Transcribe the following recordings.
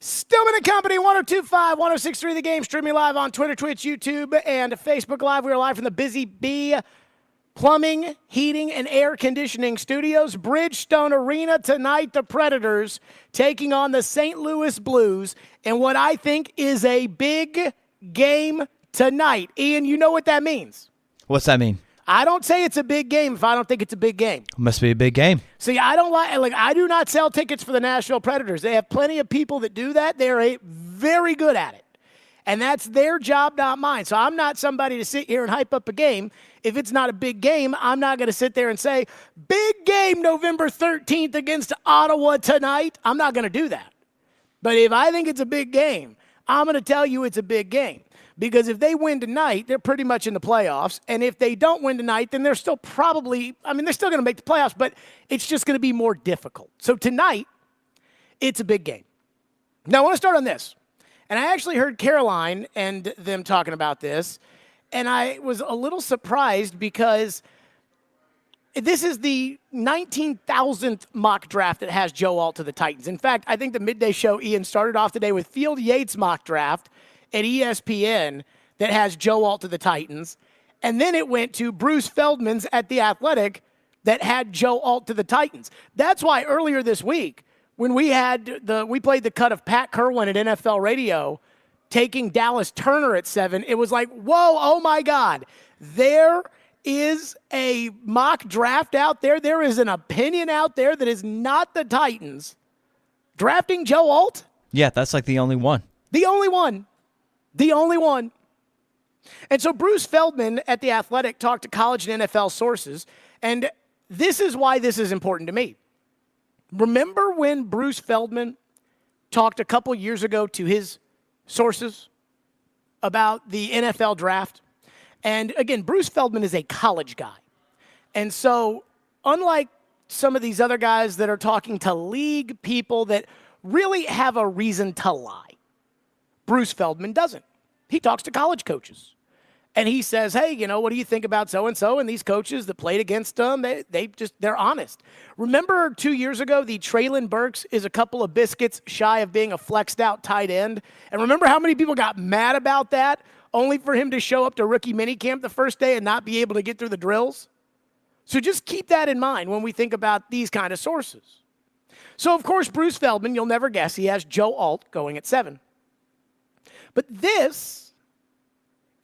Stillman and Company, 102.5, 106.3 The Game, streaming live on Twitter, Twitch, YouTube, and Facebook Live. We are live from the Busy Bee Plumbing, Heating, and Air Conditioning Studios. Bridgestone Arena tonight, the Predators taking on the St. Louis Blues in what I think is a big game tonight. Ian, you know what that means. What's that mean? I don't say it's a big game if I don't think it's a big game. Must be a big game. See, I do not sell tickets for the Nashville Predators. They have plenty of people that do that. They're very good at it. And that's their job, not mine. So I'm not somebody to sit here and hype up a game. If it's not a big game, I'm not going to sit there and say, big game November 13th against Ottawa tonight. I'm not going to do that. But if I think it's a big game, I'm going to tell you it's a big game. Because if they win tonight, they're pretty much in the playoffs. And if they don't win tonight, then they're still they're still going to make the playoffs, but it's just going to be more difficult. So tonight, it's a big game. Now, I want to start on this. And I actually heard Caroline and them talking about this, and I was a little surprised because this is the 19,000th mock draft that has Joe Alt to the Titans. In fact, I think the midday show, Ian, started off today with Field Yates' mock draft at ESPN that has Joe Alt to the Titans. And then it went to Bruce Feldman's at The Athletic that had Joe Alt to the Titans. That's why earlier this week, when we played the cut of Pat Kerwin at NFL Radio taking Dallas Turner at 7, it was like, whoa, oh my God. There is a mock draft out there. There is an opinion out there that is not the Titans drafting Joe Alt. Yeah, that's like the only one. The only one. The only one. And so Bruce Feldman at The Athletic talked to college and NFL sources, and this is why this is important to me. Remember when Bruce Feldman talked a couple years ago to his sources about the NFL draft? And again, Bruce Feldman is a college guy. And so unlike some of these other guys that are talking to league people that really have a reason to lie, Bruce Feldman doesn't. He talks to college coaches. And he says, hey, what do you think about so-and-so? And these coaches that played against them, they're honest. Remember 2 years ago, the Traylon Burks is a couple of biscuits shy of being a flexed out tight end? And remember how many people got mad about that, only for him to show up to rookie minicamp the first day and not be able to get through the drills? So just keep that in mind when we think about these kind of sources. So, of course, Bruce Feldman, you'll never guess, he has Joe Alt going at 7. But this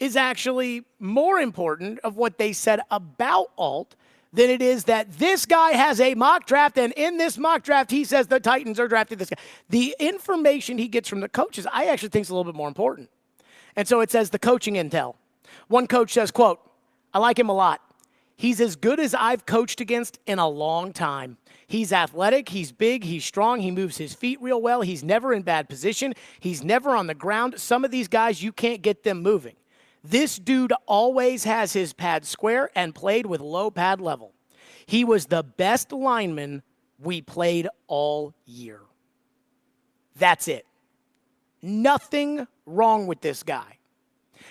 is actually more important of what they said about Alt than it is that this guy has a mock draft, and in this mock draft, he says the Titans are drafting this guy. The information he gets from the coaches, I actually think is a little bit more important. And so it says the coaching intel. One coach says, quote, I like him a lot. He's as good as I've coached against in a long time. He's athletic, he's big, he's strong, he moves his feet real well, he's never in bad position, he's never on the ground. Some of these guys, you can't get them moving. This dude always has his pad square and played with low pad level. He was the best lineman we played all year. That's it. Nothing wrong with this guy.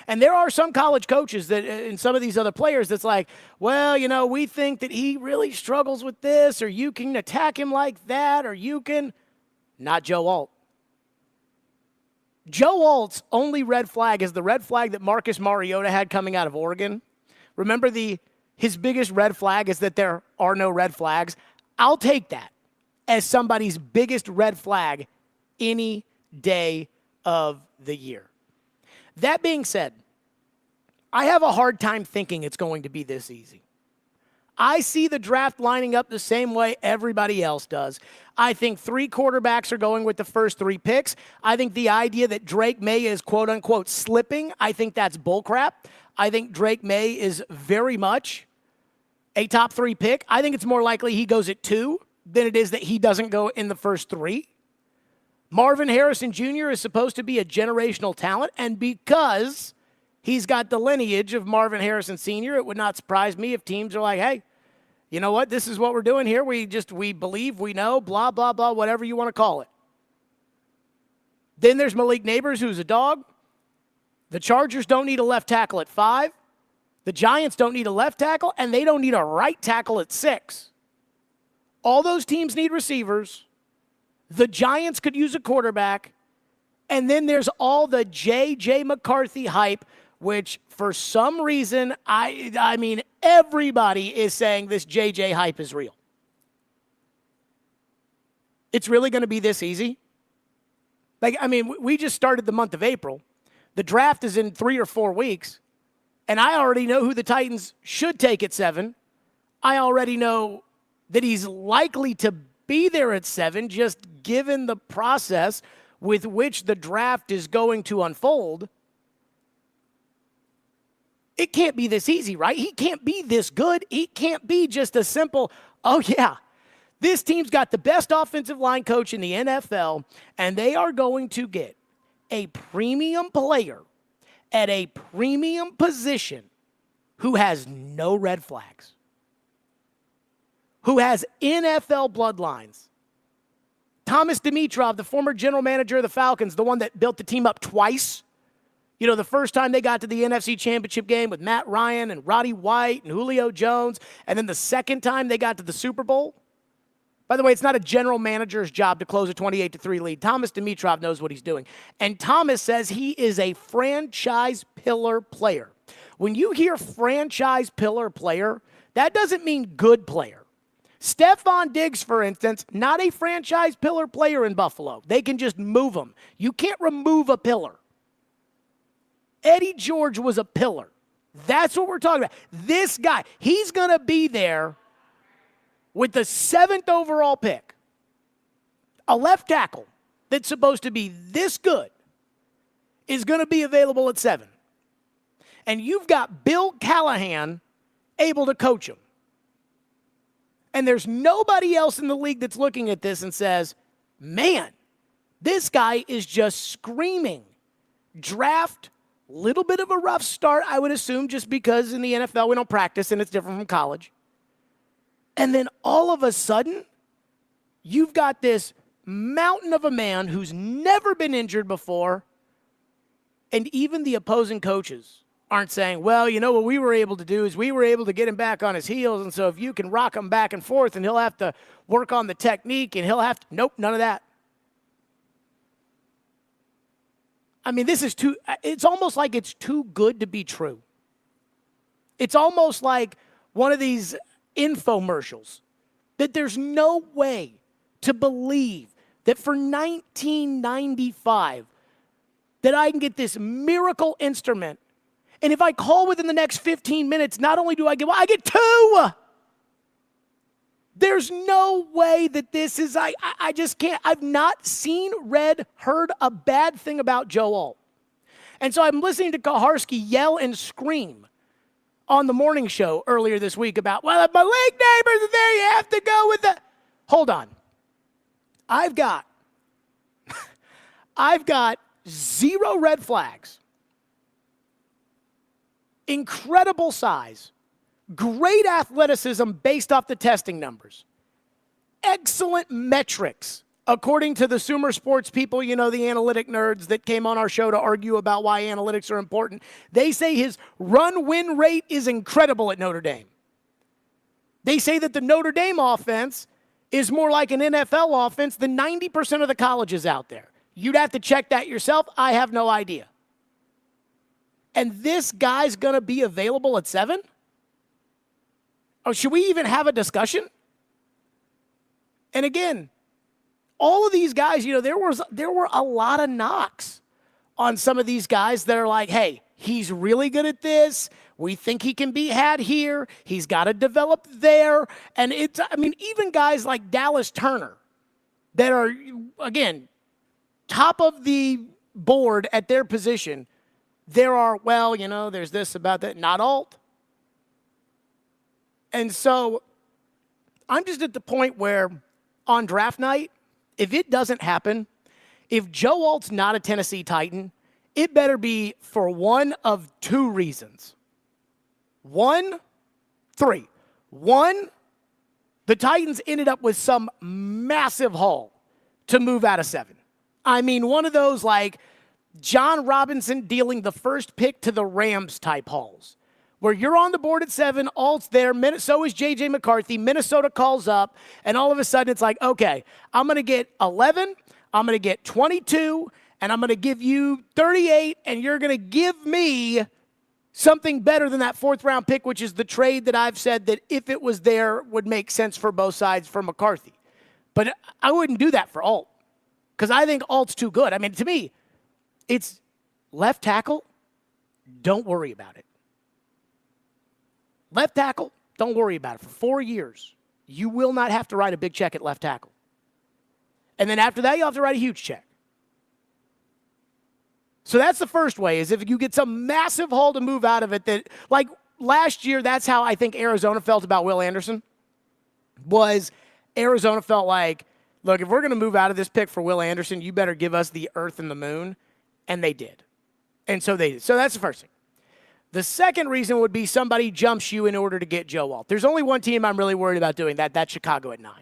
And there are some college coaches that, and some of these other players that's like, well, we think that he really struggles with this, or you can attack him like that, or you can. Not Joe Alt. Joe Alt's only red flag is the red flag that Marcus Mariota had coming out of Oregon. Remember his biggest red flag is that there are no red flags. I'll take that as somebody's biggest red flag any day of the year. That being said, I have a hard time thinking it's going to be this easy. I see the draft lining up the same way everybody else does. I think 3 quarterbacks are going with the first 3 picks. I think the idea that Drake May is quote-unquote slipping, I think that's bullcrap. I think Drake May is very much a top 3 pick. I think it's more likely he goes at 2 than it is that he doesn't go in the first 3. Marvin Harrison Jr. is supposed to be a generational talent, and because he's got the lineage of Marvin Harrison Sr., it would not surprise me if teams are like, hey, you know what? This is what we're doing here. We believe, we know, blah, blah, blah, whatever you want to call it. Then there's Malik Neighbors, who's a dog. The Chargers don't need a left tackle at 5. The Giants don't need a left tackle, and they don't need a right tackle at 6. All those teams need receivers. The Giants could use a quarterback. And then there's all the J.J. McCarthy hype, which for some reason, I mean, everybody is saying this J.J. hype is real. It's really going to be this easy? Like, I mean, we just started the month of April. The draft is in 3 or 4 weeks, and I already know who the Titans should take at 7. I already know that he's likely to be there at 7, just given the process with which the draft is going to unfold. It can't be this easy, right? He can't be this good. He can't be just a simple, oh, yeah, this team's got the best offensive line coach in the NFL, and they are going to get a premium player at a premium position who has no red flags, who has NFL bloodlines. Thomas Dimitrov, the former general manager of the Falcons, the one that built the team up twice. You know, the first time they got to the NFC Championship game with Matt Ryan and Roddy White and Julio Jones, and then the second time they got to the Super Bowl. By the way, it's not a general manager's job to close a 28-3 lead. Thomas Dimitrov knows what he's doing. And Thomas says he is a franchise pillar player. When you hear franchise pillar player, that doesn't mean good player. Stefon Diggs, for instance, not a franchise pillar player in Buffalo. They can just move him. You can't remove a pillar. Eddie George was a pillar. That's what we're talking about. This guy, he's going to be there with the 7th overall pick. A left tackle that's supposed to be this good is going to be available at 7. And you've got Bill Callahan able to coach him. And there's nobody else in the league that's looking at this and says, man, this guy is just screaming. Draft, little bit of a rough start, I would assume, just because in the NFL we don't practice and it's different from college. And then all of a sudden, you've got this mountain of a man who's never been injured before, and even the opposing coaches aren't saying, well, you know what we were able to do is we were able to get him back on his heels, and so if you can rock him back and forth and he'll have to work on the technique and he'll have to, nope, none of that. I mean, it's almost like it's too good to be true. It's almost like one of these infomercials that there's no way to believe that for $19.95 that I can get this miracle instrument, and if I call within the next 15 minutes, not only do I get 2. There's no way that this is, I just can't. I've not seen, heard a bad thing about Joe Alt. And so I'm listening to Kaharski yell and scream on the morning show earlier this week about, well, if my league neighbors are there, you have to go with the. Hold on. I've got 0 red flags. Incredible size. Great athleticism based off the testing numbers. Excellent metrics, according to the Sumer Sports people, you know, the analytic nerds that came on our show to argue about why analytics are important. They say his run-win rate is incredible at Notre Dame. They say that the Notre Dame offense is more like an NFL offense than 90% of the colleges out there. You'd have to check that yourself. I have no idea. And this guy's going to be available at 7? Oh, should we even have a discussion? And again, all of these guys, you know, there were a lot of knocks on some of these guys that are like, hey, he's really good at this. We think he can be had here. He's got to develop there. And even guys like Dallas Turner that are, again, top of the board at their position, there are, well, you know, there's this about that, not Alt. And so I'm just at the point where on draft night, if it doesn't happen, if Joe Alt's not a Tennessee Titan, it better be for one of 2 reasons. 3. 1, the Titans ended up with some massive haul to move out of 7. I mean, one of those like John Robinson dealing the first pick to the Rams type hauls, where you're on the board at 7, Alt's there, so is J.J. McCarthy, Minnesota calls up, and all of a sudden it's like, okay, I'm going to get 11, I'm going to get 22, and I'm going to give you 38, and you're going to give me something better than that fourth-round pick, which is the trade that I've said that if it was there would make sense for both sides for McCarthy. But I wouldn't do that for Alt because I think Alt's too good. I mean, to me, it's left tackle, don't worry about it. Left tackle, don't worry about it. For 4 years, you will not have to write a big check at left tackle. And then after that, you'll have to write a huge check. So that's the first way, is if you get some massive haul to move out of it that, like last year, that's how I think Arizona felt about Will Anderson, was Arizona felt like, look, if we're going to move out of this pick for Will Anderson, you better give us the earth and the moon. And they did. And so they did. So that's the first thing. The second reason would be somebody jumps you in order to get Joe Alt. There's only one team I'm really worried about doing that. That's Chicago at 9.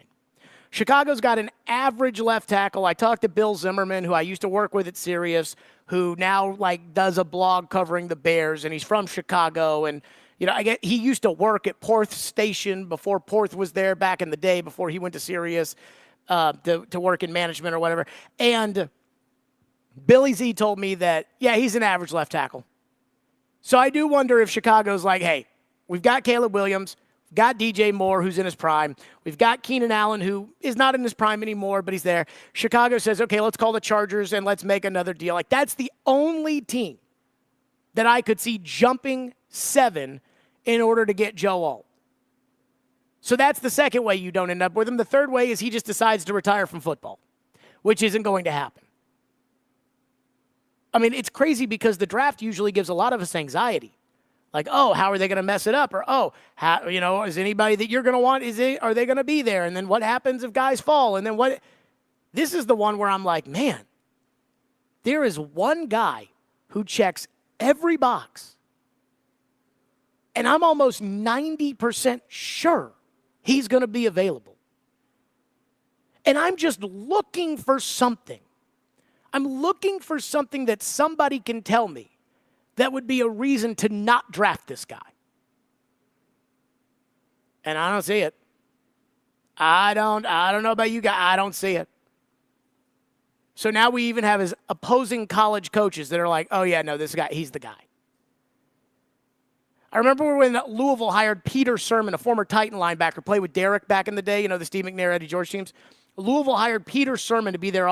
Chicago's got an average left tackle. I talked to Bill Zimmerman, who I used to work with at Sirius, who now does a blog covering the Bears, and he's from Chicago. And he used to work at Porth Station before Porth was there back in the day, before he went to Sirius to work in management or whatever. And Billy Z told me that, yeah, he's an average left tackle. So I do wonder if Chicago's like, hey, we've got Caleb Williams, we've got DJ Moore, who's in his prime. We've got Keenan Allen, who is not in his prime anymore, but he's there. Chicago says, okay, let's call the Chargers and let's make another deal. That's the only team that I could see jumping 7 in order to get Joe Alt. So that's the second way you don't end up with him. The third way is he just decides to retire from football, which isn't going to happen. I mean, it's crazy because the draft usually gives a lot of us anxiety. Like, oh, how are they going to mess it up? Or, oh, is anybody that you're going to want, are they going to be there? And then what happens if guys fall? And then what? This is the one where I'm like, man, there is one guy who checks every box. And I'm almost 90% sure he's going to be available. And I'm just looking for something. I'm looking for something that somebody can tell me that would be a reason to not draft this guy. And I don't see it. I don't know about you guys. I don't see it. So now we even have his opposing college coaches that are like, oh, yeah, no, this guy, he's the guy. I remember when Louisville hired Peter Sermon, a former Titan linebacker, played with Derek back in the day, the Steve McNair, Eddie George teams. Louisville hired Peter Sermon to be their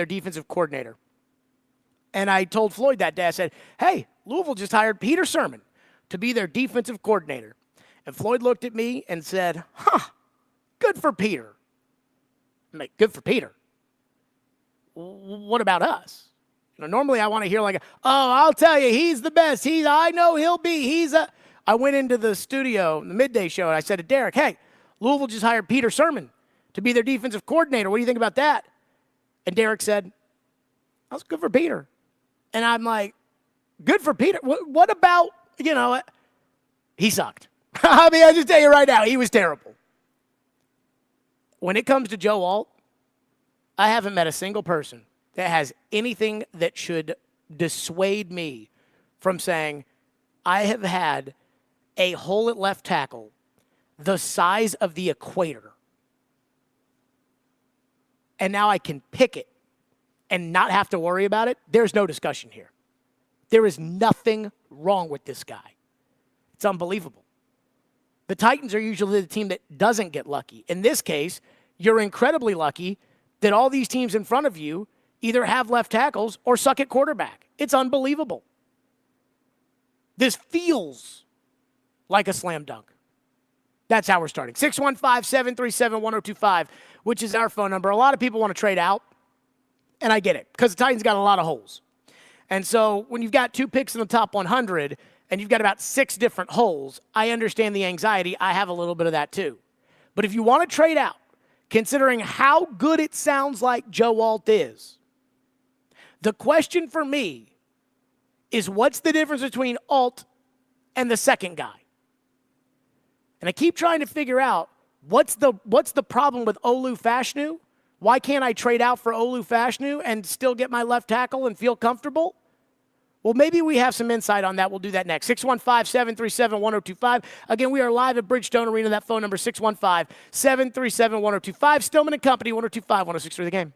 defensive coordinator. And I told Floyd that day, I said, hey, Louisville just hired Peter Sermon to be their defensive coordinator. And Floyd looked at me and said, good for Peter. I'm like, good for Peter. What about us? Normally I want to hear oh, I'll tell you, he's the best. I know he'll be. I went into the studio, the midday show, and I said to Derek, hey, Louisville just hired Peter Sermon to be their defensive coordinator. What do you think about that? And Derek said, that's good for Peter. And I'm like, good for Peter. What about, he sucked. I mean, I just tell you right now, he was terrible. When it comes to Joe Alt, I haven't met a single person that has anything that should dissuade me from saying, I have had a hole at left tackle the size of the equator. And now I can pick it and not have to worry about it. There's no discussion here. There is nothing wrong with this guy. It's unbelievable. The Titans are usually the team that doesn't get lucky. In this case, you're incredibly lucky that all these teams in front of you either have left tackles or suck at quarterback. It's unbelievable. This feels like a slam dunk. That's how we're starting. 615-737-1025, which is our phone number. A lot of people want to trade out, and I get it, because the Titans got a lot of holes. And so when you've got 2 picks in the top 100 and you've got about 6 different holes, I understand the anxiety. I have a little bit of that too. But if you want to trade out, considering how good it sounds like Joe Alt is, the question for me is, what's the difference between Alt and the second guy? And I keep trying to figure out what's the problem with Olu Fashanu? Why can't I trade out for Olu Fashanu and still get my left tackle and feel comfortable? Well, maybe we have some insight on that. We'll do that next. 615-737-1025. Again, we are live at Bridgestone Arena. That phone number, 615-737-1025. Stillman and Company, 1025, 1063 The Game.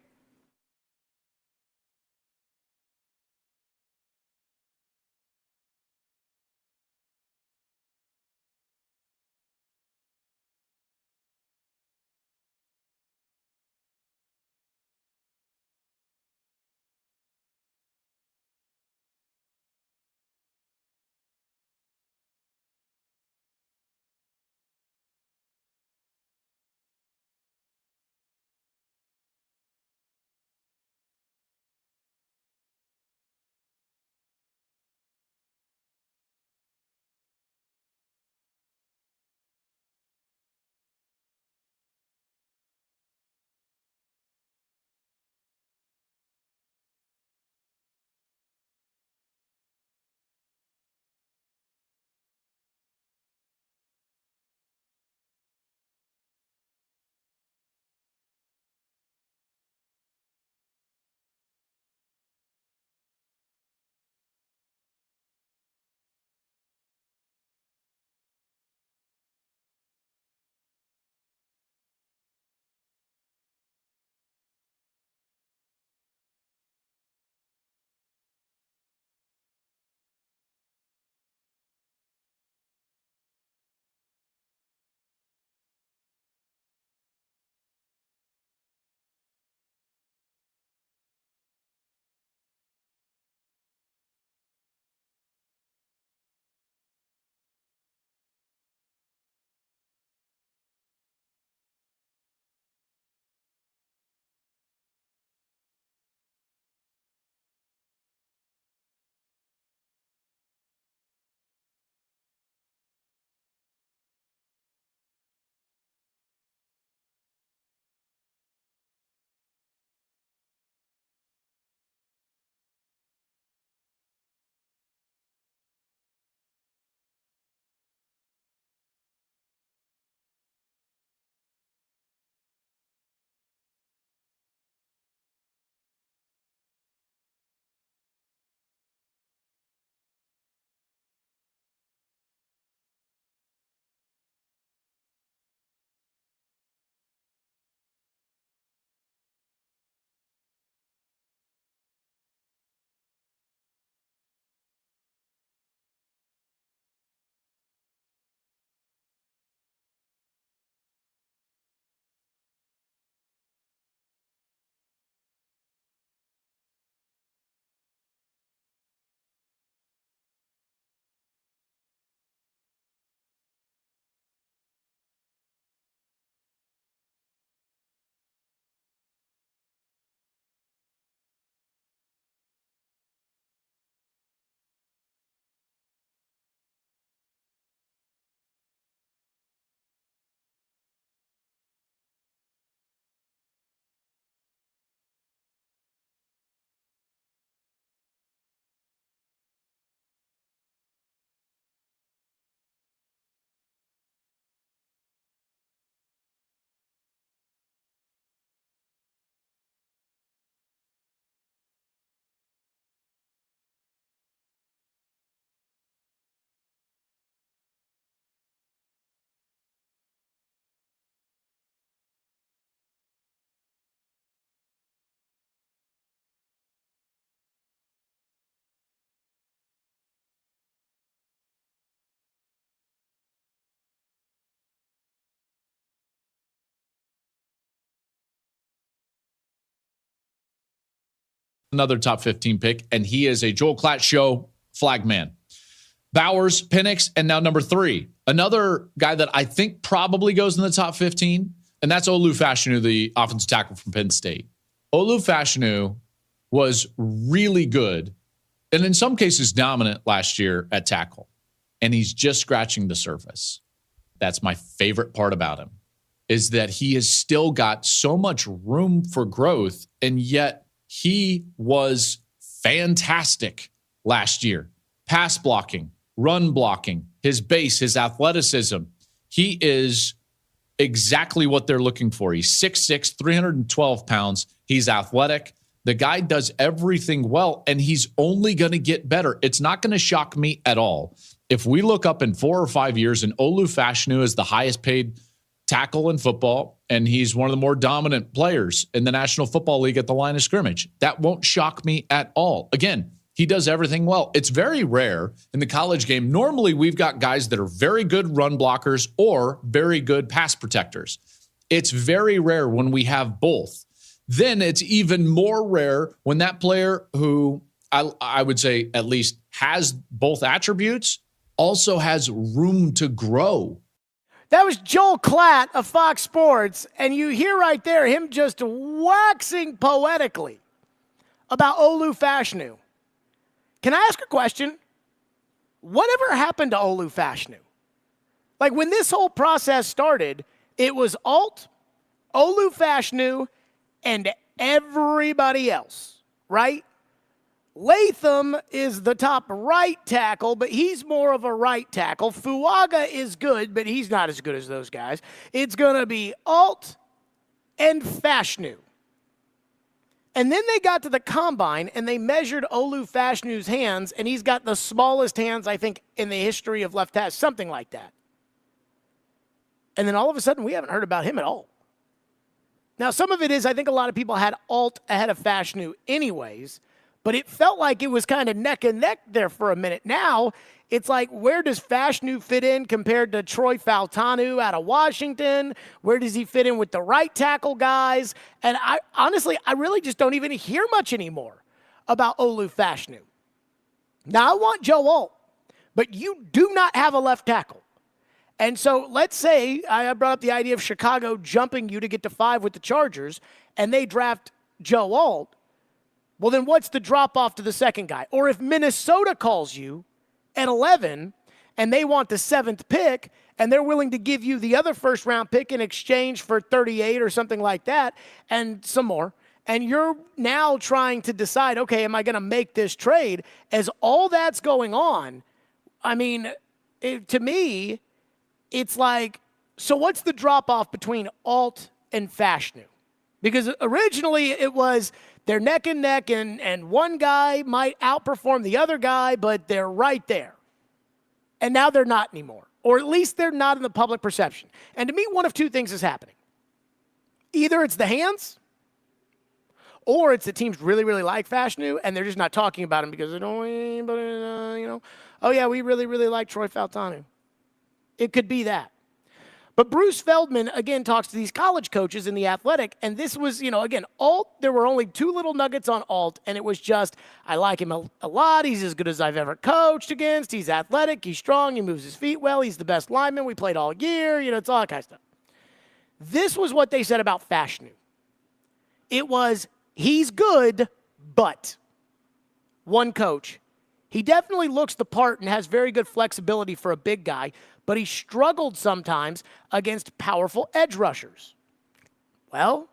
another top 15 pick, and he is a Joel Klatt show flag man. Bowers, Penix, and now number 3. Another guy that I think probably goes in the top 15, and that's Olu Fashanu, the offensive tackle from Penn State. Olu Fashanu was really good, and in some cases dominant last year at tackle, and he's just scratching the surface. That's my favorite part about him, is that he has still got so much room for growth, and yet he was fantastic last year. Pass blocking, run blocking, his base, his athleticism. He is exactly what they're looking for. He's 6'6", 312 pounds. He's athletic. The guy does everything well, and he's only going to get better. It's not going to shock me at all if we look up in 4 or 5 years and Olu Fashanu is the highest paid tackle in football, and he's one of the more dominant players in the National Football League at the line of scrimmage. That won't shock me at all. Again, he does everything well. It's very rare in the college game. Normally, we've got guys that are very good run blockers or very good pass protectors. It's very rare when we have both. Then it's even more rare when that player who I would say at least has both attributes also has room to grow. That was Joel Klatt of Fox Sports, and you hear right there him just waxing poetically about Olu Fashanu. Can I ask a question? Whatever happened to Olu Fashanu? Like when this whole process started, it was Alt, Olu Fashanu, and everybody else, right? Latham is the top right tackle, but he's more of a right tackle. Fuaga is good, but he's not as good as those guys. It's going to be Alt and Fashanu. And then they got to the combine, and they measured Olu Fashanu's hands, and he's got the smallest hands, I think, in the history of left tackle, something like that. And then all of a sudden, we haven't heard about him at all. Now, some of it is I think a lot of people had Alt ahead of Fashanu anyways, but it felt like it was kind of neck and neck there for a minute. Now, it's like, where does Fashanu fit in compared to Troy Fautanu out of Washington? Where does he fit in with the right tackle guys? And I honestly really just don't even hear much anymore about Olu Fashanu. Now, I want Joe Alt, but you do not have a left tackle. And so let's say I brought up the idea of Chicago jumping you to get to 5 with the Chargers, and they draft Joe Alt. Well, then what's the drop-off to the second guy? Or if Minnesota calls you at 11 and they want the 7th pick and they're willing to give you the other first-round pick in exchange for 38 or something like that and some more, and you're now trying to decide, okay, am I going to make this trade? As all that's going on, I mean, to me, it's like, so what's the drop-off between Alt and Fashanu? Because originally it was they're neck and neck, and one guy might outperform the other guy, but they're right there. And now they're not anymore, or at least they're not in the public perception. And to me, one of two things is happening. Either it's the hands, or it's the teams really, really like Fashanu, and they're just not talking about him because they don't want anybody, oh, yeah, we really, really like Troy Fautanu. It could be that. But Bruce Feldman, again, talks to these college coaches in The Athletic, and this was, again, Alt, there were only 2 little nuggets on Alt, and it was just, I like him a lot. He's as good as I've ever coached against. He's athletic. He's strong. He moves his feet well. He's the best lineman. We played all year. It's all that kind of stuff. This was what they said about Fashanu. It was, he's good, but one coach. He definitely looks the part and has very good flexibility for a big guy, but he struggled sometimes against powerful edge rushers. Well,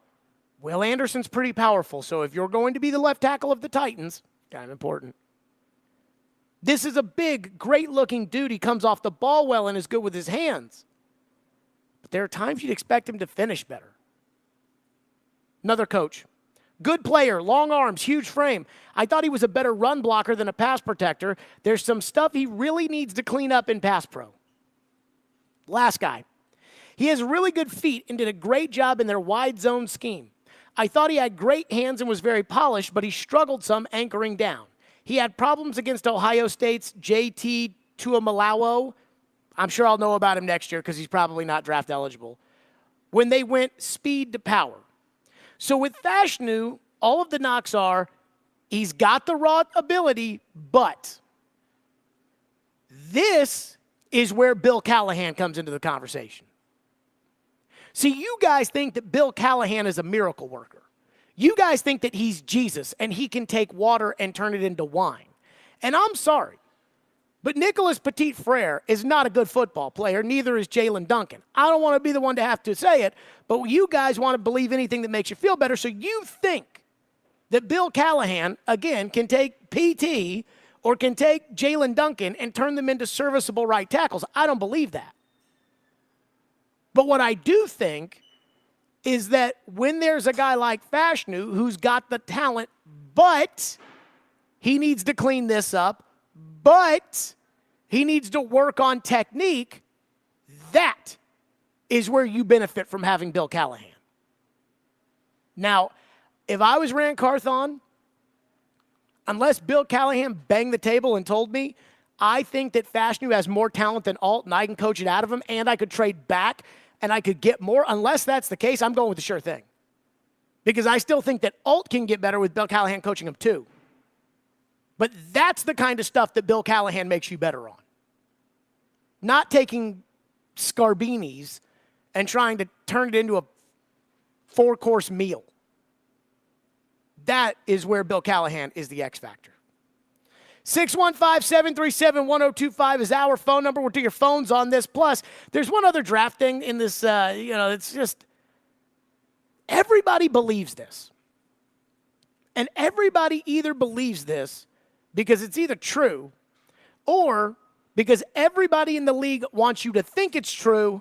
Will Anderson's pretty powerful, so if you're going to be the left tackle of the Titans, kind of important. This is a big, great-looking dude. He comes off the ball well and is good with his hands. But there are times you'd expect him to finish better. Another coach. Good player, long arms, huge frame. I thought he was a better run blocker than a pass protector. There's some stuff he really needs to clean up in pass pro. Last guy. He has really good feet and did a great job in their wide zone scheme. I thought he had great hands and was very polished, but he struggled some anchoring down. He had problems against Ohio State's JT Tuimoloau. I'm sure I'll know about him next year because he's probably not draft eligible. When they went speed to power. So with Fashanu, all of the knocks are He's got the raw ability, but this is where Bill Callahan comes into the conversation. See, you guys think that Bill Callahan is a miracle worker. You guys think that he's Jesus and he can take water and turn it into wine. And I'm sorry, but Nicholas Petit-Frere is not a good football player. Neither is Jalen Duncan. I don't want to be the one to have to say it, but you guys want to believe anything that makes you feel better. So you think that Bill Callahan, again, can take PT or can take Jalen Duncan and turn them into serviceable right tackles. I don't believe that. But what I do think is that when there's a guy like Fashanu who's got the talent, but he needs to clean this up, but he needs to work on technique, that is where you benefit from having Bill Callahan. Now, if I was Rand Carthon, unless Bill Callahan banged the table and told me, I think that Fashanu has more talent than Alt and I can coach it out of him and I could trade back and I could get more. Unless that's the case, I'm going with the sure thing. Because I still think that Alt can get better with Bill Callahan coaching him too. But that's the kind of stuff that Bill Callahan makes you better on. Not taking Scarbinis and trying to turn it into a 4-course meal. That is where Bill Callahan is the X factor. 615-737-1025 is our phone number. We'll do your phones on this. Plus, there's one other draft thing in this, it's just, everybody believes this. And everybody either believes this because it's either true or because everybody in the league wants you to think it's true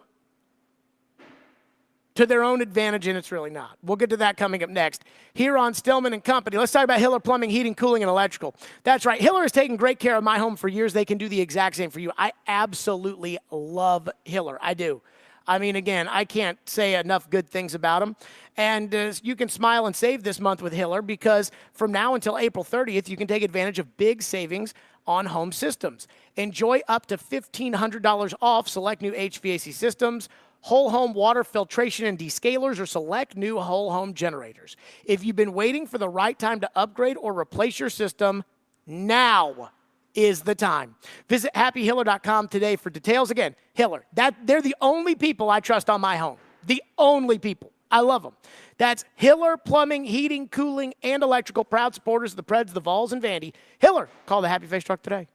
to their own advantage, and it's really not. We'll get to that coming up next here on Stillman and Company. Let's talk about Hiller Plumbing, Heating, Cooling, and Electrical. That's right. Hiller has taken great care of my home for years. They can do the exact same for you. I absolutely love Hiller. I do. I mean, again, I can't say enough good things about them. And you can smile and save this month with Hiller because from now until April 30th, you can take advantage of big savings on home systems. Enjoy up to $1,500 off select new HVAC systems, whole home water filtration and descalers, or select new whole home generators. If you've been waiting for the right time to upgrade or replace your system, now is the time. Visit happyhiller.com today for details. Again, Hiller, they're the only people I trust on my home. The only people. I love them. That's Hiller Plumbing, Heating, Cooling, and Electrical. Proud supporters of the Preds, the Vols, and Vandy. Hiller, call the Happy Face Truck today.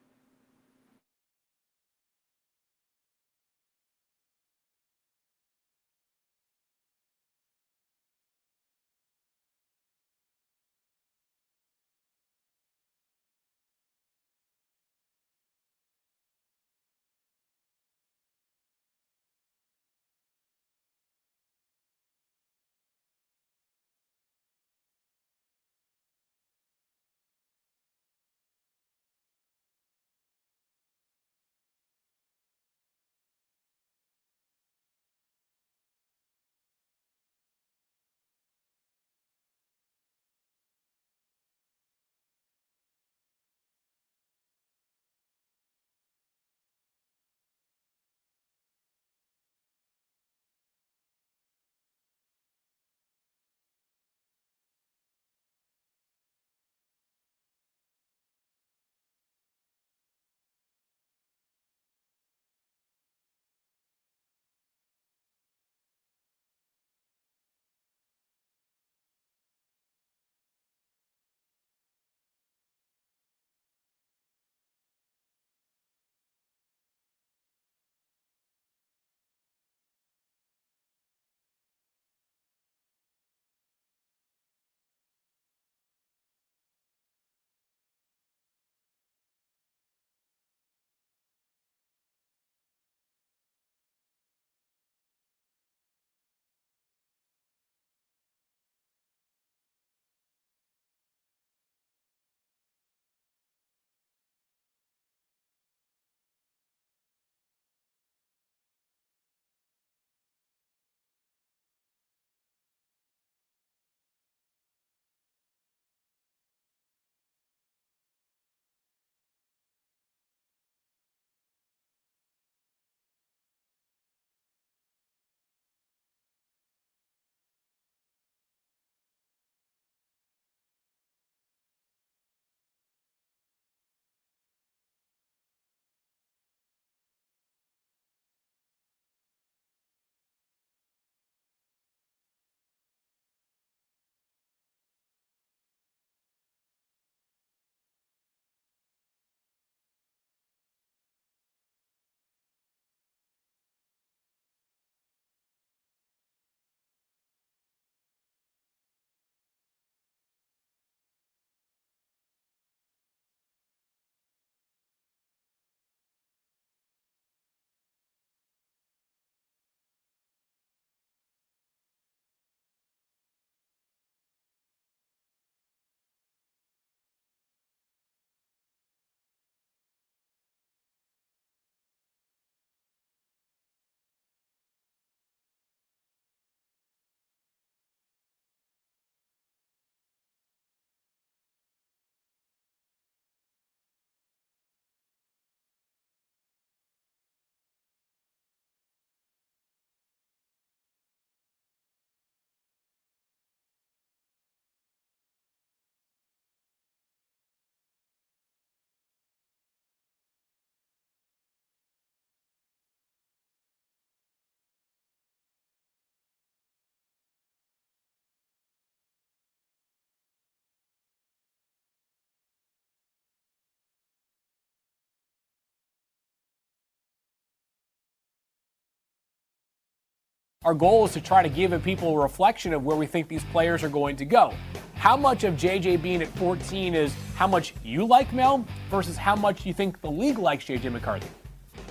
Our goal is to try to give people a reflection of where we think these players are going to go. How much of JJ being at 14 is how much you like Mel versus how much you think the league likes JJ McCarthy?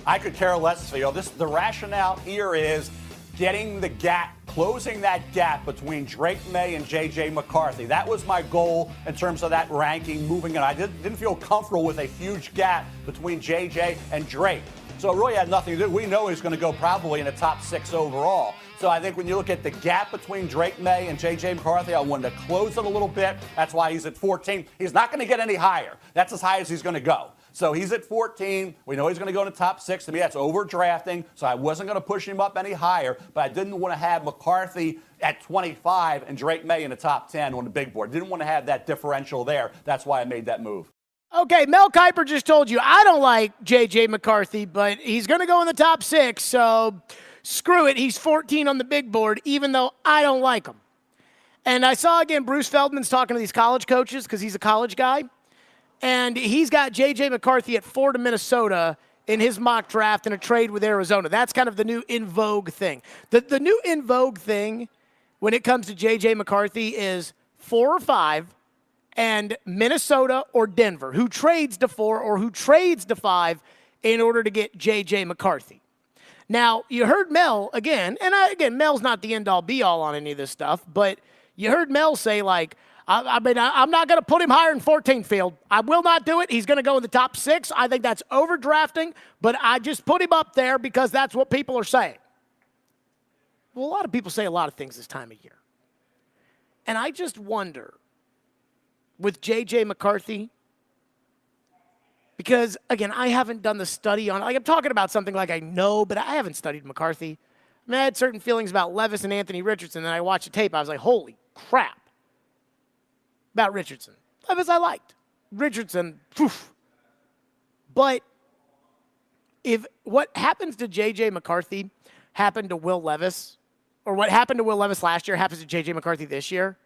I could care less. The rationale here is getting the gap, closing that gap between Drake May and J.J. McCarthy. That was my goal in terms of that ranking moving in. I didn't feel comfortable with a huge gap between J.J. and Drake. So it really had nothing to do. We know he's going to go probably in the top 6 overall. So I think when you look at the gap between Drake May and J.J. McCarthy, I wanted to close it a little bit. That's why he's at 14. He's not going to get any higher. That's as high as he's going to go. So he's at 14. We know he's going to go in the top 6. To me, that's overdrafting. So I wasn't going to push him up any higher, but I didn't want to have McCarthy at 25 and Drake May in the top 10 on the big board. Didn't want to have that differential there. That's why I made that move. Okay, Mel Kiper just told you, I don't like J.J. McCarthy, but he's going to go in the top 6, so screw it. He's 14 on the big board, even though I don't like him. And I saw, again, Bruce Feldman's talking to these college coaches because he's a college guy. And he's got J.J. McCarthy at 4 to Minnesota in his mock draft in a trade with Arizona. That's kind of the new in vogue thing. The new in vogue thing when it comes to J.J. McCarthy is 4 or 5 and Minnesota or Denver, who trades to 4 or who trades to 5 in order to get J.J. McCarthy. Now, you heard Mel again, and Mel's not the end-all be-all on any of this stuff, but you heard Mel say, like, I'm not going to put him higher in 14 field. I will not do it. He's going to go in the top 6. I think that's overdrafting, but I just put him up there because that's what people are saying. Well, a lot of people say a lot of things this time of year. And I just wonder, with J.J. McCarthy, because, again, I haven't done the study on it. Like, I'm talking about something like I know, but I haven't studied McCarthy. I mean, I had certain feelings about Levis and Anthony Richardson, and then I watched the tape. I was like, holy crap. About Richardson. Levis I liked. Richardson, poof. But if what happens to J.J. McCarthy happened to Will Levis, or what happened to Will Levis last year happens to J.J. McCarthy this year,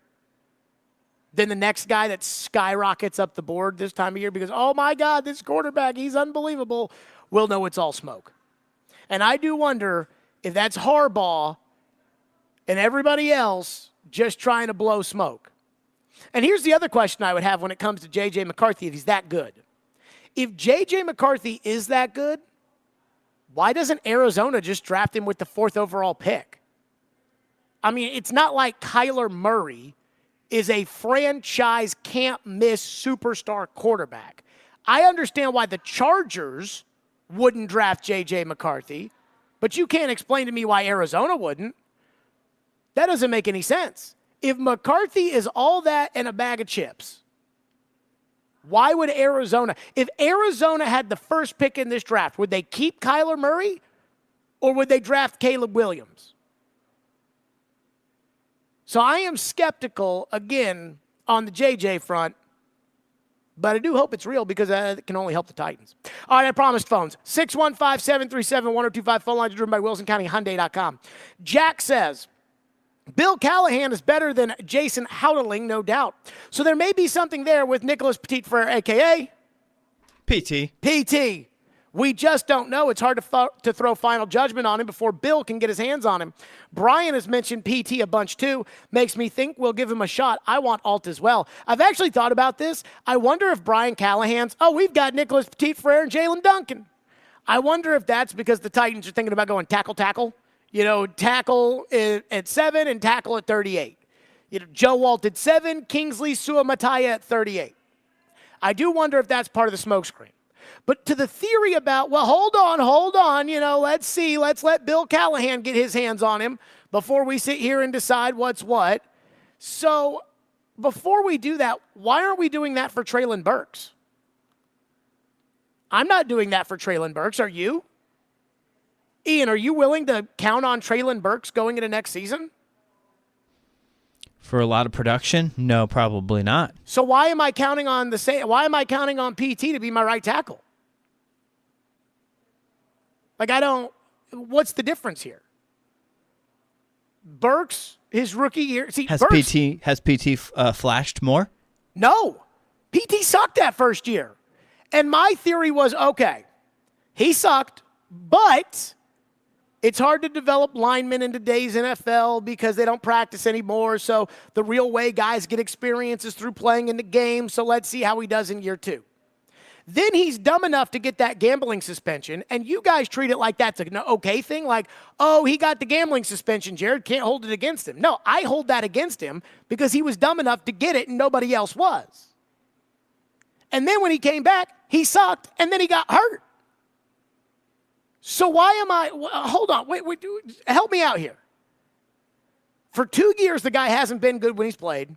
then the next guy that skyrockets up the board this time of year because, oh, my God, this quarterback, he's unbelievable, will know it's all smoke. And I do wonder if that's Harbaugh and everybody else just trying to blow smoke. And here's the other question I would have when it comes to J.J. McCarthy, if he's that good. If J.J. McCarthy is that good, why doesn't Arizona just draft him with the 4th overall pick? I mean, it's not like Kyler Murray is a franchise can't-miss superstar quarterback. I understand why the Chargers wouldn't draft J.J. McCarthy, but you can't explain to me why Arizona wouldn't. That doesn't make any sense. If McCarthy is all that and a bag of chips, why would Arizona, if Arizona had the first pick in this draft, would they keep Kyler Murray or would they draft Caleb Williams? So I am skeptical, again, on the JJ front, but I do hope it's real because it can only help the Titans. All right, I promised phones. 615-737-1025. Phone lines are driven by WilsonCountyHyundai.com. Jack says, Bill Callahan is better than Jason Houdeling, no doubt. So there may be something there with Nicholas Petit-Frere, a.k.a. PT. We just don't know. It's hard to throw final judgment on him before Bill can get his hands on him. Brian has mentioned PT a bunch too. Makes me think we'll give him a shot. I want Alt as well. I've actually thought about this. I wonder if Brian Callahan's, we've got Nicholas Petit-Frere and Jalen Duncan. I wonder if that's because the Titans are thinking about going tackle. You know, tackle at 7 and tackle at 38. You know, Joe Walt at 7, Kingsley Suamataia at 38. I do wonder if that's part of the smokescreen. But to the theory about, well, hold on, you know, let's see, let's let Bill Callahan get his hands on him before we sit here and decide what's what. So before we do that, why aren't we doing that for Treylon Burks? I'm not doing that for Treylon Burks. Are you? Ian, are you willing to count on Treylon Burks going into next season? For a lot of production? No, probably not. So why am I counting on PT to be my right tackle? Like, what's the difference here? Burks, his rookie year. See, Has Burks, PT flashed more? No. PT sucked that first year. And my theory was, okay, he sucked, but It's hard to develop linemen in today's NFL because they don't practice anymore. So the real way guys get experience is through playing in the game. So let's see how he does in year 2. Then he's dumb enough to get that gambling suspension, and you guys treat it like that's an okay thing. Like, oh, he got the gambling suspension, Jared, can't hold it against him. No, I hold that against him because he was dumb enough to get it and nobody else was. And then when he came back, he sucked, and then he got hurt. So why am I – hold on. Wait, help me out here. For 2 years, the guy hasn't been good when he's played.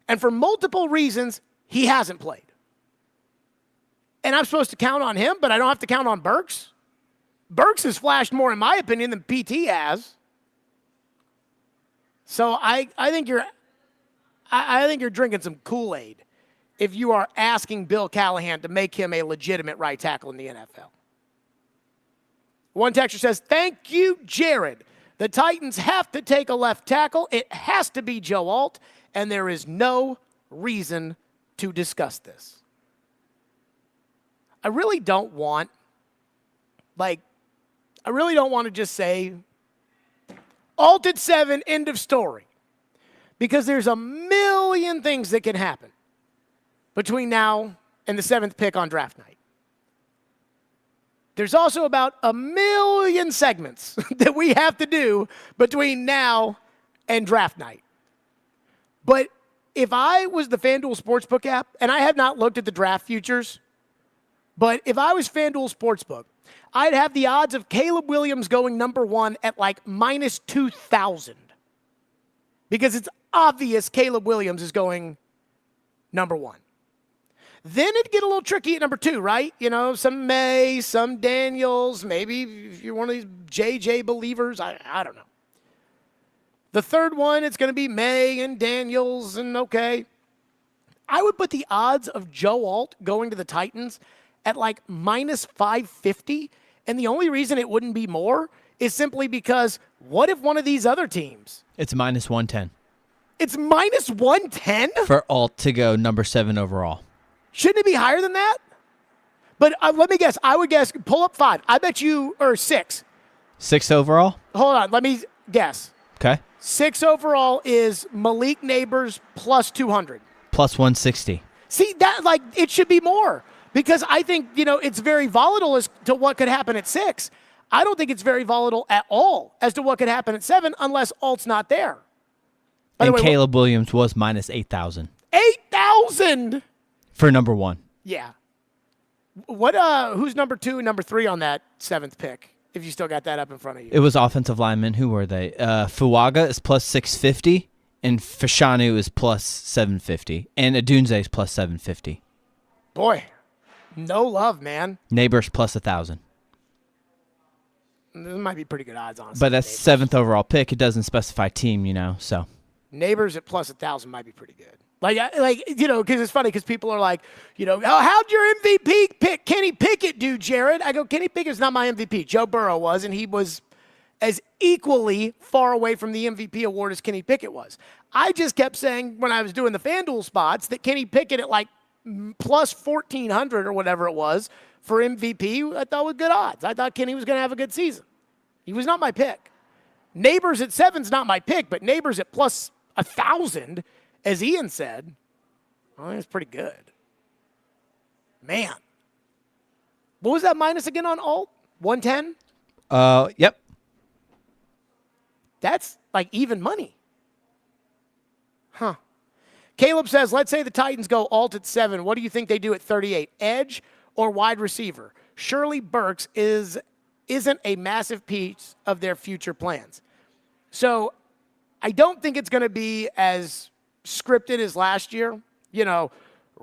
And for multiple reasons, he hasn't played. And I'm supposed to count on him, but I don't have to count on Burks? Burks has flashed more, in my opinion, than PT has. So I think you're drinking some Kool-Aid if you are asking Bill Callahan to make him a legitimate right tackle in the NFL. One texter says, thank you, Jared. The Titans have to take a left tackle. It has to be Joe Alt, and there is no reason to discuss this. I really don't want to just say, Alt at 7, end of story. Because there's a million things that can happen between now and the 7th pick on draft night. There's also about a million segments that we have to do between now and draft night. But if I was the FanDuel Sportsbook app, and I have not looked at the draft futures, but if I was FanDuel Sportsbook, I'd have the odds of Caleb Williams going number 1 at like minus 2,000. Because it's obvious Caleb Williams is going number 1. Then it'd get a little tricky at number 2, right? You know, some May, some Daniels, maybe if you're one of these JJ believers, I don't know. The third one, it's going to be May and Daniels, and okay. I would put the odds of Joe Alt going to the Titans at like minus 550, and the only reason it wouldn't be more is simply because what if one of these other teams? It's minus 110. It's minus 110? For Alt to go number 7 overall. Shouldn't it be higher than that? But let me guess. I would guess, pull up 5. I bet you, or 6. 6 overall? Hold on, let me guess. Okay. 6 overall is Malik Neighbors plus 200. Plus 160. See, that, like, it should be more. Because I think, it's very volatile as to what could happen at 6. I don't think it's very volatile at all as to what could happen at 7 unless Alt's not there. By And the way, Caleb Williams was minus 8,000. 8,000? For number 1. Yeah. What? Who's number 2 and number 3 on that 7th pick? If you still got that up in front of you. It was offensive linemen. Who were they? Fuaga is plus 650, and Fashanu is plus 750, and Adunze is plus 750. Boy, no love, man. Neighbors plus 1,000. This might be pretty good odds, honestly. But that's 7th overall pick. It doesn't specify team, so. Neighbors at plus 1,000 might be pretty good. Because it's funny because people are like, how'd your MVP pick Kenny Pickett do, Jared? I go, Kenny Pickett's not my MVP. Joe Burrow was, and he was as equally far away from the MVP award as Kenny Pickett was. I just kept saying when I was doing the FanDuel spots that Kenny Pickett at like plus 1,400 or whatever it was for MVP, I thought was good odds. I thought Kenny was going to have a good season. He was not my pick. Neighbors at 7's not my pick, but Neighbors at plus 1,000, as Ian said, I think it's pretty good. Man. What was that minus again on Alt? 110? Yep. That's like even money. Huh. Caleb says, let's say the Titans go Alt at 7. What do you think they do at 38? Edge or wide receiver? Surely Burks isn't a massive piece of their future plans. So I don't think it's going to be as scripted as last year.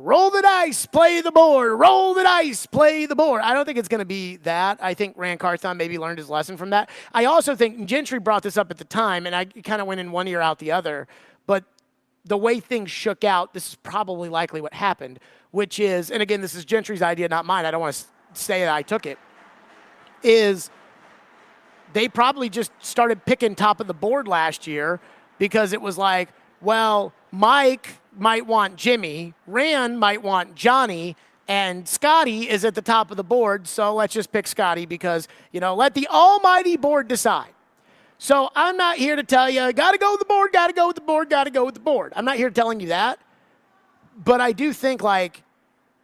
Roll the dice, play the board. Roll the dice, play the board. I don't think it's going to be that. I think Rand Carthon maybe learned his lesson from that. I also think Gentry brought this up at the time, and I kind of went in one ear out the other. But the way things shook out, this is probably likely what happened, which is, and again, this is Gentry's idea, not mine. I don't want to say that I took it, is they probably just started picking top of the board last year because it was like, well, Mike might want Jimmy, Rand might want Johnny, And Scotty is at the top of the board, so let's just pick Scotty because, let the almighty board decide. So I'm not here to tell you, got to go with the board, got to go with the board, got to go with the board. I'm not here telling you that. But I do think,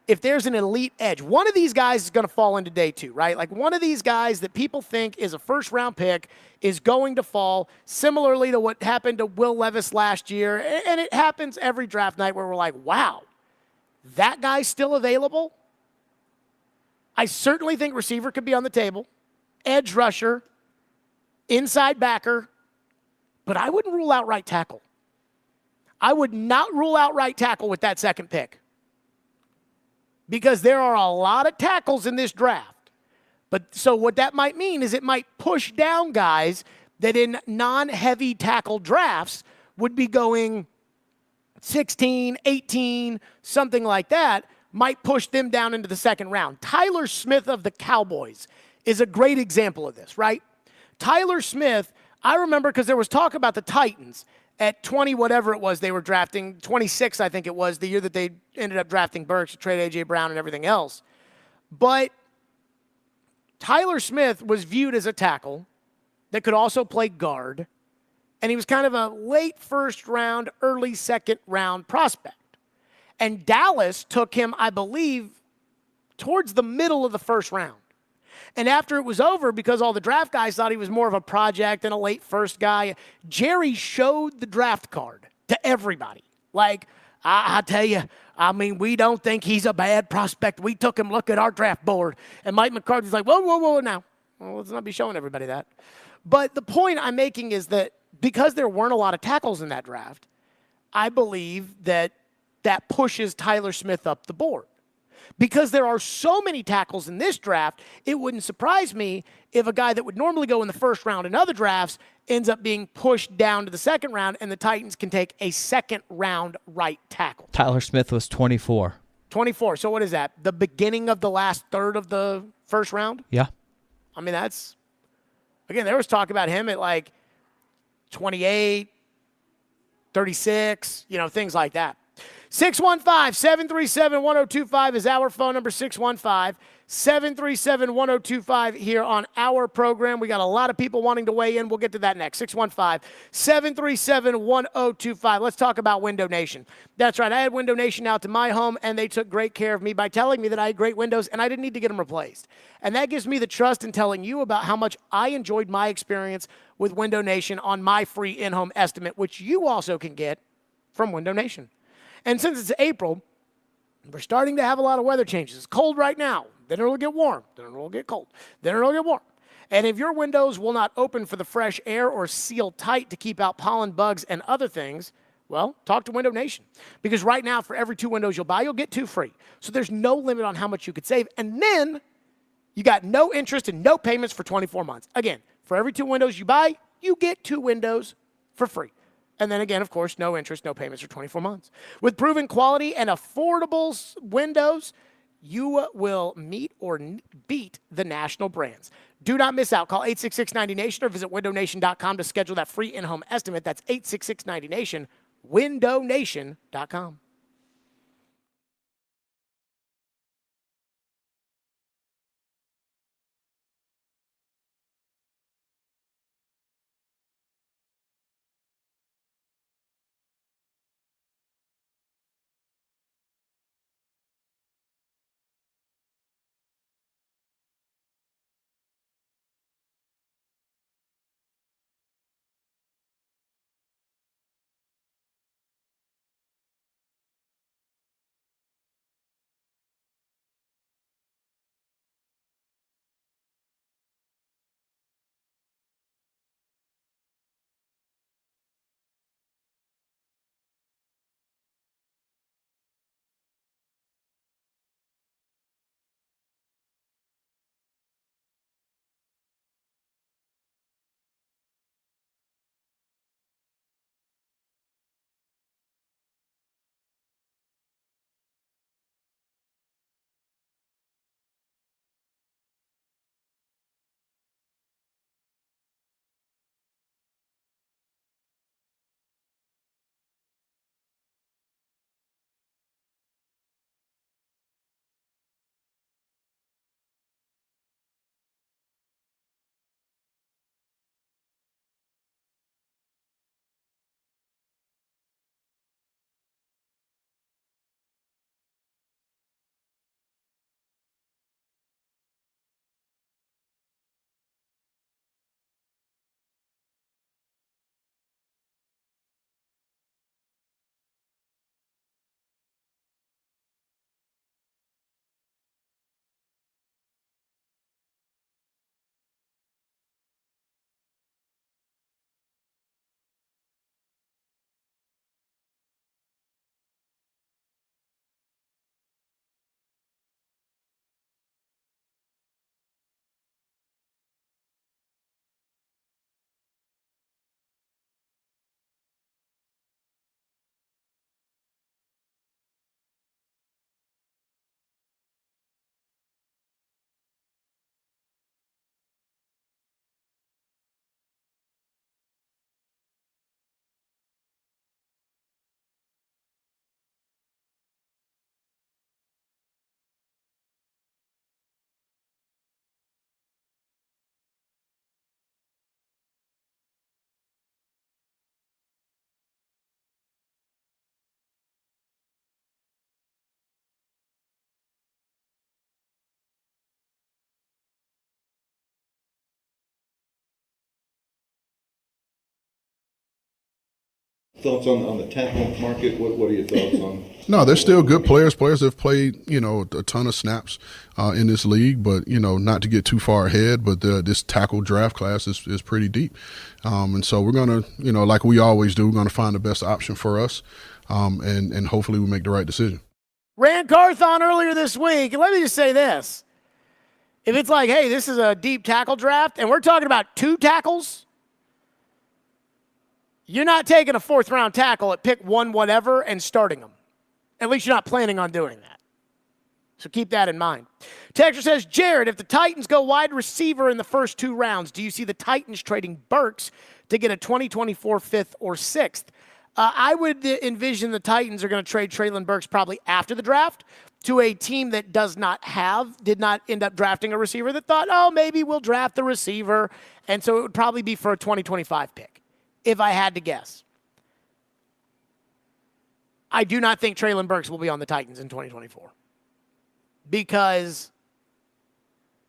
if there's an elite edge, one of these guys is going to fall into day 2, right? Like one of these guys that people think is a first-round pick is going to fall, similarly to what happened to Will Levis last year. And it happens every draft night where we're like, wow, that guy's still available? I certainly think receiver could be on the table, edge rusher, inside backer, but I wouldn't rule out right tackle. I would not rule out right tackle with that second pick because there are a lot of tackles in this draft. But so what that might mean is it might push down guys that in non-heavy tackle drafts would be going 16, 18, something like that, might push them down into the second round. Tyler Smith of the Cowboys is a great example of this, right? Tyler Smith, I remember because there was talk about the Titans at 20, whatever it was they were drafting, 26, I think it was, the year that they ended up drafting Burks to trade A.J. Brown and everything else. But Tyler Smith was viewed as a tackle that could also play guard, and he was kind of a late first round, early second round prospect. And Dallas took him, I believe, towards the middle of the first round. And after it was over, because all the draft guys thought he was more of a project and a late first guy, Jerry showed the draft card to everybody. Like, I tell you, we don't think he's a bad prospect. We took him, look at our draft board. And Mike McCarthy's like, whoa, now. Well, let's not be showing everybody that. But the point I'm making is that because there weren't a lot of tackles in that draft, I believe that pushes Tyler Smith up the board. Because there are so many tackles in this draft, it wouldn't surprise me if a guy that would normally go in the first round in other drafts ends up being pushed down to the second round, and the Titans can take a second-round right tackle. Tyler Smith was 24. 24. So what is that? The beginning of the last third of the first round? Yeah. That's... Again, there was talk about him at 28, 36, things like that. 615-737-1025 is our phone number, 615-737-1025 here on our program. We got a lot of people wanting to weigh in. We'll get to that next. 615-737-1025. Let's talk about Window Nation. That's right. I had Window Nation out to my home, and they took great care of me by telling me that I had great windows, and I didn't need to get them replaced. And that gives me the trust in telling you about how much I enjoyed my experience with Window Nation on my free in-home estimate, which you also can get from Window Nation. And since it's April, we're starting to have a lot of weather changes. It's cold right now. Then it'll get warm. Then it'll get cold. Then it'll get warm. And if your windows will not open for the fresh air or seal tight to keep out pollen, bugs, and other things, well, talk to Window Nation. Because right now, for every 2 windows you'll buy, you'll get 2 free. So there's no limit on how much you could save. And then you got no interest and no payments for 24 months. Again, for every 2 windows you buy, you get 2 windows for free. And then again, of course, no interest, no payments for 24 months. With proven quality and affordable windows, you will meet or beat the national brands. Do not miss out. Call 866-90-NATION or visit windownation.com to schedule that free in-home estimate. That's 866-90-NATION, windownation.com. thoughts on the tackle market? What are your thoughts on? No, they're still good players. Players have played, a ton of snaps in this league, but, not to get too far ahead, but this tackle draft class is pretty deep. And so we're going to, like we always do, we're going to find the best option for us, and hopefully we make the right decision. Rand Carthon earlier this week, and let me just say this. If it's like, hey, this is a deep tackle draft, and we're talking about 2 tackles, you're not taking a 4th-round tackle at pick 1 whatever and starting them. At least you're not planning on doing that. So keep that in mind. Texter says, Jared, if the Titans go wide receiver in the first 2 rounds, do you see the Titans trading Burks to get a 2024 5th or 6th? I would envision the Titans are going to trade Treylon Burks probably after the draft to a team that did not end up drafting a receiver that thought, oh, maybe we'll draft the receiver. And so it would probably be for a 2025 pick, if I had to guess. I do not think Treylon Burks will be on the Titans in 2024 because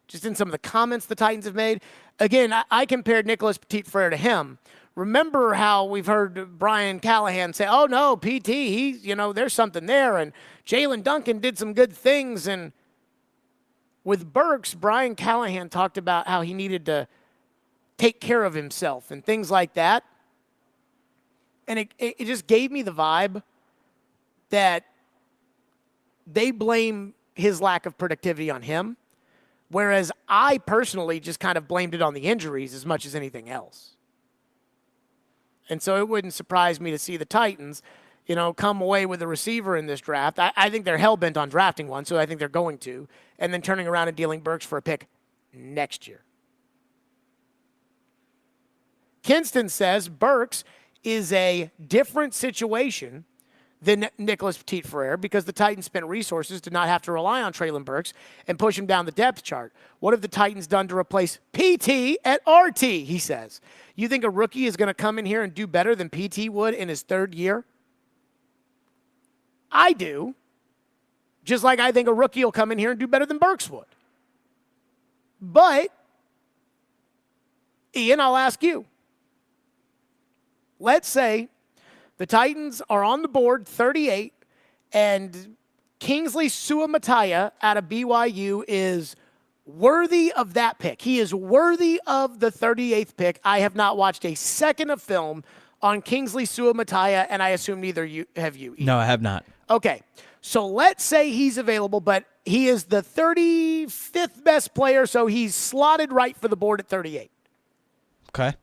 just in some of the comments the Titans have made, again, I compared Nicholas Petit-Frere to him. Remember how we've heard Brian Callahan say, oh, no, PT, there's something there, and Jalen Duncan did some good things. And with Burks, Brian Callahan talked about how he needed to take care of himself and things like that. And it just gave me the vibe that they blame his lack of productivity on him, whereas I personally just kind of blamed it on the injuries as much as anything else. And so it wouldn't surprise me to see the Titans, come away with a receiver in this draft. I think they're hell-bent on drafting one, so I think they're going to, and then turning around and dealing Burks for a pick next year. Kinston says Burks is a different situation than Nicholas Petit-Frere because the Titans spent resources to not have to rely on Treylon Burks and push him down the depth chart. What have the Titans done to replace PT at RT, he says. You think a rookie is going to come in here and do better than PT would in his 3rd year? I do. Just like I think a rookie will come in here and do better than Burks would. But, Ian, I'll ask you. Let's say the Titans are on the board 38, and Kingsley Suamataia out of BYU is worthy of that pick. He is worthy of the 38th pick. I have not watched a second of film on Kingsley Suamataia, and I assume neither you have you. No, I have not. Okay, so let's say he's available, but he is the 35th best player, so he's slotted right for the board at 38. Okay.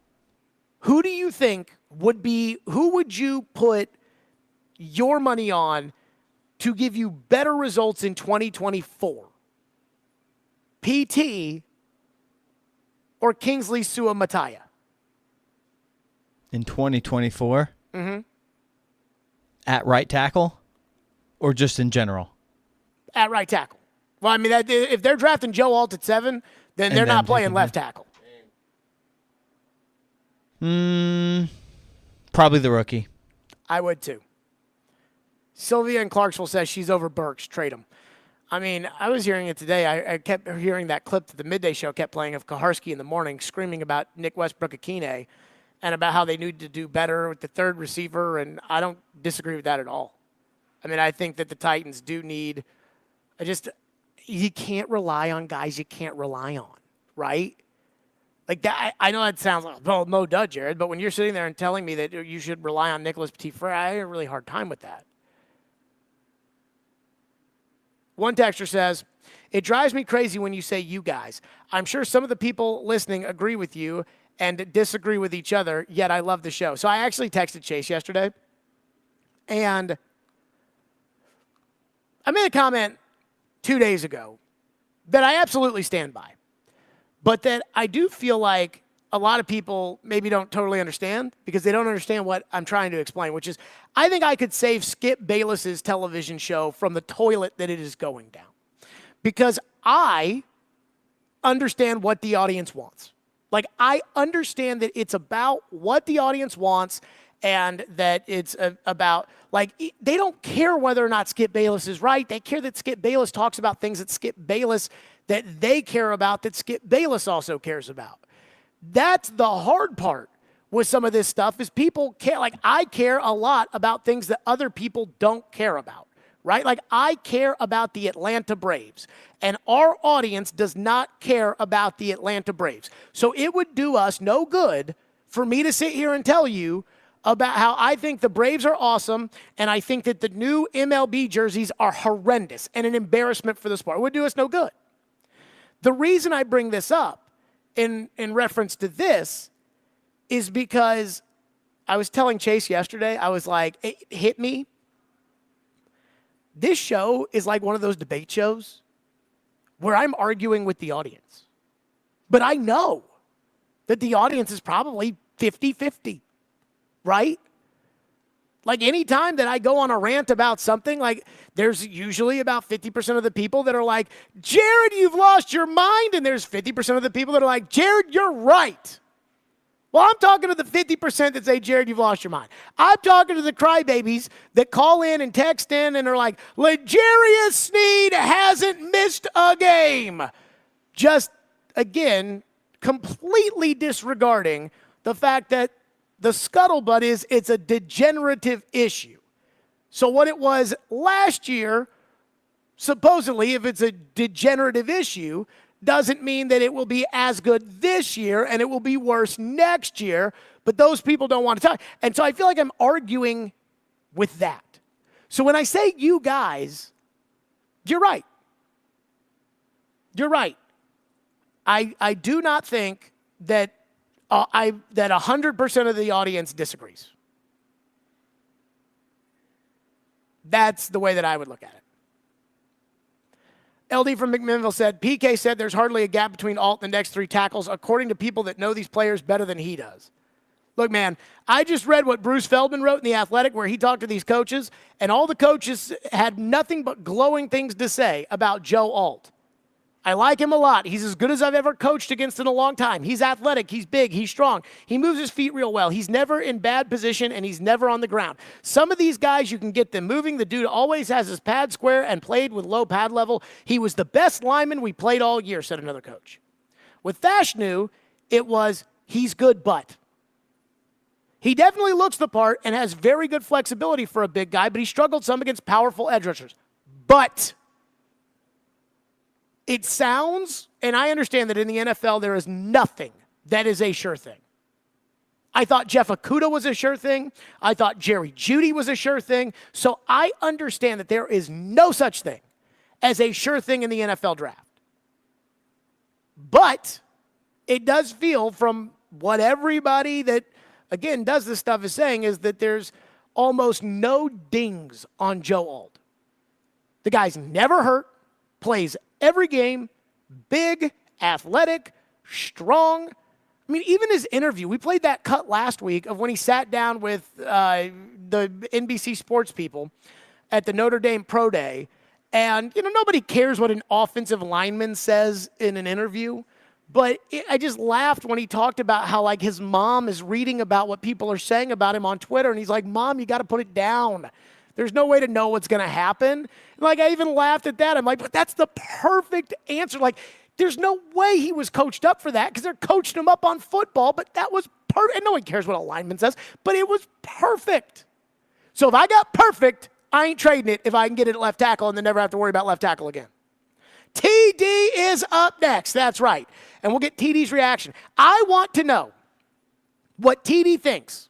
Who do you think who would you put your money on to give you better results in 2024? PT or Kingsley Suamataia? In 2024? Mm-hmm. At right tackle? Or just in general? At right tackle. Well, I mean, if they're drafting Joe Alt at 7, then they're not playing left tackle. Probably the rookie. I would too. Sylvia in Clarksville says she's over Burks. Trade him. I mean, I was hearing it today. I kept hearing that clip that the Midday Show kept playing of Kaharski in the morning screaming about Nick Westbrook-Akine and about how they need to do better with the 3rd receiver, and I don't disagree with that at all. I mean, I think that the Titans do need you can't rely on guys you can't rely on, right? Like that, I know that sounds like, well, no duh, Jared, but when you're sitting there and telling me that you should rely on Nicholas Petit-Frere, I have a really hard time with that. One texter says, it drives me crazy when you say you guys. I'm sure some of the people listening agree with you and disagree with each other, yet I love the show. So I actually texted Chase yesterday, and I made a comment 2 days ago that I absolutely stand by. But that I do feel like a lot of people maybe don't totally understand because they don't understand what I'm trying to explain, which is I think I could save Skip Bayless's television show from the toilet that it is going down because I understand what the audience wants. Like, I understand that it's about what the audience wants and that it's about, like, they don't care whether or not Skip Bayless is right. They care that Skip Bayless talks about things that Skip Bayless, that they care about, that Skip Bayless also cares about. That's the hard part with some of this stuff is people care. Like, I care a lot about things that other people don't care about, right? Like, I care about the Atlanta Braves, and our audience does not care about the Atlanta Braves. So it would do us no good for me to sit here and tell you about how I think the Braves are awesome, and I think that the new MLB jerseys are horrendous and an embarrassment for the sport. It would do us no good. The reason I bring this up in reference to this is because I was telling Chase yesterday, I was like, it hit me. This show is like one of those debate shows where I'm arguing with the audience. But I know that the audience is probably 50-50, right? Like, anytime that I go on a rant about something, like, there's usually about 50% of the people that are like, Jared, you've lost your mind. And there's 50% of the people that are like, Jared, you're right. Well, I'm talking to the 50% that say, Jared, you've lost your mind. I'm talking to the crybabies that call in and text in and are like, L'Jarius Sneed hasn't missed a game. Just, again, completely disregarding the fact that the scuttlebutt is it's a degenerative issue. So what it was last year, supposedly, if it's a degenerative issue, doesn't mean that it will be as good this year and it will be worse next year, but those people don't want to talk. And so I feel like I'm arguing with that. So when I say you guys, you're right. You're right. I do not think that that 100% of the audience disagrees. That's the way that I would look at it. LD from McMinnville said, PK said there's hardly a gap between Alt and the next three tackles, according to people that know these players better than he does. Look, man, I just read what Bruce Feldman wrote in The Athletic, where he talked to these coaches, and all the coaches had nothing but glowing things to say about Joe Alt. I like him a lot. He's as good as I've ever coached against in a long time. He's athletic. He's big. He's strong. He moves his feet real well. He's never in bad position, and he's never on the ground. Some of these guys, you can get them moving. The dude always has his pad square and played with low pad level. He was the best lineman we played all year, said another coach. With Fashanu, it was, he's good, but. He definitely looks the part and has very good flexibility for a big guy, but he struggled some against powerful edge rushers. But it sounds, and I understand that in the NFL there is nothing that is a sure thing. I thought Jeff Okudah was a sure thing. I thought Jerry Jeudy was a sure thing. So I understand that there is no such thing as a sure thing in the NFL draft. But it does feel, from what everybody that, again, does this stuff is saying, is that there's almost no dings on Joe Alt. The guy's never hurt, plays every game, big, athletic, strong. I mean, even his interview, we played that cut last week of when he sat down with the NBC Sports people at the Notre Dame Pro Day. And, nobody cares what an offensive lineman says in an interview. But I just laughed when he talked about how, like, his mom is reading about what people are saying about him on Twitter. And he's like, Mom, you got to put it down. There's no way to know what's going to happen. Like, I even laughed at that. I'm like, but that's the perfect answer. Like, there's no way he was coached up for that, because they're coaching him up on football. But that was perfect. And no one cares what a lineman says, but it was perfect. So if I got perfect, I ain't trading it if I can get it at left tackle and then never have to worry about left tackle again. TD is up next. That's right. And we'll get TD's reaction. I want to know what TD thinks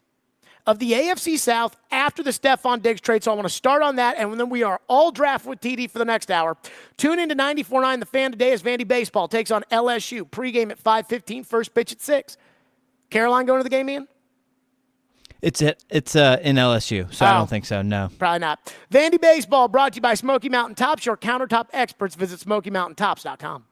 of the AFC South after the Stefon Diggs trade. So I want to start on that, and then we are all draft with TD for the next hour. Tune in to 94.9 The Fan today as Vandy Baseball takes on LSU. Pregame at 5:15, first pitch at 6. Caroline going to the game, Ian? It's in LSU, so I don't think so, no. Probably not. Vandy Baseball brought to you by Smoky Mountain Tops, your countertop experts. Visit SmokyMountainTops.com.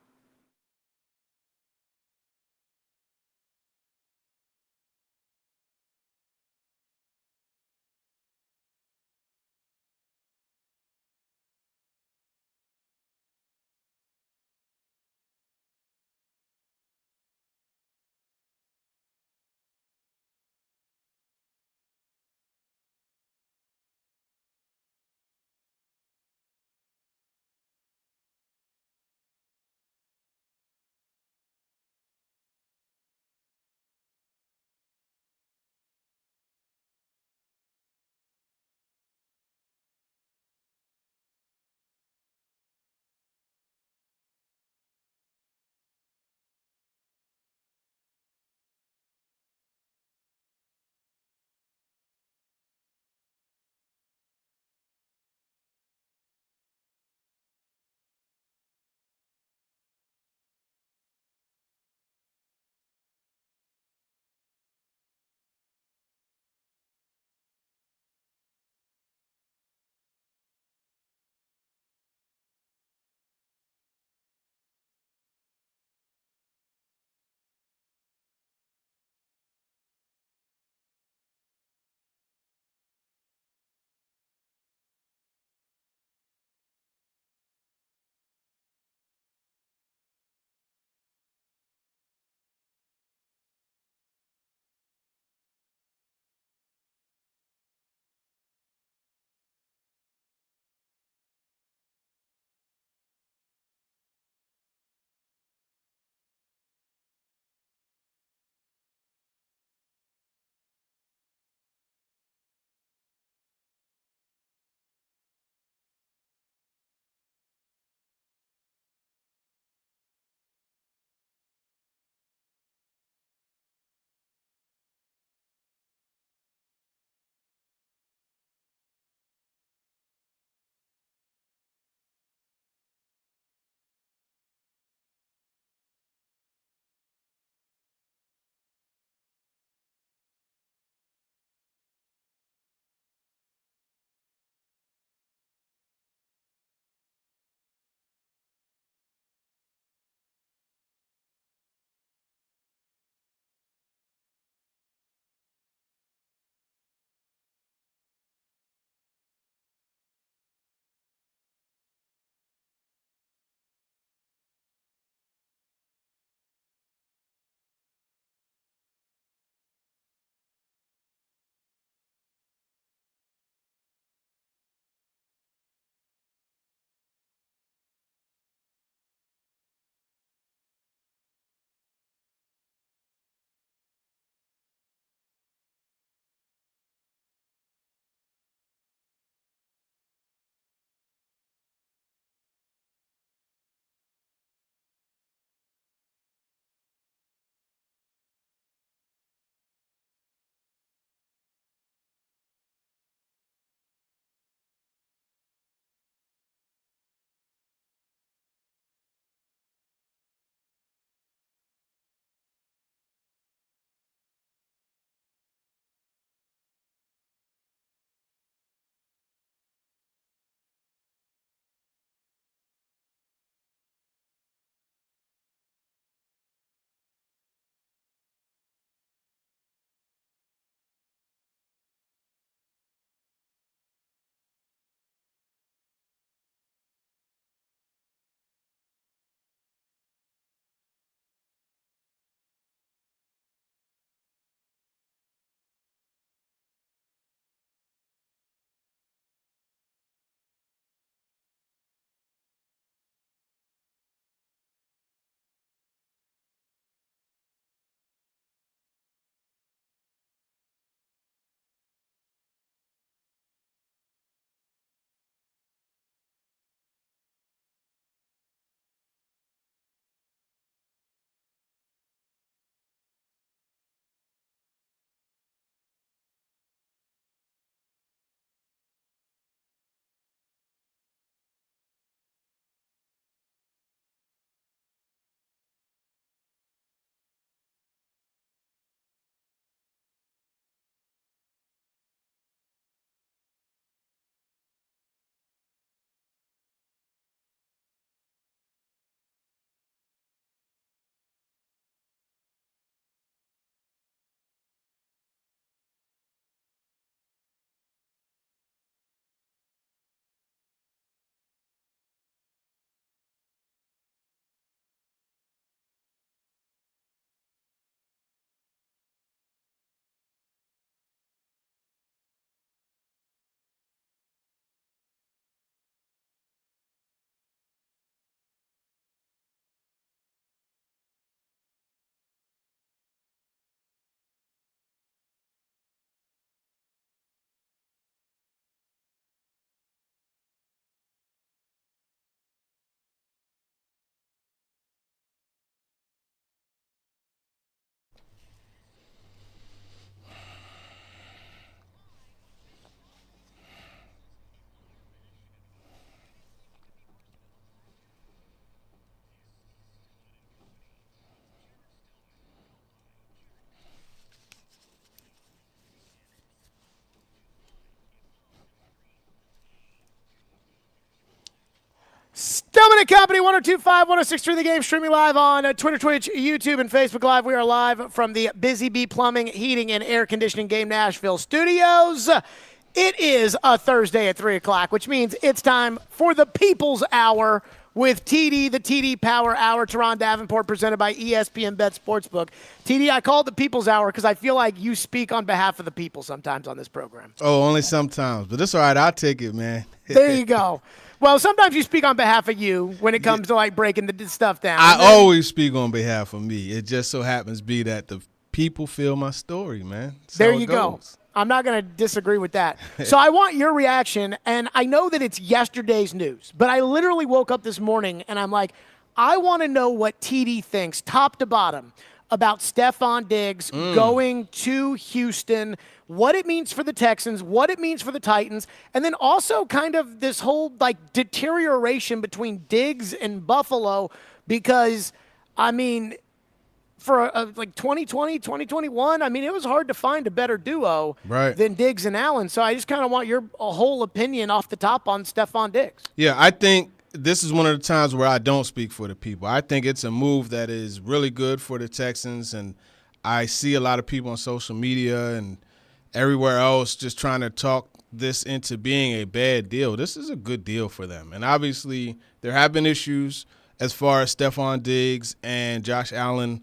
and Company, 102.5, 106.3 The Game, streaming live on Twitter, Twitch, YouTube, and Facebook Live. We are live from the Busy Bee Plumbing, Heating, and Air Conditioning Game Nashville studios. It is a Thursday at 3 o'clock, which means it's time for the People's Hour with TD, the TD Power Hour. Teron Davenport, presented by ESPN Bet Sportsbook. TD, I call it the People's Hour because I feel like you speak on behalf of the people sometimes on this program. Oh, only sometimes. But it's all right. I'll take it, man. There you go. Well, sometimes you speak on behalf of you when it comes to, like, breaking the stuff down. I always speak on behalf of me. It just so happens to be that the people feel my story, man. That's there how you it go. goes. I'm not going to disagree with that. So I want your reaction, and I know that it's yesterday's news, but I literally woke up this morning, and I'm like, I want to know what TD thinks, top to bottom, about Stefon Diggs going to Houston, what it means for the Texans, what it means for the Titans, and then also kind of this whole, like, deterioration between Diggs and Buffalo because, I mean, for like 2020, 2021, I mean, it was hard to find a better duo than Diggs and Allen. So I just kind of want your whole opinion off the top on Stefon Diggs. Yeah, I think this is one of the times where I don't speak for the people. I think it's a move that is really good for the Texans, and I see a lot of people on social media and everywhere else just trying to talk this into being a bad deal. This is a good deal for them. And obviously there have been issues as far as Stefon Diggs and Josh Allen.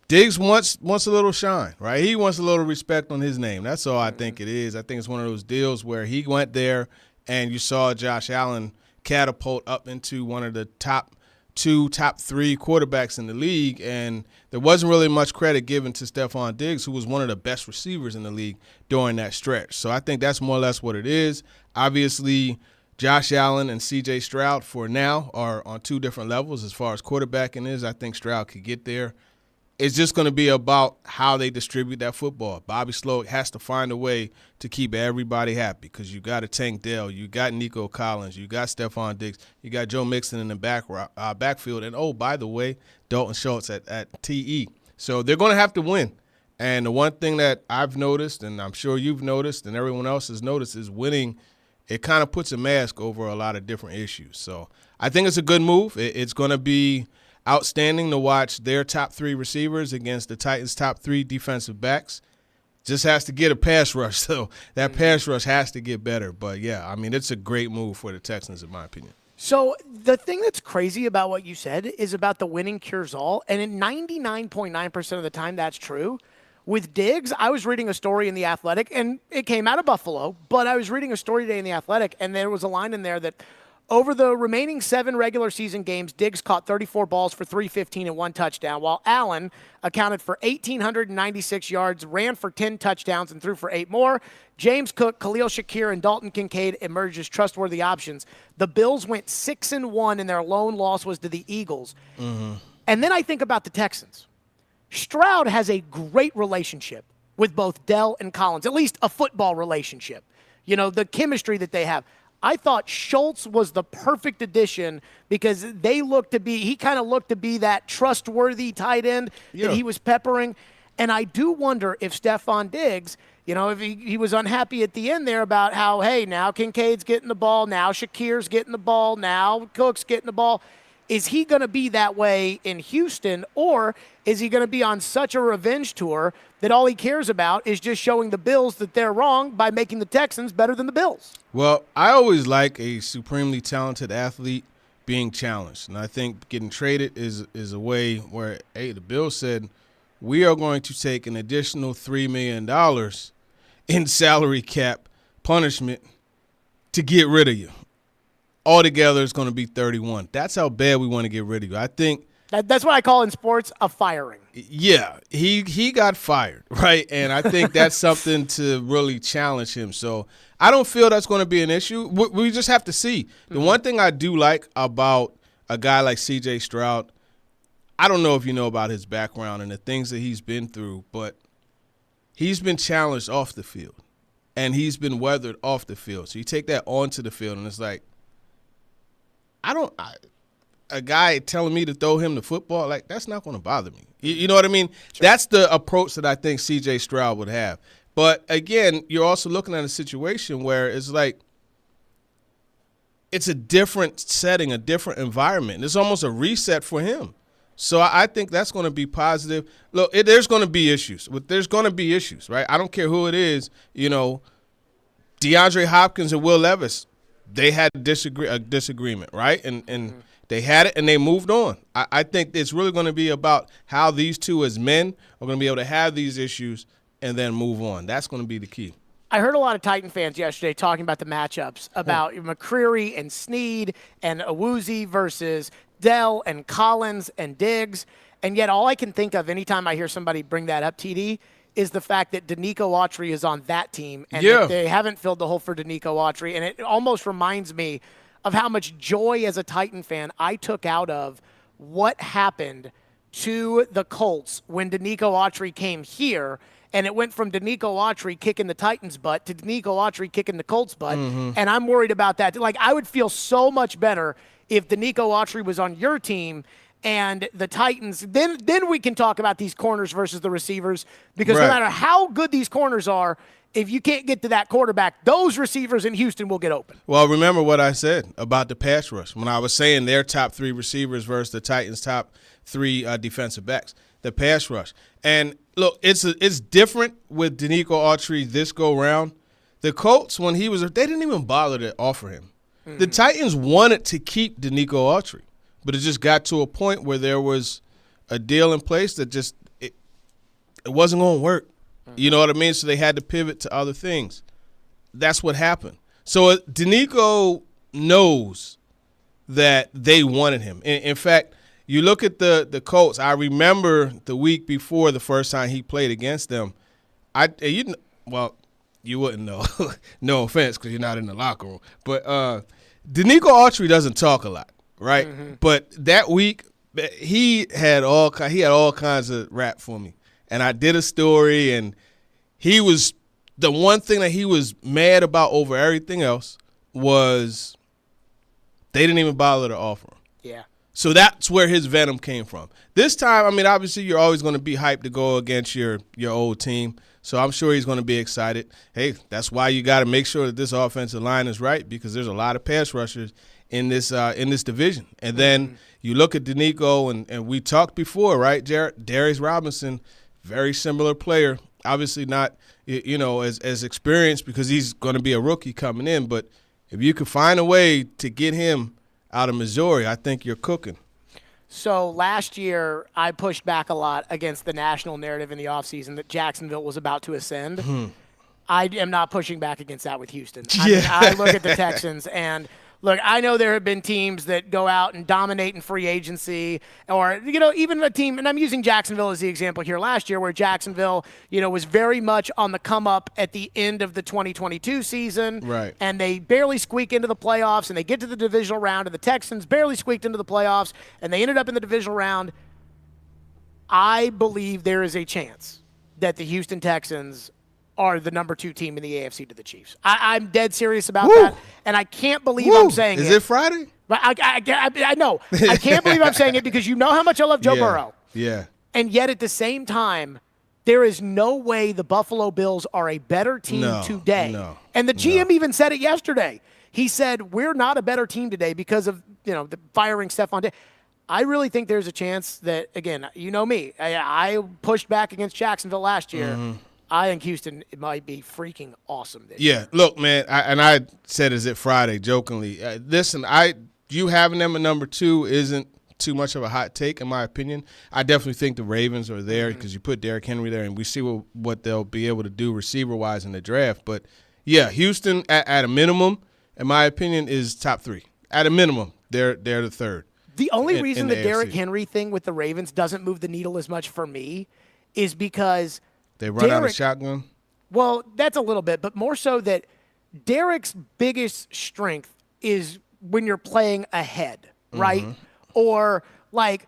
Diggs wants a little shine, right? He wants a little respect on his name. That's all I think it is. I think it's one of those deals where he went there and you saw Josh Allen catapult up into one of the top 3 quarterbacks in the league, and there wasn't really much credit given to Stefon Diggs, who was one of the best receivers in the league during that stretch. So I think that's more or less what it is. Obviously, Josh Allen and C.J. Stroud for now are on 2 different levels as far as quarterbacking is. I think Stroud could get there. It's just going to be about how they distribute that football. Bobby Slowick has to find a way to keep everybody happy because you got a Tank Dell, you got Nico Collins, you got Stefon Diggs, you got Joe Mixon in the backfield, and, oh, by the way, Dalton Schultz at TE. So they're going to have to win. And the one thing that I've noticed, and I'm sure you've noticed and everyone else has noticed, is winning, it kind of puts a mask over a lot of different issues. So I think it's a good move. It's going to be outstanding to watch their top 3 receivers against the Titans' top 3 defensive backs. Just has to get a pass rush, so that pass rush has to get better. But, yeah, I mean, it's a great move for the Texans, in my opinion. So the thing that's crazy about what you said is about the winning cures all, and in 99.9% of the time that's true. With Diggs, I was reading a story in The Athletic, and it came out of Buffalo, but I was reading a story today in The Athletic, and there was a line in there that over the remaining 7 regular season games, Diggs caught 34 balls for 315 and 1 touchdown, while Allen accounted for 1,896 yards, ran for 10 touchdowns, and threw for 8 more. James Cook, Khalil Shakir, and Dalton Kincaid emerged as trustworthy options. The Bills went 6-1, and their lone loss was to the Eagles. And then I think about the Texans. Stroud has a great relationship with both Dell and Collins, at least a football relationship. You know, the chemistry that they have. I thought Schultz was the perfect addition because he kind of looked to be that trustworthy tight end that he was peppering. And I do wonder if Stefon Diggs, you know, if he was unhappy at the end there about how, hey, now Kincaid's getting the ball, now Shakir's getting the ball, now Cook's getting the ball. Is he going to be that way in Houston, or is he going to be on such a revenge tour that all he cares about is just showing the Bills that they're wrong by making the Texans better than the Bills? Well, I always like a supremely talented athlete being challenged, and I think getting traded is a way where, hey, the Bills said, we are going to take an additional $3 million in salary cap punishment to get rid of you. Altogether, it's going to be 31. That's how bad we want to get rid of you. I think that's what I call in sports a firing. Yeah, he got fired, right? And I think that's something to really challenge him. So I don't feel that's going to be an issue. We just have to see. The one thing I do like about a guy like C.J. Stroud, I don't know if you know about his background and the things that he's been through, but he's been challenged off the field, and he's been weathered off the field. So you take that onto the field, and it's like, a guy telling me to throw him the football, like, that's not going to bother me. You know what I mean? Sure. That's the approach that I think C.J. Stroud would have. But, again, you're also looking at a situation where it's like it's a different setting, a different environment. It's almost a reset for him. So I think that's going to be positive. Look, there's going to be issues. There's going to be issues, right? I don't care who it is. You know, DeAndre Hopkins and Will Levis, they had a disagreement, right? And they had it and they moved on. I think it's really going to be about how these two as men are going to be able to have these issues and then move on. That's going to be the key. I heard a lot of Titan fans yesterday talking about the matchups, about McCreary and Snead and Awuzie versus Dell and Collins and Diggs. And yet all I can think of anytime I hear somebody bring that up, TD, is the fact that Danico Autry is on that team and that they haven't filled the hole for Danico Autry. And it almost reminds me of how much joy as a Titan fan I took out of what happened to the Colts when Danico Autry came here. And it went from Danico Autry kicking the Titans' butt to Danico Autry kicking the Colts' butt. And I'm worried about that. Like, I would feel so much better if Danico Autry was on your team and the Titans. Then we can talk about these corners versus the receivers, because no matter how good these corners are, if you can't get to that quarterback, those receivers in Houston will get open. Well, remember what I said about the pass rush when I was saying their top 3 receivers versus the Titans' top 3 defensive backs. The pass rush. And look, it's different with Danico Autry this go round. The Colts, when he was, they didn't even bother to offer him. The Titans wanted to keep Danico Autry, but it just got to a point where there was a deal in place that just it wasn't going to work. You know what I mean? So they had to pivot to other things. That's what happened. So Danico knows that they wanted him. In fact, you look at the Colts. I remember the week before the first time he played against them. You wouldn't know. No offense, because you're not in the locker room. But Danico Autry doesn't talk a lot, right? But that week he had all kinds of rap for me, and I did a story, and he was the one thing that he was mad about over everything else was they didn't even bother to offer him. Yeah. So that's where his venom came from. This time, I mean, obviously you're always going to be hyped to go against your old team. So I'm sure he's going to be excited. Hey, that's why you got to make sure that this offensive line is right, because there's a lot of pass rushers in this division. And then you look at Danico, and we talked before, right, Jared? Darius Robinson, very similar player. Obviously not, as experienced because he's going to be a rookie coming in. But if you could find a way to get him out of Missouri, I think you're cooking. So last year, I pushed back a lot against the national narrative in the offseason that Jacksonville was about to ascend. I am not pushing back against that with Houston. I look at the Texans, and look, I know there have been teams that go out and dominate in free agency, or, even a team, and I'm using Jacksonville as the example here last year, where Jacksonville, was very much on the come up at the end of the 2022 season. Right. And they barely squeak into the playoffs, and they get to the divisional round, and the Texans barely squeaked into the playoffs, and they ended up in the divisional round. I believe there is a chance that the Houston Texans are the number 2 team in the AFC to the Chiefs. I'm dead serious about that, and I can't believe I'm saying it. Is it Friday? But I know. I can't believe I'm saying it, because you know how much I love Joe Burrow. Yeah. And yet at the same time, there is no way the Buffalo Bills are a better team today. No, and the GM even said it yesterday. He said, we're not a better team today because of, the firing Stefon Diggs. I really think there's a chance that, again, you know me, I pushed back against Jacksonville last year. I think Houston might be freaking awesome this year. Look, man, I said, is it Friday, jokingly. Listen, you having them at number 2 isn't too much of a hot take, in my opinion. I definitely think the Ravens are there because you put Derrick Henry there, and we see what they'll be able to do receiver-wise in the draft. But, yeah, Houston, at a minimum, in my opinion, is top 3. At a minimum, they're the 3rd. The only reason the Derrick Henry thing with the Ravens doesn't move the needle as much for me is because – they run out of shotgun? Well, that's a little bit, but more so that Derrick's biggest strength is when you're playing ahead, right? Or, like,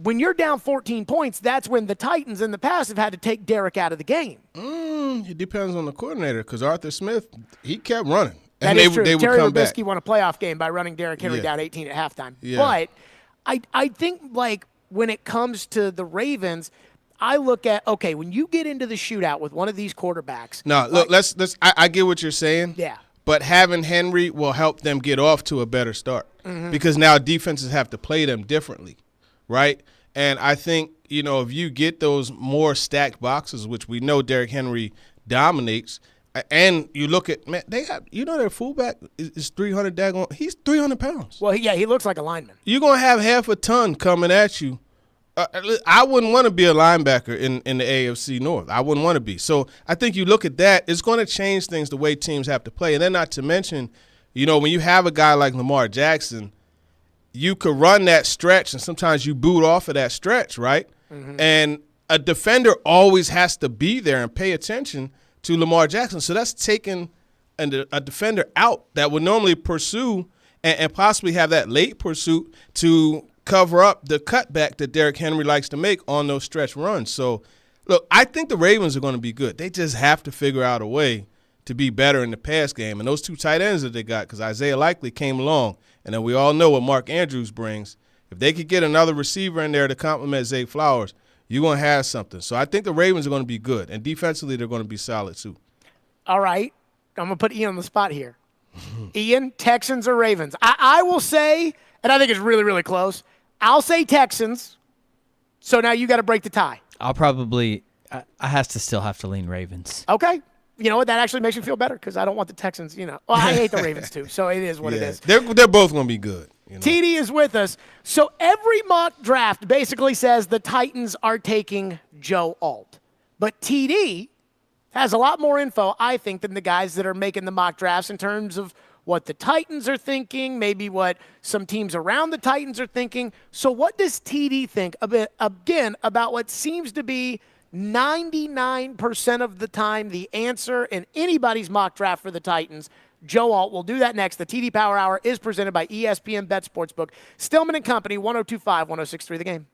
when you're down 14 points, that's when the Titans in the past have had to take Derrick out of the game. It depends on the coordinator, because Arthur Smith, he kept running. That and is true. They would Terry come Robisky back. won a playoff game by running Derrick Henry down 18 at halftime. Yeah. But I think, like, when it comes to the Ravens – I look at, okay, when you get into the shootout with one of these quarterbacks. No, look, let's I get what you're saying. Yeah. but having Henry will help them get off to a better start because now defenses have to play them differently, right? And I think, if you get those more stacked boxes, which we know Derrick Henry dominates, and you look at, man, they have, their fullback is 300 daggone, he's 300 pounds. Well, he looks like a lineman. You're going to have half a ton coming at you. I wouldn't want to be a linebacker in the AFC North. I wouldn't want to be. So I think you look at that, it's going to change things the way teams have to play. And then not to mention, when you have a guy like Lamar Jackson, you could run that stretch, and sometimes you boot off of that stretch, right? And a defender always has to be there and pay attention to Lamar Jackson. So that's taking a defender out that would normally pursue and possibly have that late pursuit to cover up the cutback that Derrick Henry likes to make on those stretch runs. So, look, I think the Ravens are going to be good. They just have to figure out a way to be better in the pass game. And those 2 tight ends that they got, because Isaiah Likely came along, and then we all know what Mark Andrews brings. If they could get another receiver in there to complement Zay Flowers, you're going to have something. So I think the Ravens are going to be good, and defensively they're going to be solid too. All right. I'm going to put Ian on the spot here. Ian, Texans or Ravens? I will say, and I think it's really, really close, I'll say Texans. So now you got to break the tie. I'll probably – I have to lean Ravens. Okay. You know what? That actually makes me feel better because I don't want the Texans, Well, I hate the Ravens too, so it is what it is. They're both going to be good. TD is with us. So every mock draft basically says the Titans are taking Joe Alt. But TD has a lot more info, I think, than the guys that are making the mock drafts in terms of what the Titans are thinking, maybe what some teams around the Titans are thinking. So what does TD think about what seems to be 99% of the time the answer in anybody's mock draft for the Titans? Joe Alt will do that next. The TD Power Hour is presented by ESPN Bet Sportsbook. Stillman and Company, 102.5, 106.3 The Game.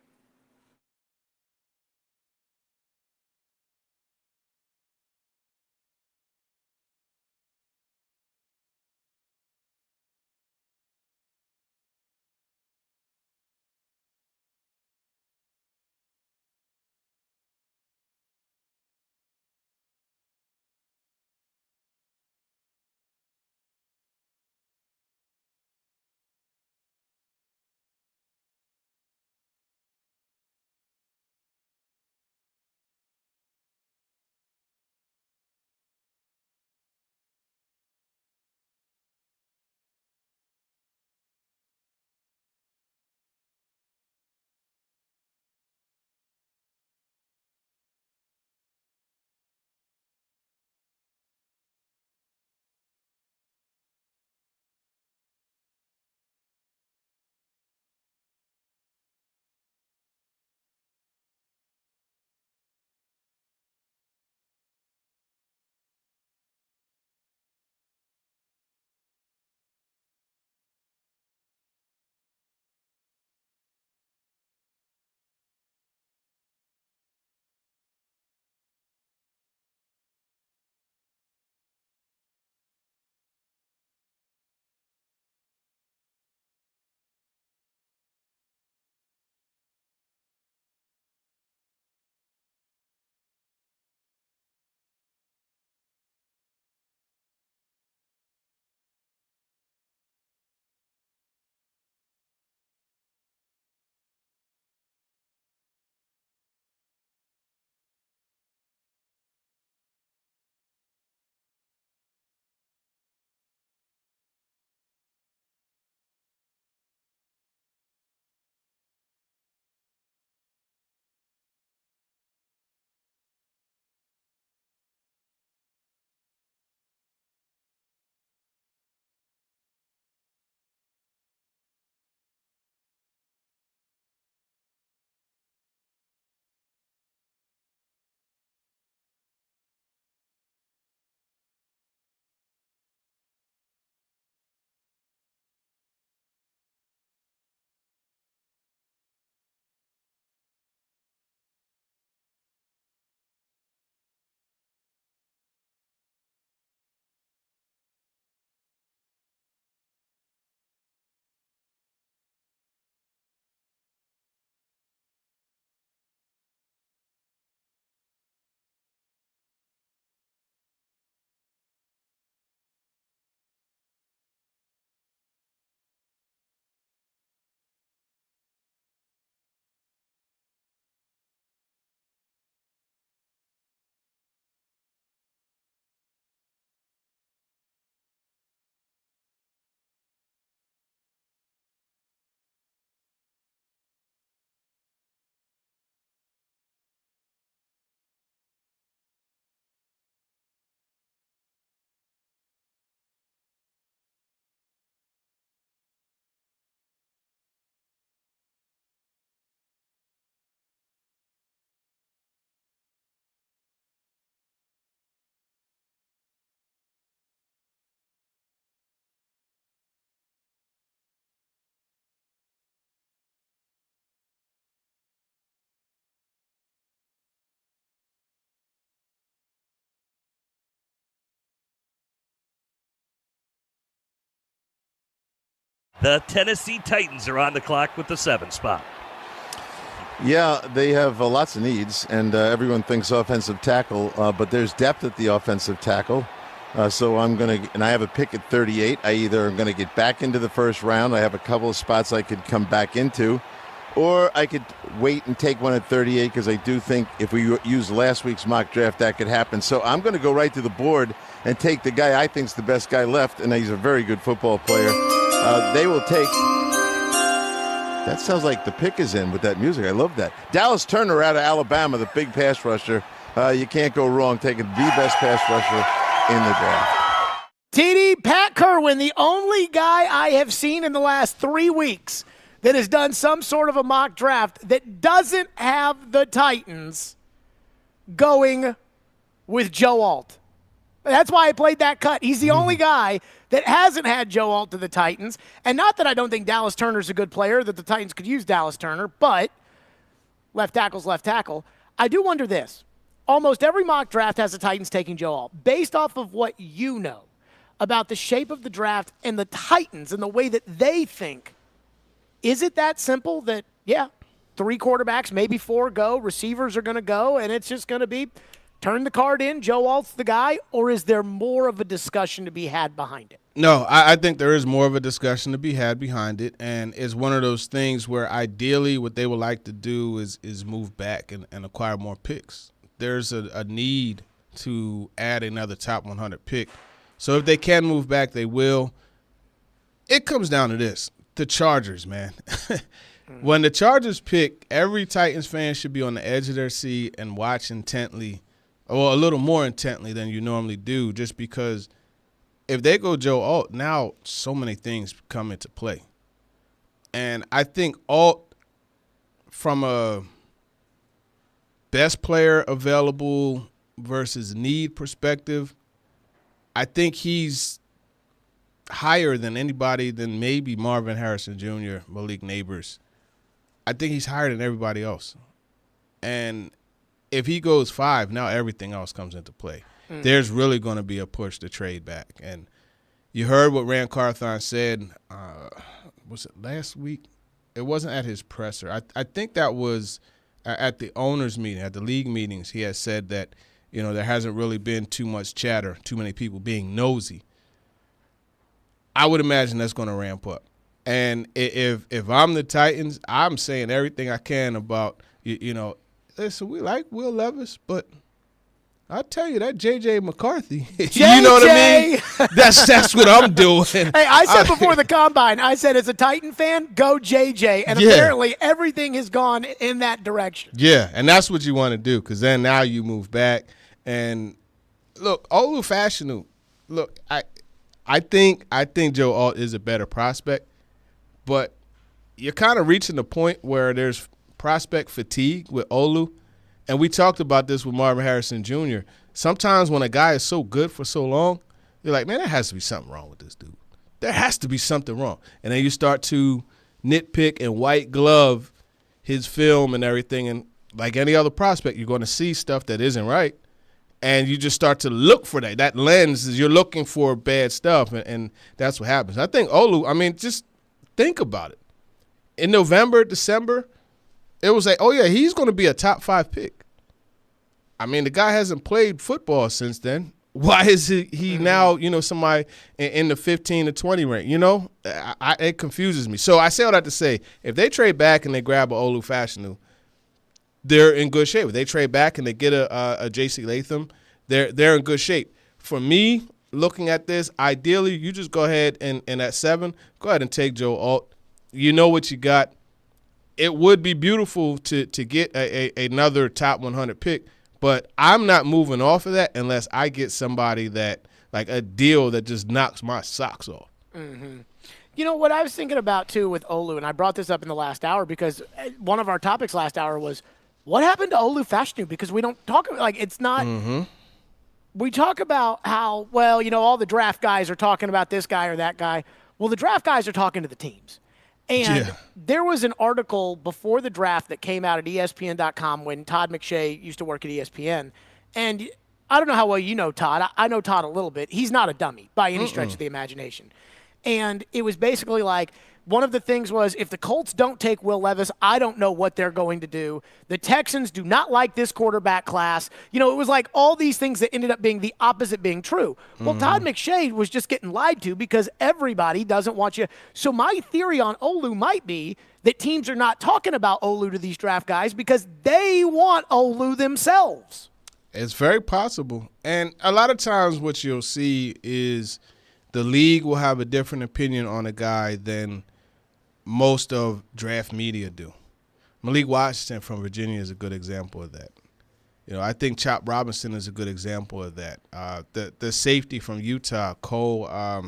The Tennessee Titans are on the clock with the 7 spot. Yeah, they have lots of needs, and everyone thinks offensive tackle, but there's depth at the offensive tackle. So I'm going to, and I have a pick at 38. I either am going to get back into the first round. I have a couple of spots I could come back into, or I could wait and take one at 38 because I do think if we use last week's mock draft, that could happen. So I'm going to go right to the board and take the guy I think's the best guy left, and he's a very good football player. They will take. That sounds like the pick is in with that music. I love that. Dallas Turner out of Alabama, the big pass rusher. You can't go wrong taking the best pass rusher in the draft. TD, Pat Kerwin, the only guy I have seen in the last 3 weeks that has done some sort of a mock draft that doesn't have the Titans going with Joe Alt. That's why I played that cut. He's the only guy that hasn't had Joe Alt to the Titans. And not that I don't think Dallas Turner's a good player, that the Titans could use Dallas Turner, but left tackle's left tackle. I do wonder this. Almost every mock draft has the Titans taking Joe Alt. Based off of what you know about the shape of the draft and the Titans and the way that they think, is it that simple that, yeah, 3 quarterbacks, maybe 4 go, receivers are going to go, and it's just going to be turn the card in, Joe Alt's the guy, or is there more of a discussion to be had behind it? No, I think there is more of a discussion to be had behind it, and it's one of those things where ideally what they would like to do is move back and acquire more picks. There's a need to add another top 100 pick. So if they can move back, they will. It comes down to this. The Chargers, man. When the Chargers pick, every Titans fan should be on the edge of their seat and watch intently, or a little more intently than you normally do, just because if they go Joe Alt, now so many things come into play. And I think Alt, from a best player available versus need perspective, I think he's higher than anybody than maybe Marvin Harrison Jr., Malik Neighbors. I think he's higher than everybody else. And if he goes 5, now everything else comes into play. There's really going to be a push to trade back. And you heard what Rand Carthon said, was it last week? It wasn't at his presser. I think that was at the owners' meeting, at the league meetings. He has said that, you know, there hasn't really been too much chatter, too many people being nosy. I would imagine that's going to ramp up. And if I'm the Titans, I'm saying everything I can about, you know, listen, we like Will Levis, but I'll tell you, that J.J. McCarthy, you know what I mean? That's what I'm doing. Hey, I said before the Combine, I said as a Titan fan, go J.J., and apparently everything has gone in that direction. Yeah, and that's what you want to do, because then now you move back. And, look, Olu Fashanu, look, I think Joe Alt is a better prospect, but you're kind of reaching the point where there's prospect fatigue with Olu. And we talked about this with Marvin Harrison Jr. Sometimes when a guy is so good for so long, you're like, man, there has to be something wrong with this dude. There has to be something wrong. And then you start to nitpick and white glove his film and everything. And like any other prospect, you're going to see stuff that isn't right. And you just start to look for that. That lens is you're looking for bad stuff, and that's what happens. I think Olu, I mean, just think about it. In November, December, it was like, oh, yeah, he's going to be a top 5 pick. I mean, the guy hasn't played football since then. Why is he now, you know, somebody in the 15 to 20 range? You know, it confuses me. So I say all that to say, if they trade back and they grab a Olu Fashanu, they're in good shape. If they trade back and they get a J.C. Latham, they're in good shape. For me, looking at this, ideally, you just go ahead and at 7, go ahead and take Joe Alt. You know what you got. It would be beautiful to get another top 100 pick, but I'm not moving off of that unless I get somebody that, like a deal that just knocks my socks off. Mm-hmm. You know, what I was thinking about, too, with Olu, and I brought this up in the last hour because one of our topics last hour was, what happened to Olu Fashanu? Because we don't talk about, like, it's not we talk about how, well, you know, all the draft guys are talking about this guy or that guy. Well, the draft guys are talking to the teams. And there was an article before the draft that came out at ESPN.com when Todd McShay used to work at ESPN. And I don't know how well you know Todd. I know Todd a little bit. He's not a dummy by any stretch of the imagination. And it was basically like, one of the things was, if the Colts don't take Will Levis, I don't know what they're going to do. The Texans do not like this quarterback class. It was like all these things that ended up being the opposite being true. Well, Todd McShay was just getting lied to because everybody doesn't want you. So my theory on Olu might be that teams are not talking about Olu to these draft guys because they want Olu themselves. It's very possible. And a lot of times what you'll see is the league will have a different opinion on a guy than most of draft media do. Malik Washington from Virginia is a good example of that. I think Chop Robinson is a good example of that. The safety from Utah, Cole, I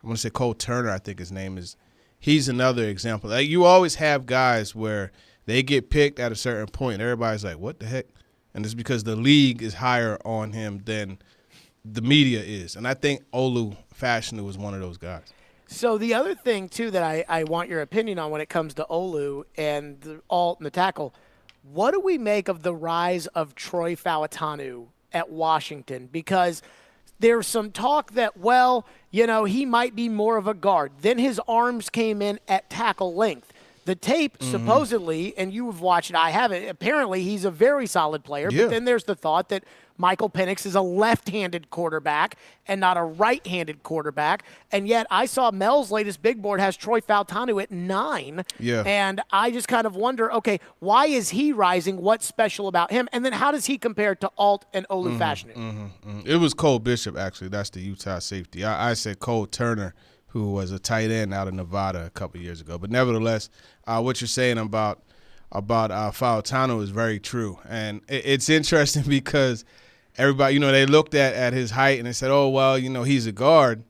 want to say Cole Turner, I think his name is. He's another example. Like, you always have guys where they get picked at a certain point, and everybody's like, what the heck? And it's because the league is higher on him than the media is. And I think Olu Fashanu was one of those guys. So the other thing, too, that I want your opinion on when it comes to Olu and the alt and the tackle, what do we make of the rise of Troy Fautanu at Washington? Because there's some talk that, he might be more of a guard. Then his arms came in at tackle length. The tape, supposedly, and you've watched it, I haven't, apparently he's a very solid player. Yeah. But then there's the thought that Michael Penix is a left-handed quarterback and not a right-handed quarterback. And yet I saw Mel's latest big board has Troy Fautanu at 9. Yeah. And I just kind of wonder, okay, why is he rising? What's special about him? And then how does he compare to Alt and Olu Fashanu? It was Cole Bishop, actually. That's the Utah safety. I said Cole Turner, who was a tight end out of Nevada a couple years ago. But nevertheless, what you're saying about Fautanu is very true. And it's interesting because everybody, they looked at his height and they said, oh, well, he's a guard.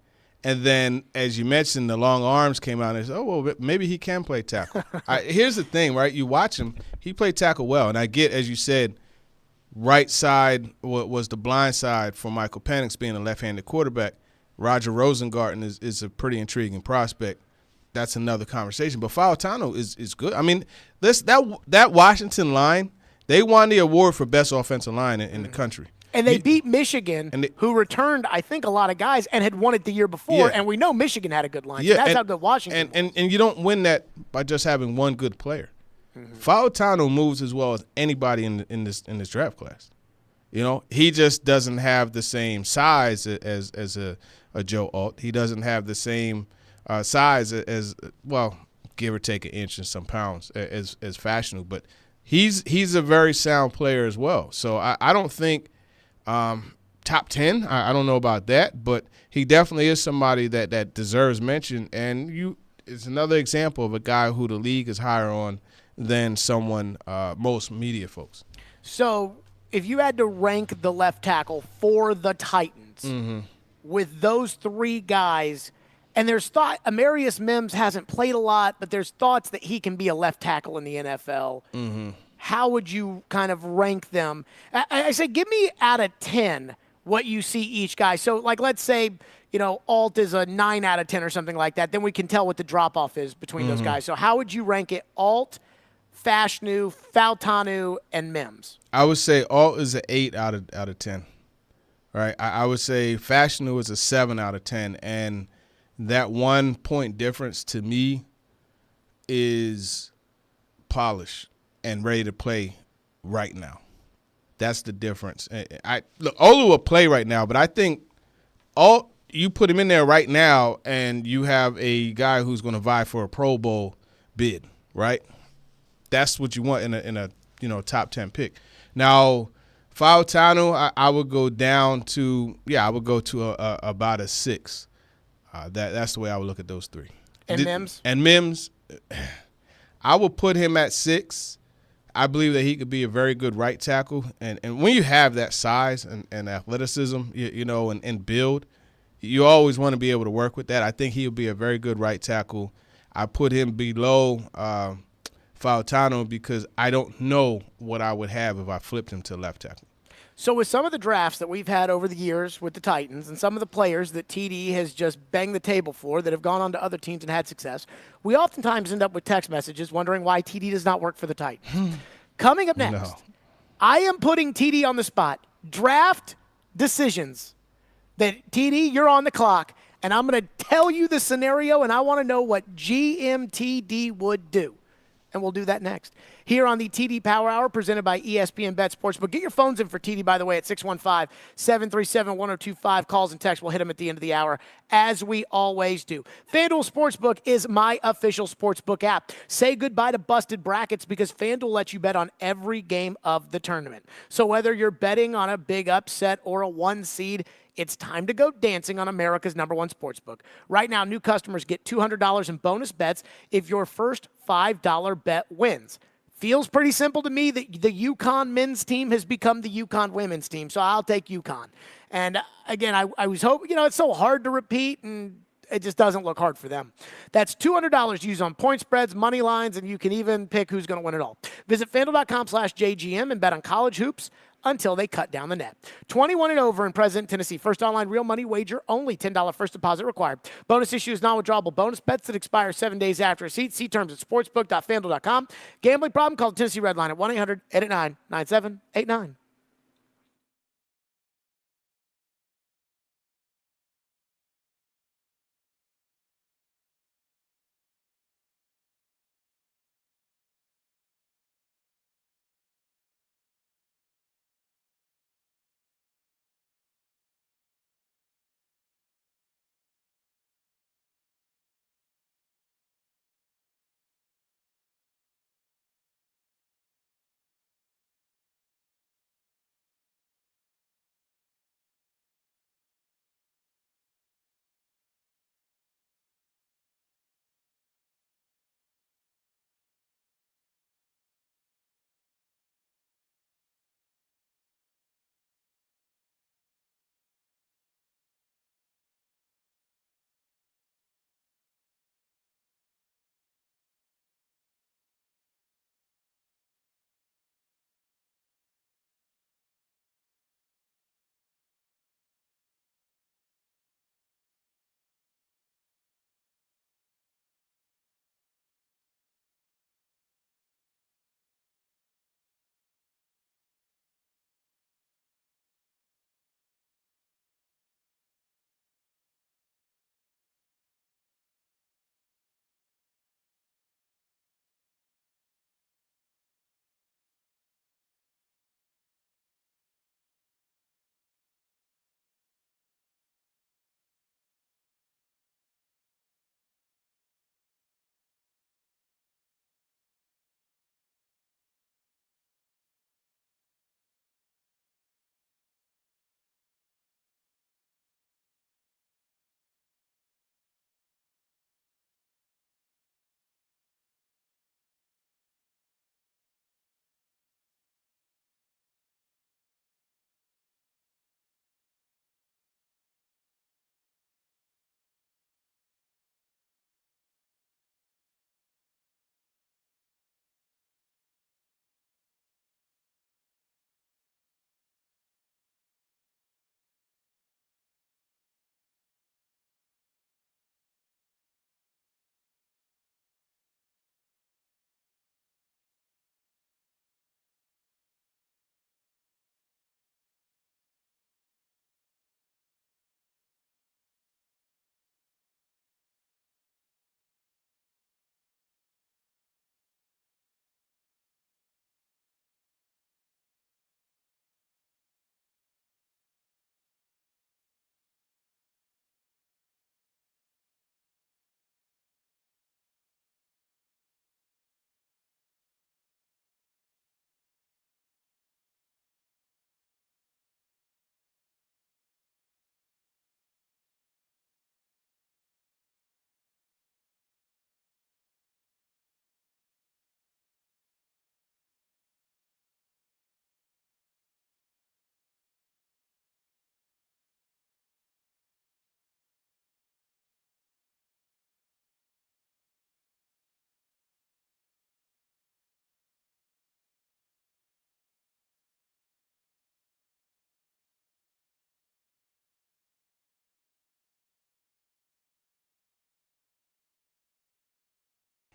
And then, as you mentioned, the long arms came out and they said, oh, well, maybe he can play tackle. Here's the thing, right? You watch him. He played tackle well. And I get, as you said, right side was the blind side for Michael Penix being a left-handed quarterback. Roger Rosengarten is a pretty intriguing prospect. That's another conversation. But Fautanu is good. I mean, that Washington line, they won the award for best offensive line in the country. And they beat Michigan, who returned, I think, a lot of guys and had won it the year before. Yeah. And we know Michigan had a good line. Yeah, so that's how good Washington was. And you don't win that by just having one good player. Fautanu moves as well as anybody in this draft class. He just doesn't have the same size as a Joe Alt. He doesn't have the same size as, well, give or take an inch and some pounds as Fashanu. But he's a very sound player as well. So I don't think top 10. I don't know about that, but he definitely is somebody that deserves mention. And it's another example of a guy who the league is higher on than someone most media folks. So if you had to rank the left tackle for the Titans with those three guys, and there's thought Amarius Mims hasn't played a lot, but there's thoughts that he can be a left tackle in the NFL. How would you kind of rank them? I say give me out of 10 what you see each guy. So, like, let's say, Alt is a 9 out of 10 or something like that. Then we can tell what the drop-off is between those guys. So how would you rank it? Alt, Fashanu, Fautanu, and Mims. I would say Alt is an 8 out of 10. Right? I would say Fashanu is a 7 out of 10. And that 1 point difference to me is polish and ready to play right now. That's the difference. Look, Olu will play right now, but I think you put him in there right now and you have a guy who's going to vie for a Pro Bowl bid, right? That's what you want in a top 10 pick. Now, Fautanu, I would go down to about a 6. That's the way I would look at those three. And Mims? And Mims, I would put him at 6. I believe that he could be a very good right tackle. And when you have that size and athleticism, and build, you always want to be able to work with that. I think he'll be a very good right tackle. I put him below Fautanu because I don't know what I would have if I flipped him to left tackle. So with some of the drafts that we've had over the years with the Titans and some of the players that TD has just banged the table for that have gone on to other teams and had success, we oftentimes end up with text messages wondering why TD does not work for the Titans. Coming up next, I am putting TD on the spot. Draft decisions that, TD, you're on the clock, And I'm going to tell you the scenario, and I want to know what GMTD would do. And we'll do that next. Here on the TD Power Hour, presented by ESPN Bet Sportsbook. Get your phones in for TD, by the way, at 615-737-1025. Calls and texts. We'll hit them at the end of the hour, as we always do. FanDuel Sportsbook is my official sportsbook app. Say goodbye to busted brackets because FanDuel lets you bet on every game of the tournament. So whether you're betting on a big upset or a one seed, it's time to go dancing on America's #1 sportsbook. Right now, new customers get $200 in bonus bets if your first $5 bet wins. Feels pretty simple to me that the UConn men's team has become the UConn women's team, so I'll take UConn. And again, I was hoping, it's so hard to repeat, and it just doesn't look hard for them. That's $200 to use on point spreads, money lines, and you can even pick who's going to win it all. Visit FanDuel.com/JGM and bet on college hoops until they cut down the net. 21 and over in President Tennessee. First online real money wager only. $10 first deposit required. Bonus issue is non-withdrawable bonus bets that expire 7 days after receipt. See terms at sportsbook.fanduel.com. Gambling problem? Call the Tennessee Red Line at 1-800-889-9789.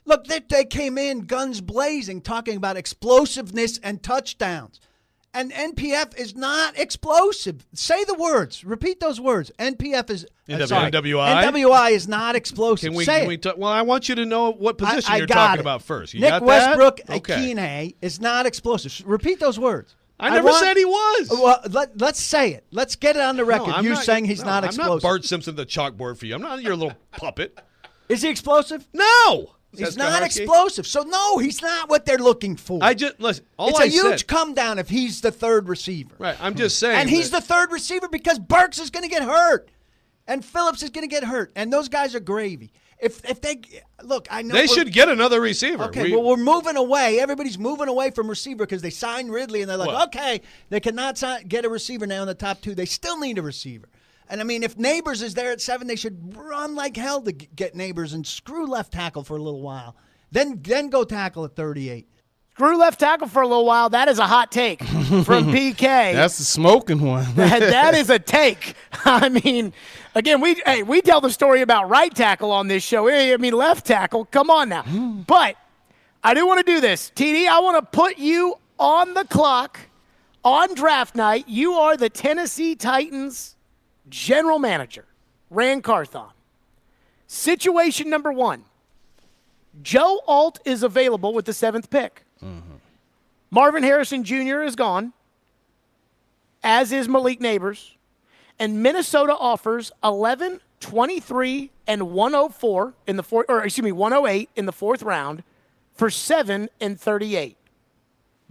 Look, they came in guns blazing, talking about explosiveness and touchdowns. And NPF is not explosive. Say the words. Repeat those words. NPF is NWI? NWI is not explosive. Say it. Well, I want you to know what position you're got talking it. about first. You Nick got Westbrook that? Okay. Akine is not explosive. Repeat those words. I never said he was. Well, let's say it. Let's get it on the record. I'm You're not- saying he's not I'm explosive. not Bart Simpson, the chalkboard for you. I'm not your little puppet. Is he explosive? No. He's Says not Kaharski. explosive. So, no, he's not what they're looking for. Listen, all it's I a huge said, come down if he's the third receiver. Right, I'm just saying. And he's that- the third receiver because Burks is going to get hurt. And Phillips is going to get hurt. And those guys are gravy. If they look, I know they should get another receiver. Okay, well, we're moving away. Everybody's moving away from receiver because they signed Ridley, and they're like, What? okay, they cannot get a receiver now in the top 2. They still need a receiver. And, I mean, if Neighbors is there at 7, they should run like hell to get Neighbors and screw left tackle for a little while. Then go tackle at 38. Screw left tackle for a little while. That is a hot take from PK. That's the smoking one. that is a take. I mean, again, we tell the story about right tackle on this show. I mean, left tackle. Come on now. But I do want to do this. TD, I want to put you on the clock on draft night. You are the Tennessee Titans general manager, Rand Carthon. Situation number 1. Joe Alt is available with the 7th pick. Marvin Harrison Jr. is gone, as is Malik Neighbors. And Minnesota offers 11, 23, and 104 in the 108 in the 4th round for 7 and 38.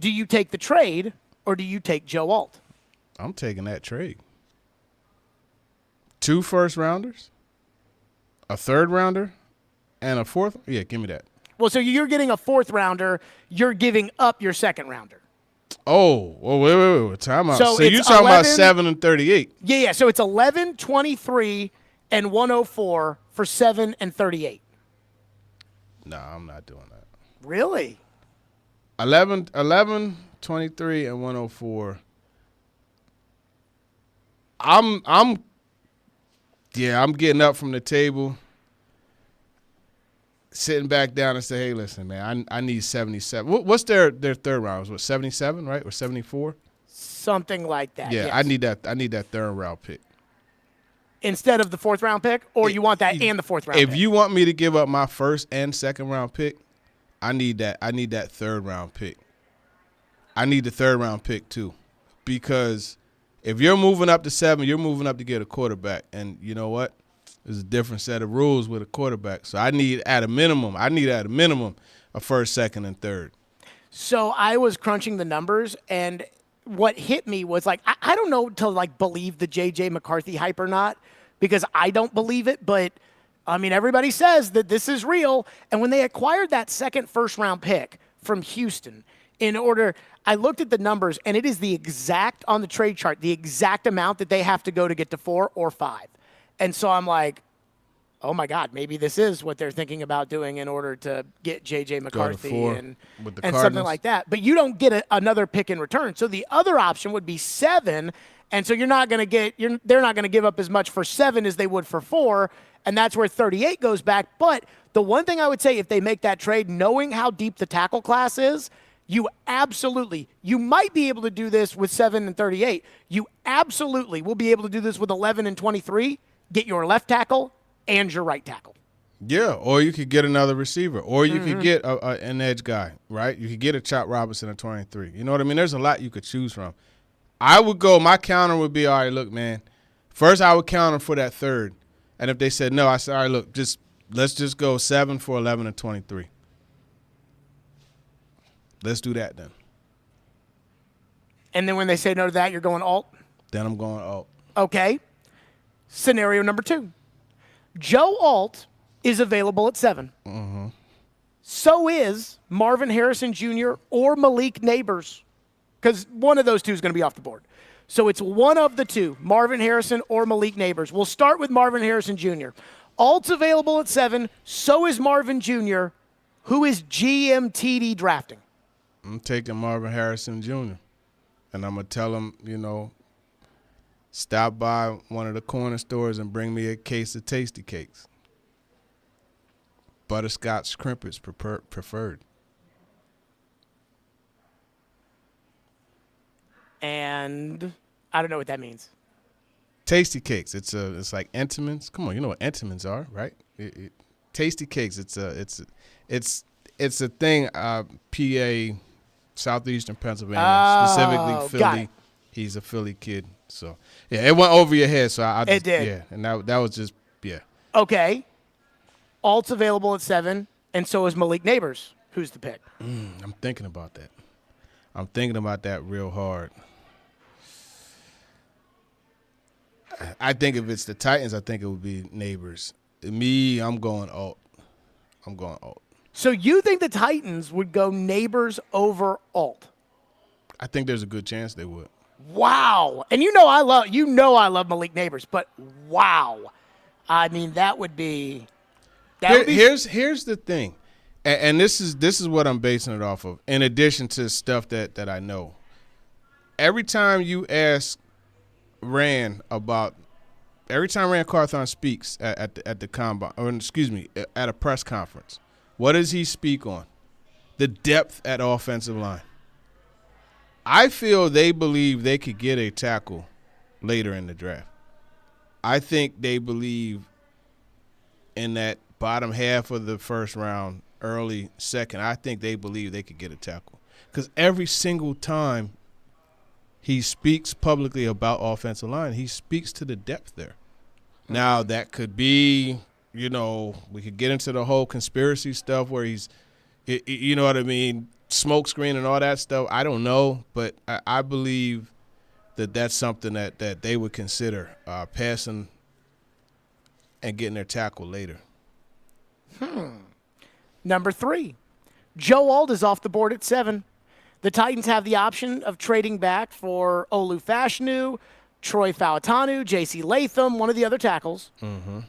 Do you take the trade or do you take Joe Alt? I'm taking that trade. 2 first-rounders, a third-rounder, and a 4th. Yeah, give me that. Well, so you're getting a 4th rounder. You're giving up your 2nd rounder. Oh, well, wait. Time out. So So you're it's talking 11 about 7 and 38. Yeah. So it's 11, 23, and 104 for 7 and 38. No, I'm not doing that. Really? 11, 23, and 104. I'm getting up from the table, sitting back down and say, hey, listen, man, I need 77. What's their third round? Was 77, right? Or 74? Something like that. Yeah, yes. I need that third round pick. Instead of the 4th round pick, or you want that and the 4th round If pick? you want me to give up my 1st and 2nd round pick, I need that 3rd round pick. I need the 3rd round pick too. Because if you're moving up to 7, you're moving up to get a quarterback. And you know what? There's a different set of rules with a quarterback. So I need at a minimum a 1st, 2nd, and 3rd. So I was crunching the numbers, and what hit me was like, I don't know to like believe the J.J. McCarthy hype or not, because I don't believe it, but I mean, everybody says that this is real. And when they acquired that 2nd first-round pick from Houston, I looked at the numbers, and it is the exact, on the trade chart, the exact amount that they have to go to get to 4 or 5. And so I'm like, oh my God, maybe this is what they're thinking about doing in order to get J.J. McCarthy and something like that. But you don't get another pick in return. So the other option would be 7, and so they're not going to give up as much for 7 as they would for 4, and that's where 38 goes back. But the one thing I would say, if they make that trade, knowing how deep the tackle class is, you might be able to do this with 7 and 38. You absolutely will be able to do this with 11 and 23. Get your left tackle and your right tackle. Yeah, or you could get another receiver, or you could get an edge guy, right? You could get a Chop Robinson at 23. You know what I mean? There's a lot you could choose from. My counter would be, all right, look, man, first I would counter for that 3rd. And if they said no, I said, all right, look, let's just go 7 for 11 and 23. Let's do that then. And then when they say no to that, you're going alt? Then I'm going alt. Okay. Scenario number 2. Joe Alt is available at 7. Mm-hmm. So is Marvin Harrison Jr. or Malik Neighbors, because one of those two is going to be off the board. So it's one of the two, Marvin Harrison or Malik Neighbors. We'll start with Marvin Harrison Jr. Alt's available at 7. So is Marvin Jr., who is GMTD drafting. I'm taking Marvin Harrison Jr., and I'm going to tell him, stop by one of the corner stores and bring me a case of Tasty Cakes. Butterscotch crimpets preferred. and I don't know what that means. Tasty Cakes. It's like Entenmann's. Come on, you know what Entenmann's are, right? Tasty Cakes. It's a thing. PA, southeastern Pennsylvania, specifically Philly. He's a Philly kid, so yeah, it went over your head. So it did. Yeah, and that was just Okay, Alt's available at 7, and so is Malik Neighbors. Who's the pick? I'm thinking about that. I'm thinking about that real hard. I think if it's the Titans, I think it would be Neighbors. Me, I'm going Alt. So you think the Titans would go Neighbors over Alt? I think there's a good chance they would. Wow. And I love Malik Neighbors, but wow. I mean, that would be Here's the thing. And this is what I'm basing it off of, in addition to stuff that I know. Every time you ask Rand Carthon speaks at the combine, or excuse me, at a press conference, what does he speak on? The depth at offensive line. I feel they believe they could get a tackle later in the draft. I think they believe in that bottom half of the first round, early second. I think they believe they could get a tackle. Because every single time he speaks publicly about offensive line, he speaks to the depth there. Now, that could be, we could get into the whole conspiracy stuff where he's, you know what I mean, smoke screen and all that stuff. I don't know, but I believe that's something that they would consider, passing and getting their tackle later. Number 3, Joe Alt is off the board at 7. The Titans have the option of trading back for Olu Fashanu, Troy Fautanu, J.C. Latham, one of the other tackles,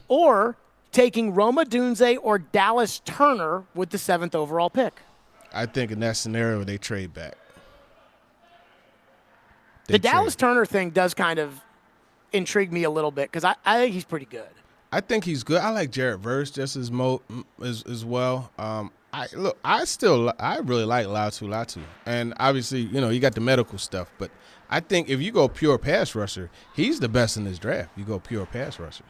or taking Roma Dunze or Dallas Turner with the 7th overall pick. I think in that scenario they trade back. The Dallas Turner thing does kind of intrigue me a little bit because I think he's pretty good. I think he's good. I like Jarrett Verse just as well. I really like Latu, and obviously you got the medical stuff, but I think if you go pure pass rusher, he's the best in this draft. You go pure pass rusher.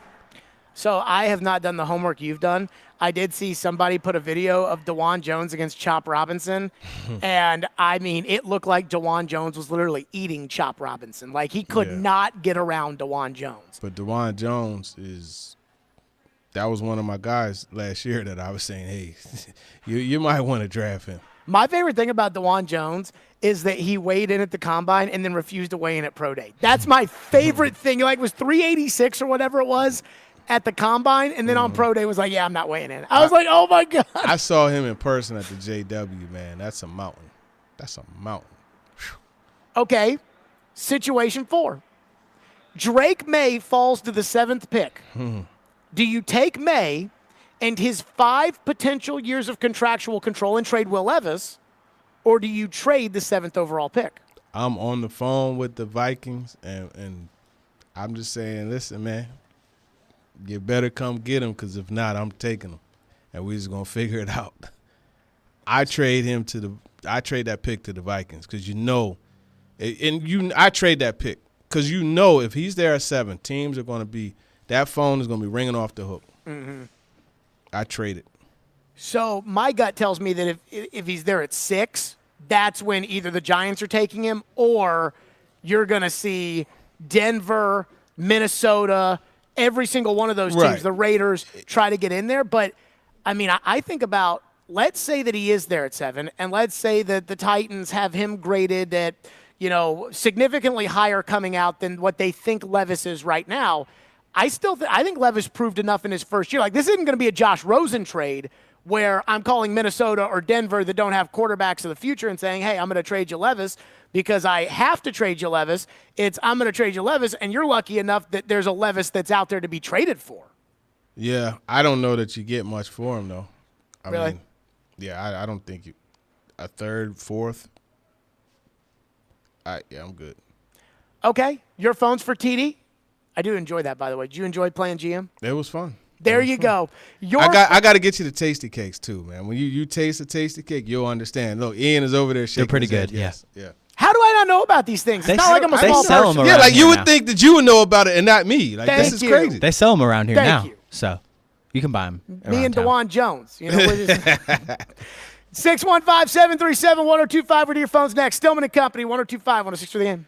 So I have not done the homework you've done. I did see somebody put a video of DeJuan Jones against Chop Robinson, and I mean, it looked like DeJuan Jones was literally eating Chop Robinson. Like, he could not get around DeJuan Jones. But DeJuan Jones that was one of my guys last year that I was saying, hey, you might want to draft him. My favorite thing about DeJuan Jones is that he weighed in at the combine and then refused to weigh in at Pro Day. That's my favorite thing. Like, it was 386 or whatever it was at the combine, and then on Pro Day was like, yeah, I'm not weighing in. I was like, oh, my God. I saw him in person at the JW, man. That's a mountain. Whew. Okay, situation 4. Drake May falls to the 7th pick. Do you take May and his 5 potential years of contractual control and trade Will Levis, or do you trade the 7th overall pick? I'm on the phone with the Vikings, and I'm just saying, listen, man, you better come get him, because if not, I'm taking him, and we're just gonna figure it out. I trade that pick to the Vikings because I trade that pick because if he's there at 7, teams are gonna be. That phone is going to be ringing off the hook. I trade it. So my gut tells me that if he's there at 6, that's when either the Giants are taking him or you're going to see Denver, Minnesota, every single one of those teams, the Raiders, try to get in there. But, I mean, I think about, let's say that he is there at 7, and let's say that the Titans have him graded at, significantly higher coming out than what they think Levis is right now. I think Levis proved enough in his first year. Like, this isn't going to be a Josh Rosen trade where I'm calling Minnesota or Denver that don't have quarterbacks of the future and saying, hey, I'm going to trade you Levis because I have to trade you Levis. I'm going to trade you Levis, and you're lucky enough that there's a Levis that's out there to be traded for. Yeah, I don't know that you get much for him, though. I mean, I don't think a 3rd, 4th. I'm good. Okay, your phone's for TD. I do enjoy that, by the way. Did you enjoy playing GM? It was fun. There you go. I got to get you the tasty cakes too, man. When you taste the tasty cake, you'll understand. Look, Ian is over there shaking. They're pretty his head. good. Yes. Yeah. How do I not know about these things? They It's not like I'm a they small sell person. them Yeah, around like here you would now. think that you would know about it and not me. Like Thank this is you. crazy. They sell them around here Thank now. you. So you can buy them. Me and DeJuan Jones. You know, 615-737-1025. We're to your phones next. Stillman and Company, 1025, 106 for the end.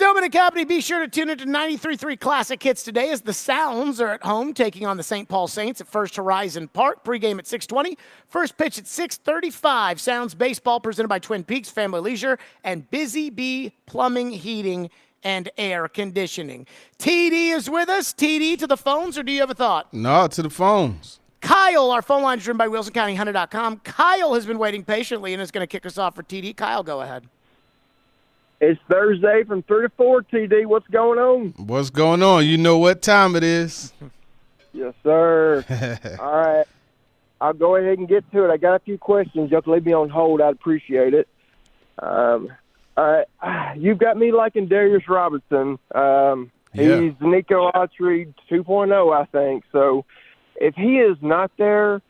Stillman and Company, be sure to tune into 93.3 Classic Hits today as the Sounds are at home taking on the St. Paul Saints at First Horizon Park. Pregame at 6:20. First pitch at 6:35. Sounds baseball presented by Twin Peaks Family Leisure and Busy Bee Plumbing, Heating, and Air Conditioning. TD is with us. TD, to the phones, or do you have a thought? No, to the phones. Kyle, our phone line is driven by WilsonCountyHunter.com. Kyle has been waiting patiently and is going to kick us off for TD. Kyle, go ahead. It's Thursday from 3 to 4, TD. What's going on? What's going on? You know what time it is. Yes, sir. All right. I'll go ahead and get to it. I got a few questions. You can leave me on hold. I'd appreciate it. All right. You've got me liking Darius Robertson. He's Nico Autry 2.0, I think. So if he is not there,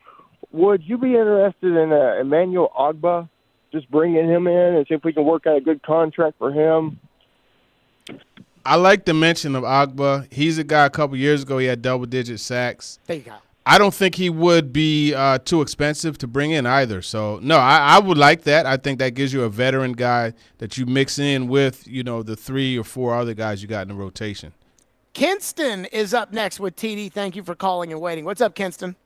would you be interested in Emmanuel Ogbah? Just bringing him in and see if we can work out a good contract for him. I like the mention of Ogbah. He's a guy a couple years ago, he had double-digit sacks. There you go. I don't think he would be too expensive to bring in either. So, no, I would like that. I think that gives you a veteran guy that you mix in with, the 3 or 4 other guys you got in the rotation. Kinston is up next with TD. Thank you for calling and waiting. What's up, Kinston?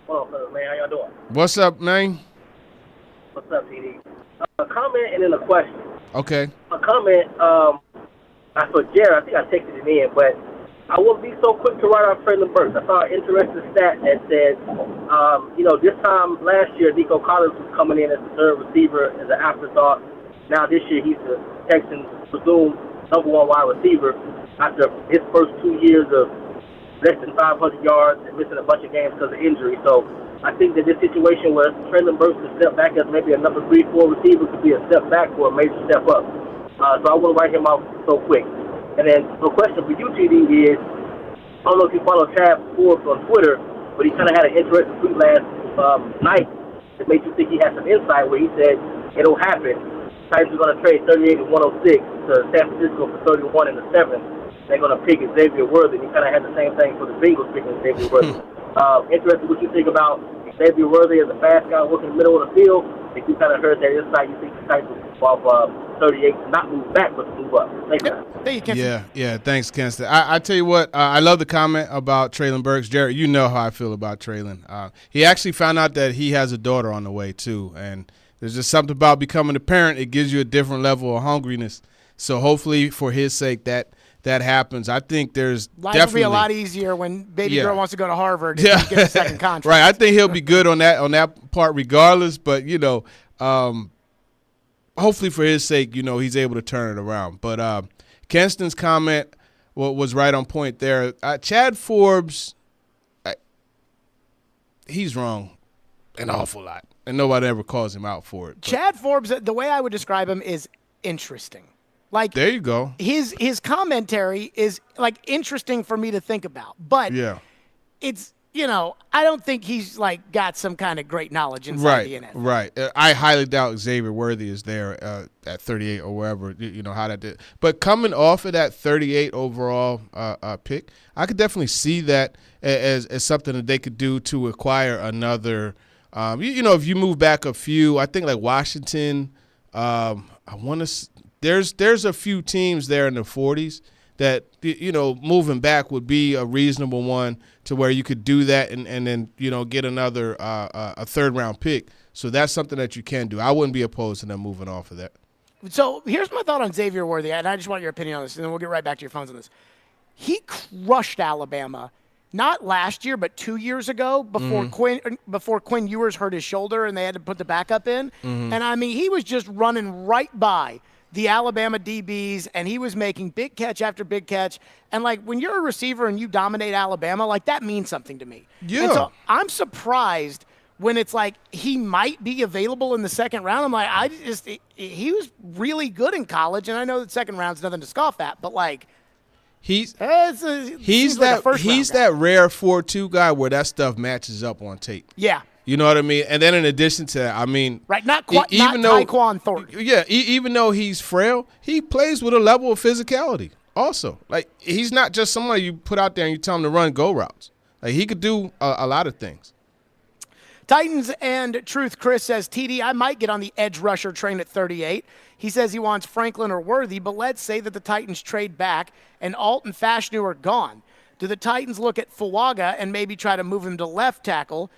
Well, man, how y'all doing? What's up, man? What's up, TD? A comment and then a question. Okay. A comment, I saw Jared, I think I texted him in, but I wouldn't be so quick to write off Traylon Burks. I saw an interesting stat that said, this time last year, Nico Collins was coming in as the third receiver as an afterthought. Now this year, he's the Texans' presumed number 1 wide receiver after his first 2 years of less than 500 yards and missing a bunch of games because of injury. So I think that this situation where Traylon Burks could step back as maybe a number 3, 4 receiver could be a step back for a major step up. So I wouldn't write him out so quick. And then the question for you, TD, is I don't know if you follow Chad Forbes on Twitter, but he kind of had an interesting tweet last night that made you think he had some insight where he said it'll happen. Titans are going to trade 38 and 106 to San Francisco for 31 in the 7th. They're going to pick Xavier Worthy. He kind of had the same thing for the Bengals picking Xavier Worthy. Interested what you think about Xavier Worthy as a fast guy working in the middle of the field. If you kind of heard that insight, you think the Titans will off 38 to not move back, but to move up. Thank you. Yeah. Thanks, Kenston. I tell you what, I love the comment about Traylon Burks. Jared, you know how I feel about Traylon. He actually found out that he has a daughter on the way, too. And there's just something about becoming a parent. It gives you a different level of hungriness. So hopefully, for his sake, that happens. I think there's Life will be a lot easier when baby girl wants to go to Harvard and get a second contract. Right. I think he'll be good on that part regardless. But, hopefully for his sake, he's able to turn it around. But Kenston's comment was right on point there. Chad Forbes, he's wrong an awful lot, and nobody ever calls him out for it. Chad Forbes, the way I would describe him is interesting. Like, there you go. His commentary is interesting for me to think about, but it's I don't think he's got some kind of great knowledge inside the NFL. Right. I highly doubt Xavier Worthy is there at 38 or wherever. How that did. But coming off of that 38 overall pick, I could definitely see that as something that they could do to acquire another. If you move back a few, I think like Washington. I want to. There's a few teams there in the 40s that moving back would be a reasonable one to where you could do that and then get another a 3rd round pick. So that's something that you can do. I wouldn't be opposed to them moving off of that. So here's my thought on Xavier Worthy, and I just want your opinion on this, and then we'll get right back to your phones on this. He crushed Alabama, not last year, but 2 years ago before Quinn Ewers hurt his shoulder and they had to put the backup in. And I mean, he was just running right by the Alabama DBs, and he was making big catch after big catch. And, when you're a receiver and you dominate Alabama, that means something to me. Yeah. And so I'm surprised when it's he might be available in the 2nd round. I'm like, he was really good in college, and I know that 2nd round's nothing to scoff at, but, he's that rare 4.2 guy where that stuff matches up on tape. Yeah. You know what I mean? And then in addition to that, right, not Tyquan Thornton. Yeah, even though he's frail, he plays with a level of physicality also. He's not just somebody you put out there and you tell him to run go routes. He could do a lot of things. Titans and Truth Chris says, TD, I might get on the edge rusher train at 38. He says he wants Franklin or Worthy, but let's say that the Titans trade back and Alt and Fashanu are gone. Do the Titans look at Fuaga and maybe try to move him to left tackle?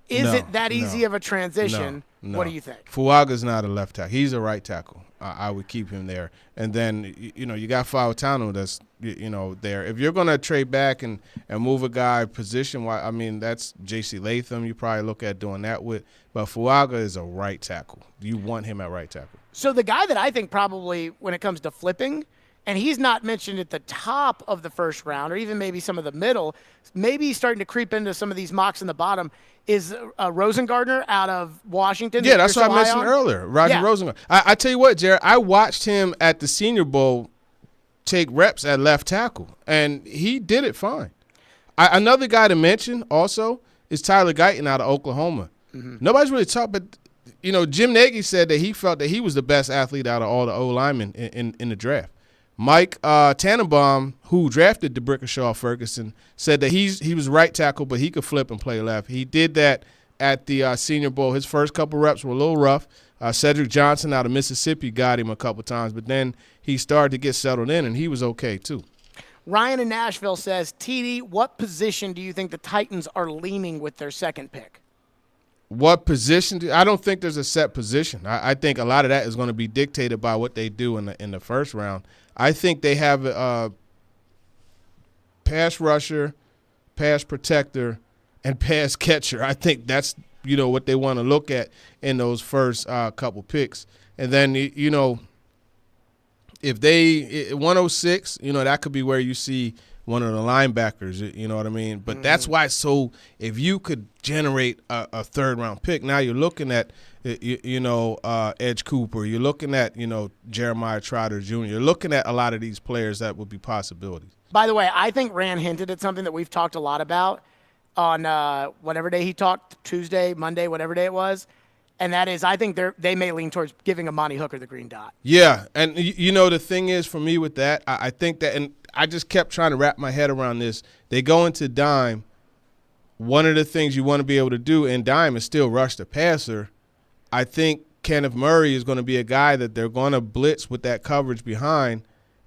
Is it that easy of a transition? No. What do you think? Fuaga's not a left tackle. He's a right tackle. I would keep him there. And then, you got Fashanu that's, there. If you're going to trade back and move a guy position-wise, I mean, that's J.C. Latham you probably look at doing that with. But Fuaga is a right tackle. You want him at right tackle. So the guy that I think probably when it comes to flipping, and he's not mentioned at the top of the first round or even maybe some of the middle, maybe he's starting to creep into some of these mocks in the bottom, is Rosengardner out of Washington. Yeah, that's what I mentioned earlier, Roger Rosengardner. I tell you what, Jared, I watched him at the Senior Bowl take reps at left tackle, and he did it fine. Another guy to mention also is Tyler Guyton out of Oklahoma. Mm-hmm. Nobody's really talked, but Jim Nagy said that he felt that he was the best athlete out of all the O-linemen in the draft. Mike Tannenbaum, who drafted DeBrickashaw Ferguson, said that he was right tackle, but he could flip and play left. He did that at the Senior Bowl. His first couple reps were a little rough. Cedric Johnson out of Mississippi got him a couple times, but then he started to get settled in, and he was okay too. Ryan in Nashville says, TD, what position do you think the Titans are leaning with their second pick? What position? I don't think there's a set position. I think a lot of that is going to be dictated by what they do in the first round. I think they have a pass rusher, pass protector, and pass catcher. I think that's what they want to look at in those first couple picks. And then if they 106, that could be where you see one of the linebackers. You know what I mean? But that's why it's so. If you could generate a third round pick, now you're looking at Edge Cooper. You're looking at Jeremiah Trotter Jr. You're looking at a lot of these players that would be possibilities. By the way, I think Rand hinted at something that we've talked a lot about on whatever day he talked, Tuesday, Monday, whatever day it was. And that is, I think they may lean towards giving Amani Hooker the green dot. Yeah, and the thing is for me with that, I think that, and I just kept trying to wrap my head around this. They go into dime. One of the things you want to be able to do in dime is still rush the passer. I think Kenneth Murray is going to be a guy that they're going to blitz with that coverage behind.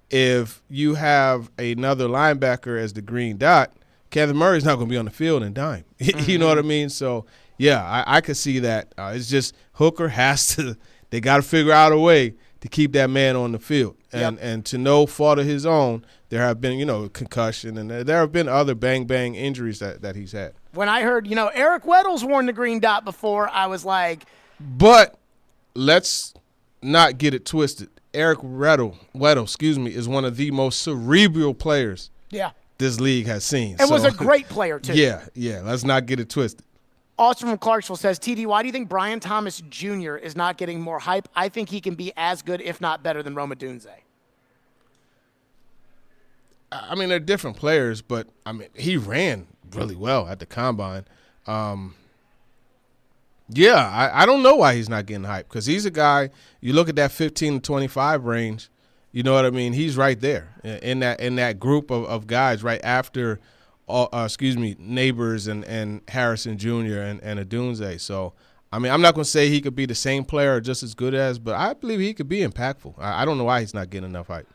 If you have another linebacker as the green dot, Kenneth Murray's not going to be on the field in dime. You know what I mean? So, yeah, I could see that. It's just Hooker has to – they got to figure out a way to keep that man on the field. And to no fault of his own, there have been, concussion, and there have been other bang-bang injuries that he's had. When I heard, Eric Weddle's worn the green dot before, I was like – but let's not get it twisted. Eric Weddle, is one of the most cerebral players this league has seen. And was a great player, too. Yeah. Let's not get it twisted. Austin from Clarksville says, TD, why do you think Brian Thomas Jr. is not getting more hype? I think he can be as good, if not better, than Rome Odunze. I mean, they're different players, but, he ran really well at the Combine. Yeah, I don't know why he's not getting hyped, because he's a guy, you look at that 15 to 25 range, you know what I mean? He's right there in that group of guys right after, Neighbors and Harrison Jr. and Odunze. So, I'm not going to say he could be the same player or just as good as, but I believe he could be impactful. I don't know why he's not getting enough hype.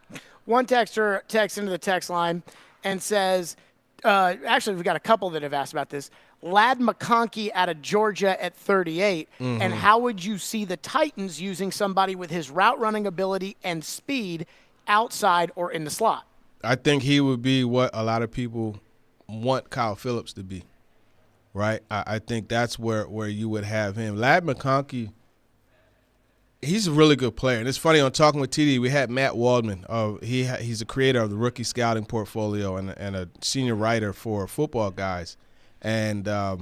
One texter texts into the text line and says, actually, we've got a couple that have asked about this. Ladd McConkey out of Georgia at 38. Mm-hmm. And how would you see the Titans using somebody with his route running ability and speed outside or in the slot? I think he would be what a lot of people want Kyle Phillips to be, right? I think that's where you would have him. Ladd McConkey, he's a really good player. And it's funny, on Talking with TD, we had Matt Waldman. He's a creator of the Rookie Scouting Portfolio and a senior writer for Football Guys. And I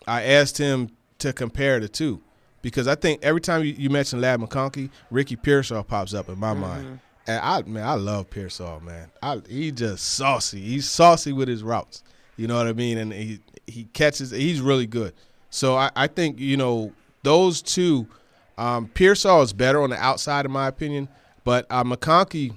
asked him to compare the two, because I think every time you mention Ladd McConkey, Ricky Pearsall pops up in my mind. And I love Pearsall, man. He's just saucy. He's saucy with his routes. You know what I mean? And he catches. He's really good. So I think, those two, Pearsall is better on the outside, in my opinion. But McConkey,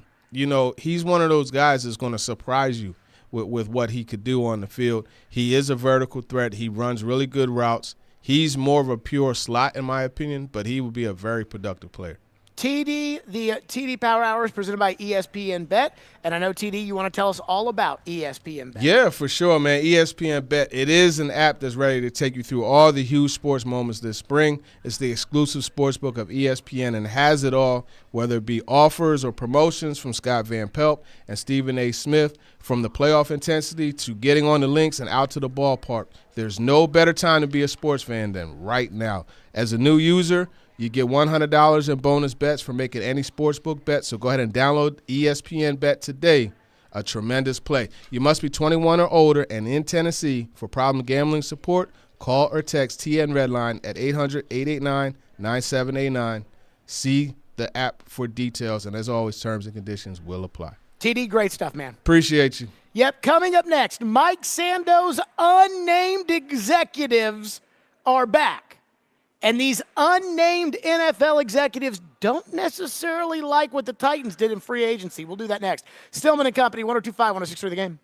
he's one of those guys that's going to surprise you with what he could do on the field. He is a vertical threat. He runs really good routes. He's more of a pure slot, in my opinion, but he would be a very productive player. TD, the TD Power Hour is presented by ESPN Bet. And I know, TD, you want to tell us all about ESPN Bet. Yeah, for sure, man. ESPN Bet, it is an app that's ready to take you through all the huge sports moments this spring. It's the exclusive sportsbook of ESPN and has it all, whether it be offers or promotions from Scott Van Pelt and Stephen A. Smith, from the playoff intensity to getting on the links and out to the ballpark. There's no better time to be a sports fan than right now. As a new user, you get $100 in bonus bets for making any sportsbook bet, so go ahead and download ESPN Bet today. A tremendous play. You must be 21 or older and in Tennessee. For problem gambling support, call or text TN Redline at 800-889-9789. See the app for details, and as always, terms and conditions will apply. TD, great stuff, man. Appreciate you. Yep, coming up next, Mike Sando's unnamed executives are back. And these unnamed NFL executives don't necessarily like what the Titans did in free agency. We'll do that next. Stillman and Company, 102.5, 106.3 The Game.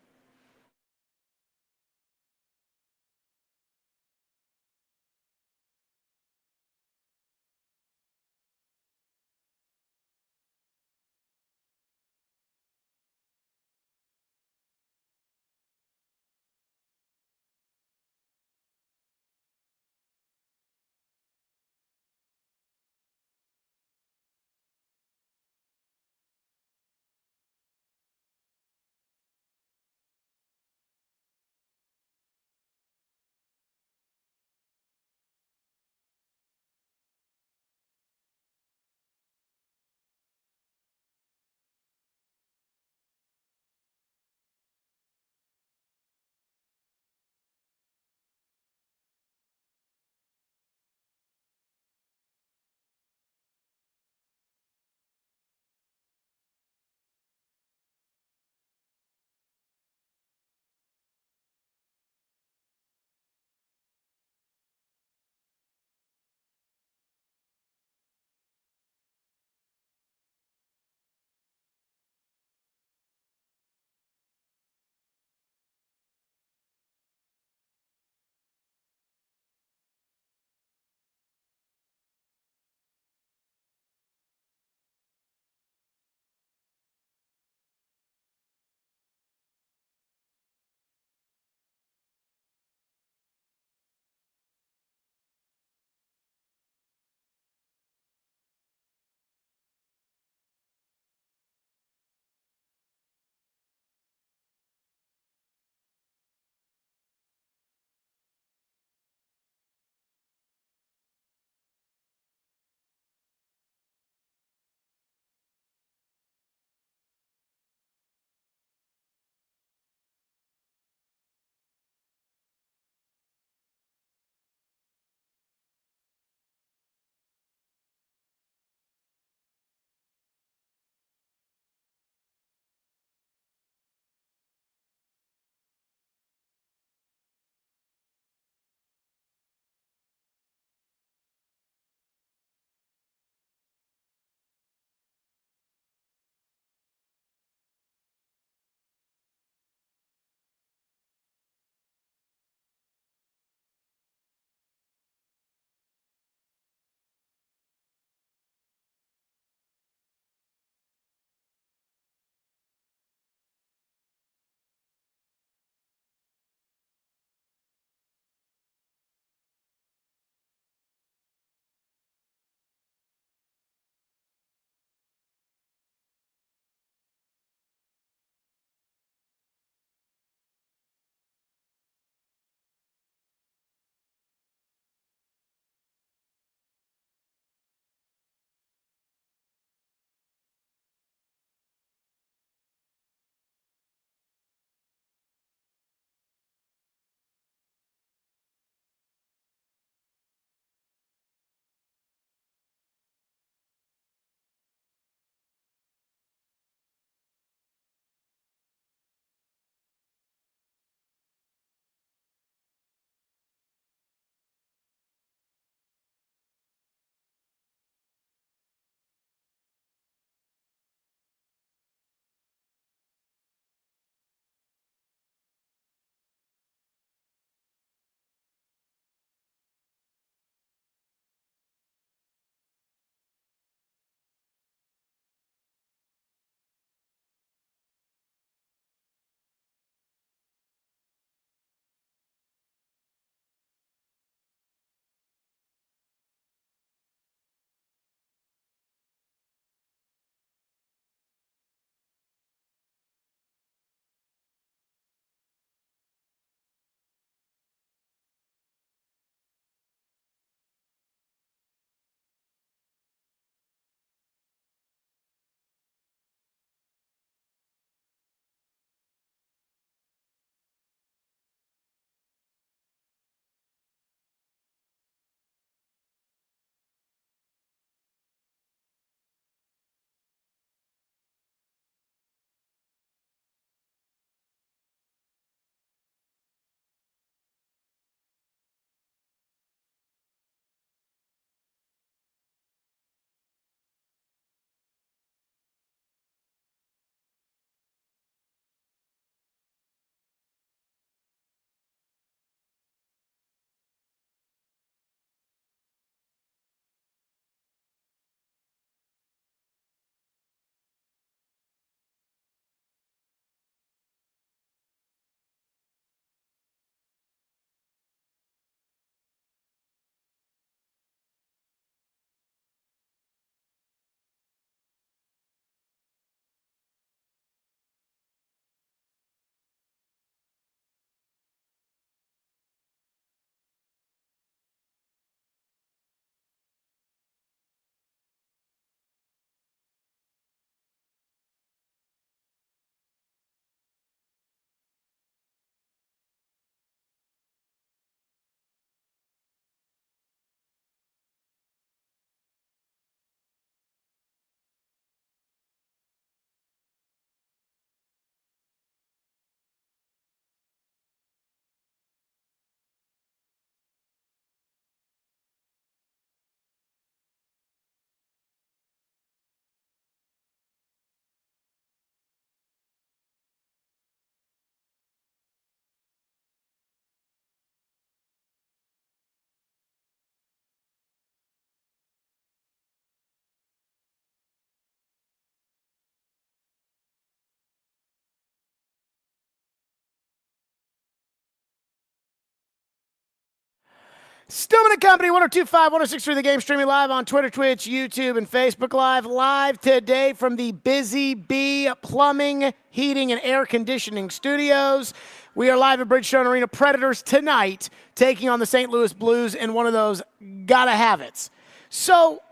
Stillman & Company, 102.5, 106.3 The Game, streaming live on Twitter, Twitch, YouTube, and Facebook Live. Live today from the Busy Bee Plumbing, Heating, and Air Conditioning Studios. We are live at Bridgestone Arena. Predators tonight taking on the St. Louis Blues in one of those gotta-have-its. So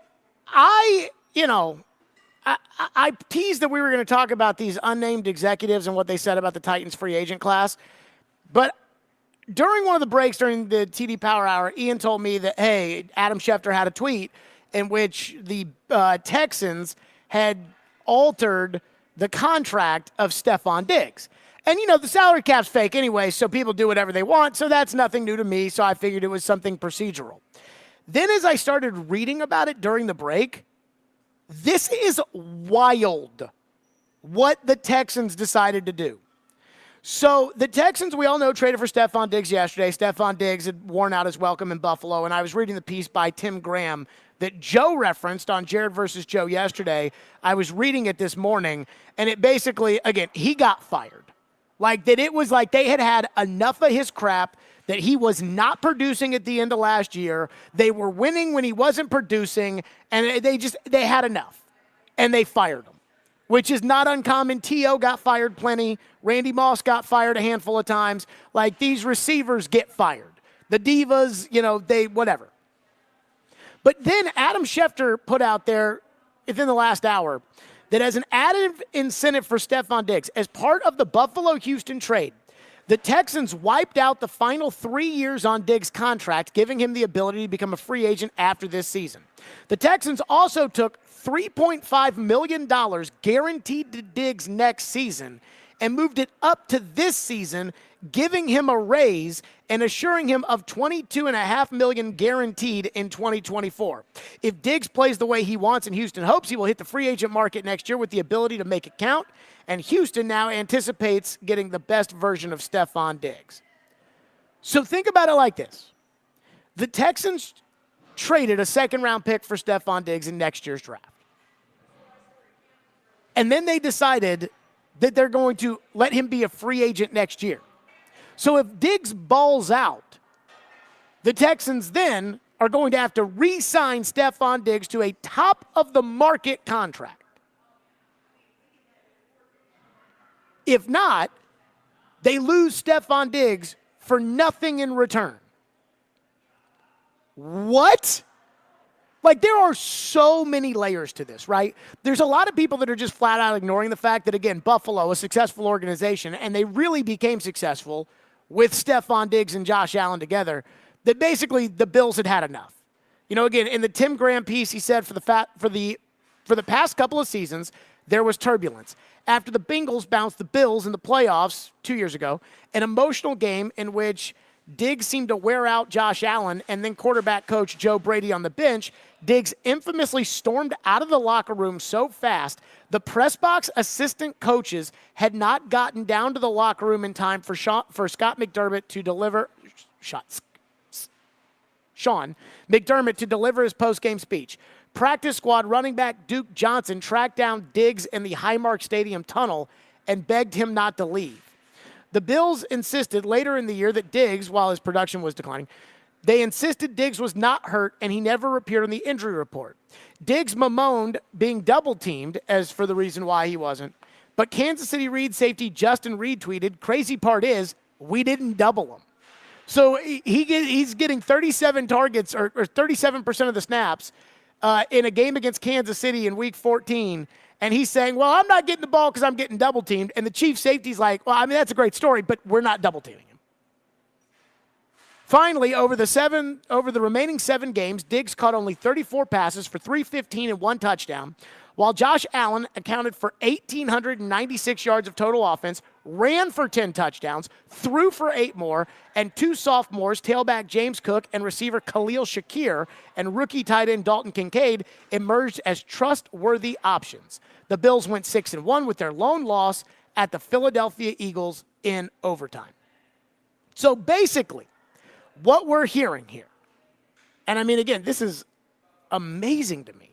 I teased that we were going to talk about these unnamed executives and what they said about the Titans free agent class. But during one of the breaks during the TD Power Hour, Ian told me that, hey, Adam Schefter had a tweet in which the Texans had altered the contract of Stefon Diggs. And, the salary cap's fake anyway, so people do whatever they want, so that's nothing new to me, so I figured it was something procedural. Then as I started reading about it during the break, this is wild what the Texans decided to do. So the Texans, we all know, traded for Stefon Diggs yesterday. Stefon Diggs had worn out his welcome in Buffalo, and I was reading the piece by Tim Graham that Joe referenced on Jared versus Joe yesterday. I was reading it this morning, and it basically, again, he got fired. Like that it was like they had enough of his crap, that he was not producing at the end of last year. They were winning when he wasn't producing, and they had enough, and they fired him, which is not uncommon. T.O. got fired plenty. Randy Moss got fired a handful of times. Like, these receivers get fired. The divas, they whatever. But then Adam Schefter put out there within the last hour that as an added incentive for Stefon Diggs, as part of the Buffalo-Houston trade, the Texans wiped out the final 3 years on Diggs' contract, giving him the ability to become a free agent after this season. The Texans also took $3.5 million guaranteed to Diggs next season and moved it up to this season, giving him a raise and assuring him of $22.5 million guaranteed in 2024. If Diggs plays the way he wants and Houston hopes, he will hit the free agent market next year with the ability to make it count, and Houston now anticipates getting the best version of Stefon Diggs. So think about it like this. The Texans traded a second-round pick for Stefon Diggs in next year's draft. And then they decided that they're going to let him be a free agent next year. So if Diggs balls out, the Texans then are going to have to re-sign Stefon Diggs to a top-of-the-market contract. If not, they lose Stefon Diggs for nothing in return. What? Like, there are so many layers to this, right? There's a lot of people that are just flat out ignoring the fact that, again, Buffalo, a successful organization, and they really became successful with Stefon Diggs and Josh Allen together, that basically the Bills had enough. Again, in the Tim Graham piece, he said for the past couple of seasons, there was turbulence. After the Bengals bounced the Bills in the playoffs 2 years ago, an emotional game in which Diggs seemed to wear out Josh Allen, and then quarterback coach Joe Brady on the bench, Diggs infamously stormed out of the locker room so fast, the press box assistant coaches had not gotten down to the locker room in time for Scott McDermott to deliver Sean McDermott to deliver his post-game speech. Practice squad running back Duke Johnson tracked down Diggs in the Highmark Stadium tunnel and begged him not to leave. The Bills insisted later in the year that Diggs, while his production was declining, they insisted Diggs was not hurt and he never appeared on the injury report. Diggs bemoaned being double-teamed as for the reason why he wasn't. But Kansas City Reed safety Justin Reed tweeted, "Crazy part is, we didn't double him." So he's getting 37 targets or 37% of the snaps in a game against Kansas City in Week 14. And he's saying, well, I'm not getting the ball because I'm getting double-teamed. And the chief safety's like, well, I mean, that's a great story, but we're not double-teaming him. Finally, over the remaining 7 games, Diggs caught only 34 passes for 315 and 1 touchdown, while Josh Allen accounted for 1,896 yards of total offense, ran for 10 touchdowns, threw for 8 more, and 2 sophomores, tailback James Cook and receiver Khalil Shakir, and rookie tight end Dalton Kincaid emerged as trustworthy options. The Bills went 6-1 with their lone loss at the Philadelphia Eagles in overtime. So basically, what we're hearing here, and I mean, again, this is amazing to me,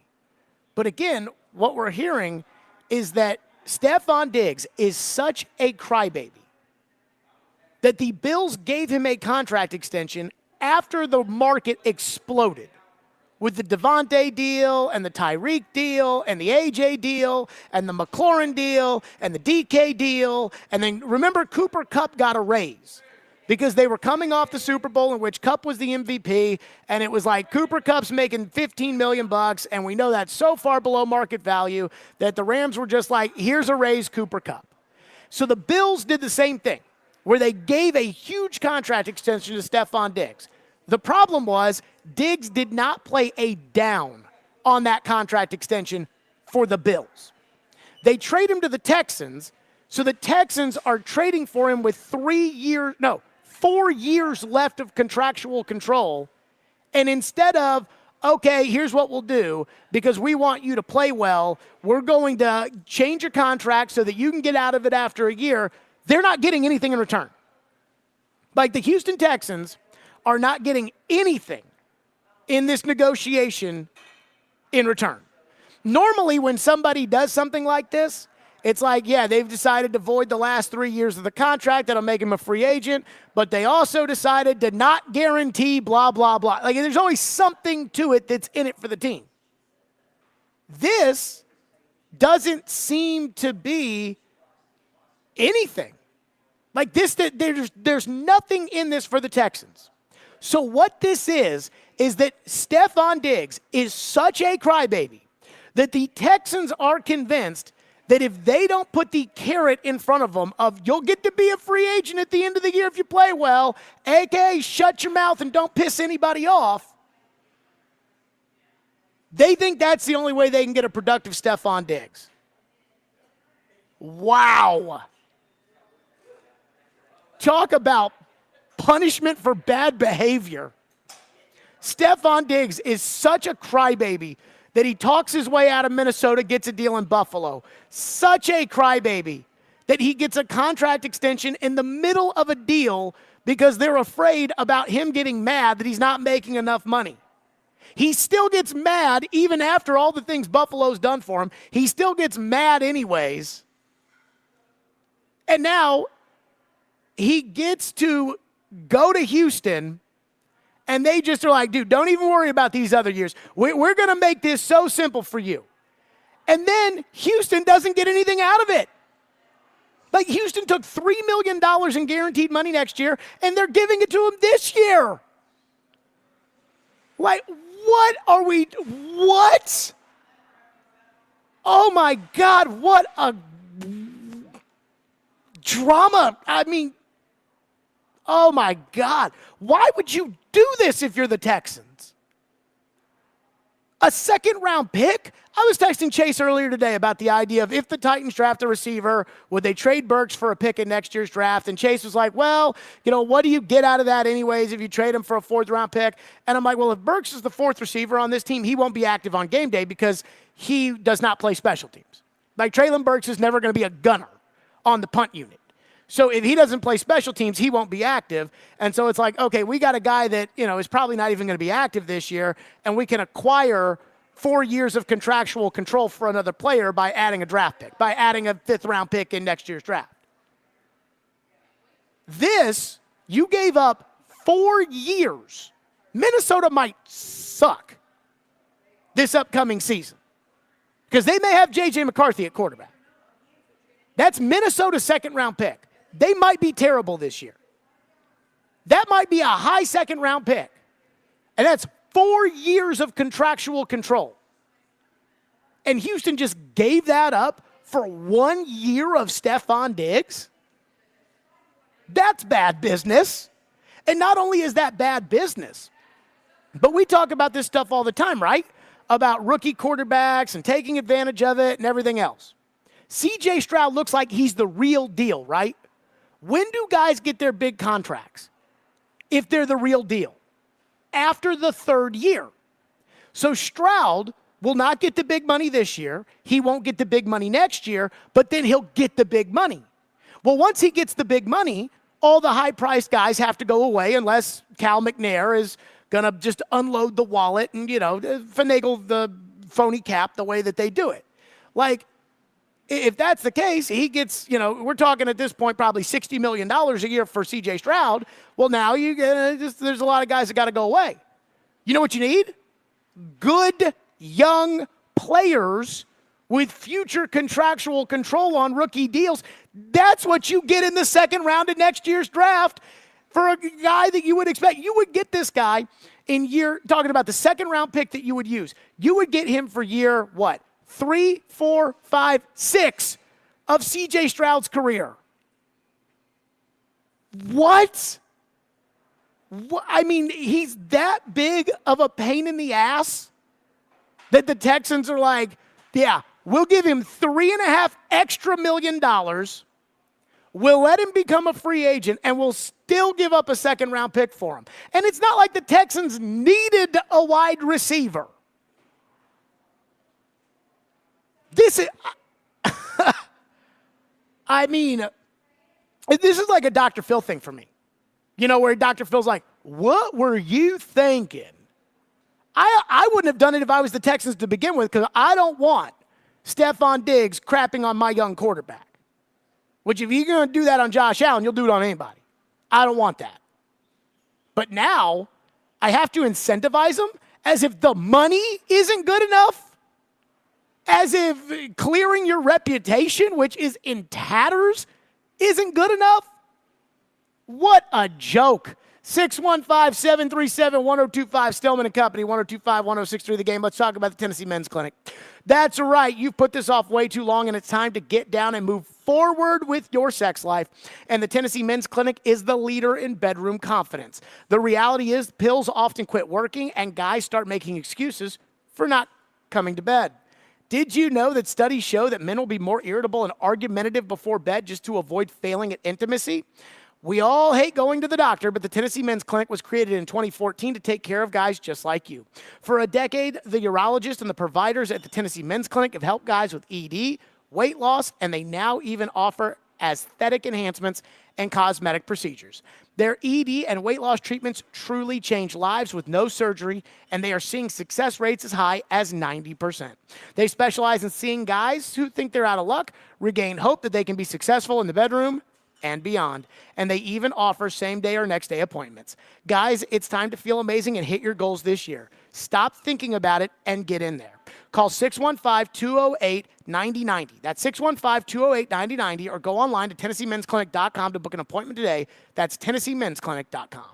but again, what we're hearing is that Stefon Diggs is such a crybaby that the Bills gave him a contract extension after the market exploded with the Devontae deal and the Tyreek deal and the AJ deal and the McLaurin deal and the DK deal, and then remember Cooper Kupp got a raise because they were coming off the Super Bowl in which Kupp was the MVP, and it was like Cooper Kupp's making $15 million, and we know that's so far below market value that the Rams were just like, here's a raise, Cooper Kupp. So the Bills did the same thing, where they gave a huge contract extension to Stefon Diggs. The problem was Diggs did not play a down on that contract extension for the Bills. They trade him to the Texans, so the Texans are trading for him with 4 years left of contractual control. And instead of, okay, here's what we'll do, because we want you to play well, we're going to change your contract so that you can get out of it after a year, they're not getting anything in return. Like the Houston Texans are not getting anything in this negotiation in return. Normally, when somebody does something like this, it's like, yeah, they've decided to void the last 3 years of the contract. That'll make him a free agent. But they also decided to not guarantee blah, blah, blah. Like, there's always something to it that's in it for the team. This doesn't seem to be anything. Like this, there's nothing in this for the Texans. So what this is that Stefon Diggs is such a crybaby that the Texans are convinced that if they don't put the carrot in front of them of you'll get to be a free agent at the end of the year if you play well, aka shut your mouth and don't piss anybody off, they think that's the only way they can get a productive Stefon Diggs. Wow. Talk about punishment for bad behavior. Stefon Diggs is such a crybaby that he talks his way out of Minnesota, gets a deal in Buffalo. Such a crybaby that he gets a contract extension in the middle of a deal because they're afraid about him getting mad that he's not making enough money. He still gets mad even after all the things Buffalo's done for him. He still gets mad anyways. And now he gets to go to Houston, and they just are like, dude, don't even worry about these other years. We're going to make this so simple for you. And then Houston doesn't get anything out of it. Like, Houston took $3 million in guaranteed money next year, and they're giving it to him this year. Like, what? Oh, my God, what a drama. I mean, oh, my God. Why would you do this if you're the Texans? A second-round pick? I was texting Chase earlier today about the idea of if the Titans draft a receiver, would they trade Burks for a pick in next year's draft? And Chase was like, well, what do you get out of that anyways if you trade him for a fourth-round pick? And I'm like, well, if Burks is the fourth receiver on this team, he won't be active on game day because he does not play special teams. Like, Treylon Burks is never going to be a gunner on the punt unit. So if he doesn't play special teams, he won't be active. And so it's like, okay, we got a guy that, is probably not even going to be active this year, and we can acquire 4 years of contractual control for another player by adding a draft pick, by adding a fifth-round pick in next year's draft. This, you gave up 4 years. Minnesota might suck this upcoming season because they may have J.J. McCarthy at quarterback. That's Minnesota's second-round pick. They might be terrible this year. That might be a high second-round pick. And that's 4 years of contractual control. And Houston just gave that up for 1 year of Stefon Diggs? That's bad business. And not only is that bad business, but we talk about this stuff all the time, right? About rookie quarterbacks and taking advantage of it and everything else. C.J. Stroud looks like he's the real deal, right? When do guys get their big contracts? If they're the real deal. After the third year. So Stroud will not get the big money this year. He won't get the big money next year, but then he'll get the big money. Well, once he gets the big money, all the high-priced guys have to go away unless Cal McNair is going to just unload the wallet and, finagle the phony cap the way that they do it. Like, If that's the case, he gets, we're talking at this point probably $60 million a year for C.J. Stroud. Well, now there's a lot of guys that got to go away. You know what you need? Good young players with future contractual control on rookie deals. That's what you get in the second round of next year's draft for a guy that you would expect. You would get this guy talking about the second round pick that you would use. You would get him for year, what? 3, 4, 5, 6 of C.J. Stroud's career. What? I mean, he's that big of a pain in the ass that the Texans are like, yeah, we'll give him $3.5 extra million. We'll let him become a free agent, and we'll still give up a second-round pick for him. And it's not like the Texans needed a wide receiver. This is, I mean, this is like a Dr. Phil thing for me. Where Dr. Phil's like, what were you thinking? I wouldn't have done it if I was the Texans to begin with, because I don't want Stefon Diggs crapping on my young quarterback. Which, if you're going to do that on Josh Allen, you'll do it on anybody. I don't want that. But now, I have to incentivize him as if the money isn't good enough. As if clearing your reputation, which is in tatters, isn't good enough. What a joke. 615-737-1025, Stillman and Company, 1025-1063 The Game. Let's talk about the Tennessee Men's Clinic. That's right. You've put this off way too long, and it's time to get down and move forward with your sex life. And the Tennessee Men's Clinic is the leader in bedroom confidence. The reality is pills often quit working, and guys start making excuses for not coming to bed. Did you know that studies show that men will be more irritable and argumentative before bed just to avoid failing at intimacy? We all hate going to the doctor, but the Tennessee Men's Clinic was created in 2014 to take care of guys just like you. For a decade, the urologists and the providers at the Tennessee Men's Clinic have helped guys with ED, weight loss, and they now even offer aesthetic enhancements and cosmetic procedures. Their ED and weight loss treatments truly change lives with no surgery, and they are seeing success rates as high as 90%. They specialize in seeing guys who think they're out of luck regain hope that they can be successful in the bedroom and beyond. And they even offer same-day or next-day appointments. Guys, it's time to feel amazing and hit your goals this year. Stop thinking about it and get in there. Call 615-208-9090. That's 615-208-9090, or go online to TennesseeMen'sClinic.com to book an appointment today. That's TennesseeMen'sClinic.com.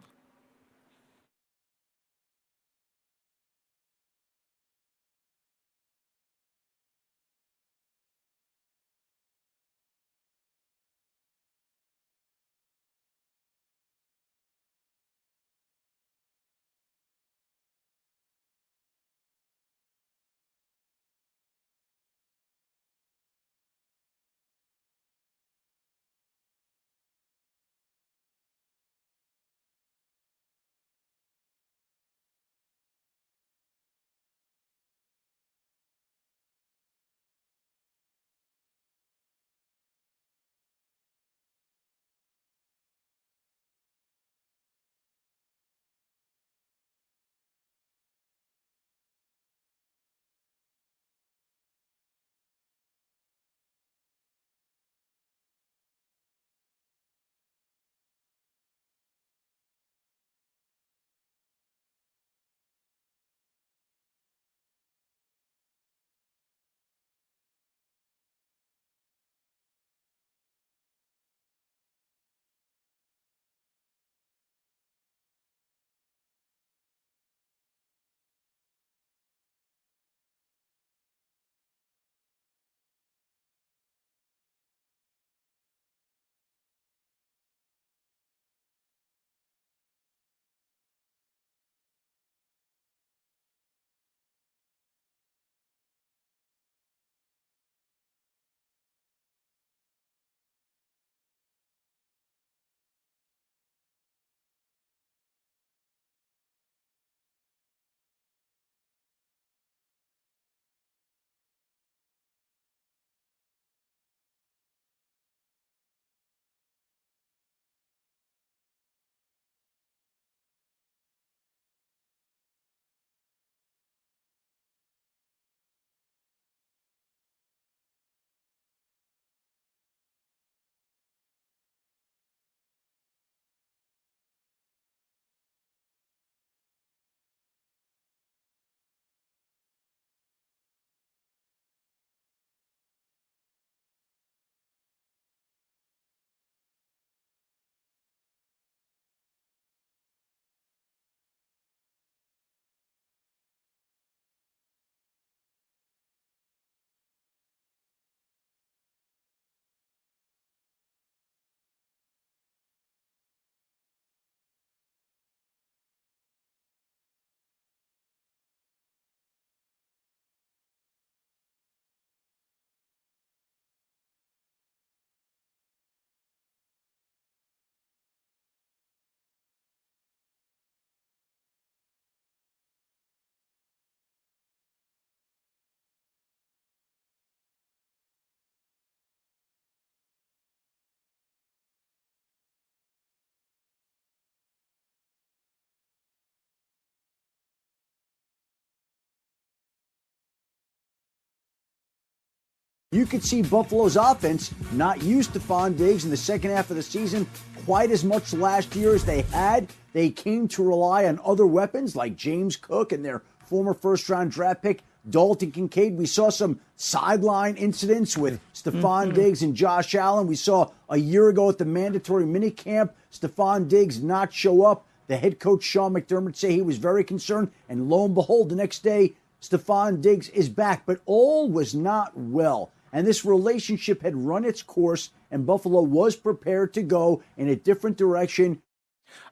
You could see Buffalo's offense not use Stefon Diggs in the second half of the season quite as much last year as they had. They came to rely on other weapons like James Cook and their former first-round draft pick, Dalton Kincaid. We saw some sideline incidents with Stefon Diggs and Josh Allen. We saw a year ago at the mandatory minicamp, Stefon Diggs not show up. The head coach, Sean McDermott, say he was very concerned. And lo and behold, the next day, Stefon Diggs is back. But all was not well. And this relationship had run its course, and Buffalo was prepared to go in a different direction.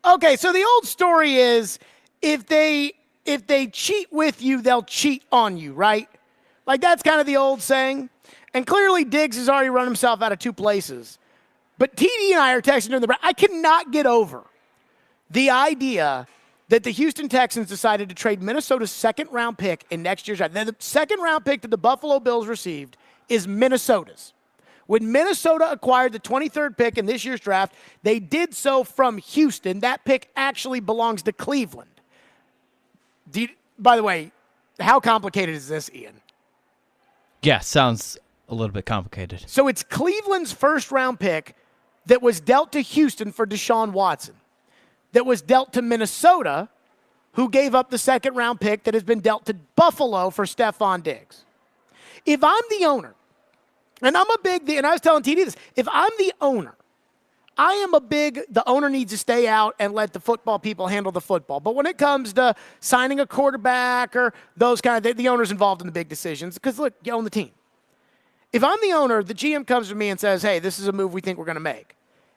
Okay, so the old story is if they cheat with you, they'll cheat on you, right? Like, that's kind of the old saying. And clearly Diggs has already run himself out of two places. But TD and I are texting during the break. I cannot get over the idea that the Houston Texans decided to trade Minnesota's second-round pick in next year's draft. Now, the second-round pick that the Buffalo Bills received is Minnesota's. When Minnesota acquired the 23rd pick in this year's draft, they did so from Houston. That pick actually belongs to Cleveland. By the way, how complicated is this, Ian? Yeah, sounds a little bit complicated. So it's Cleveland's first-round pick that was dealt to Houston for Deshaun Watson, that was dealt to Minnesota, who gave up the second-round pick that has been dealt to Buffalo for Stefon Diggs. If I'm the owner, and I was telling TD this, if I'm the owner, the owner needs to stay out and let the football people handle the football. But when it comes to signing a quarterback or those kind of, the owner's involved in the big decisions because, look, you own the team. If I'm the owner, the GM comes to me and says, hey, this is a move we think we're going to make.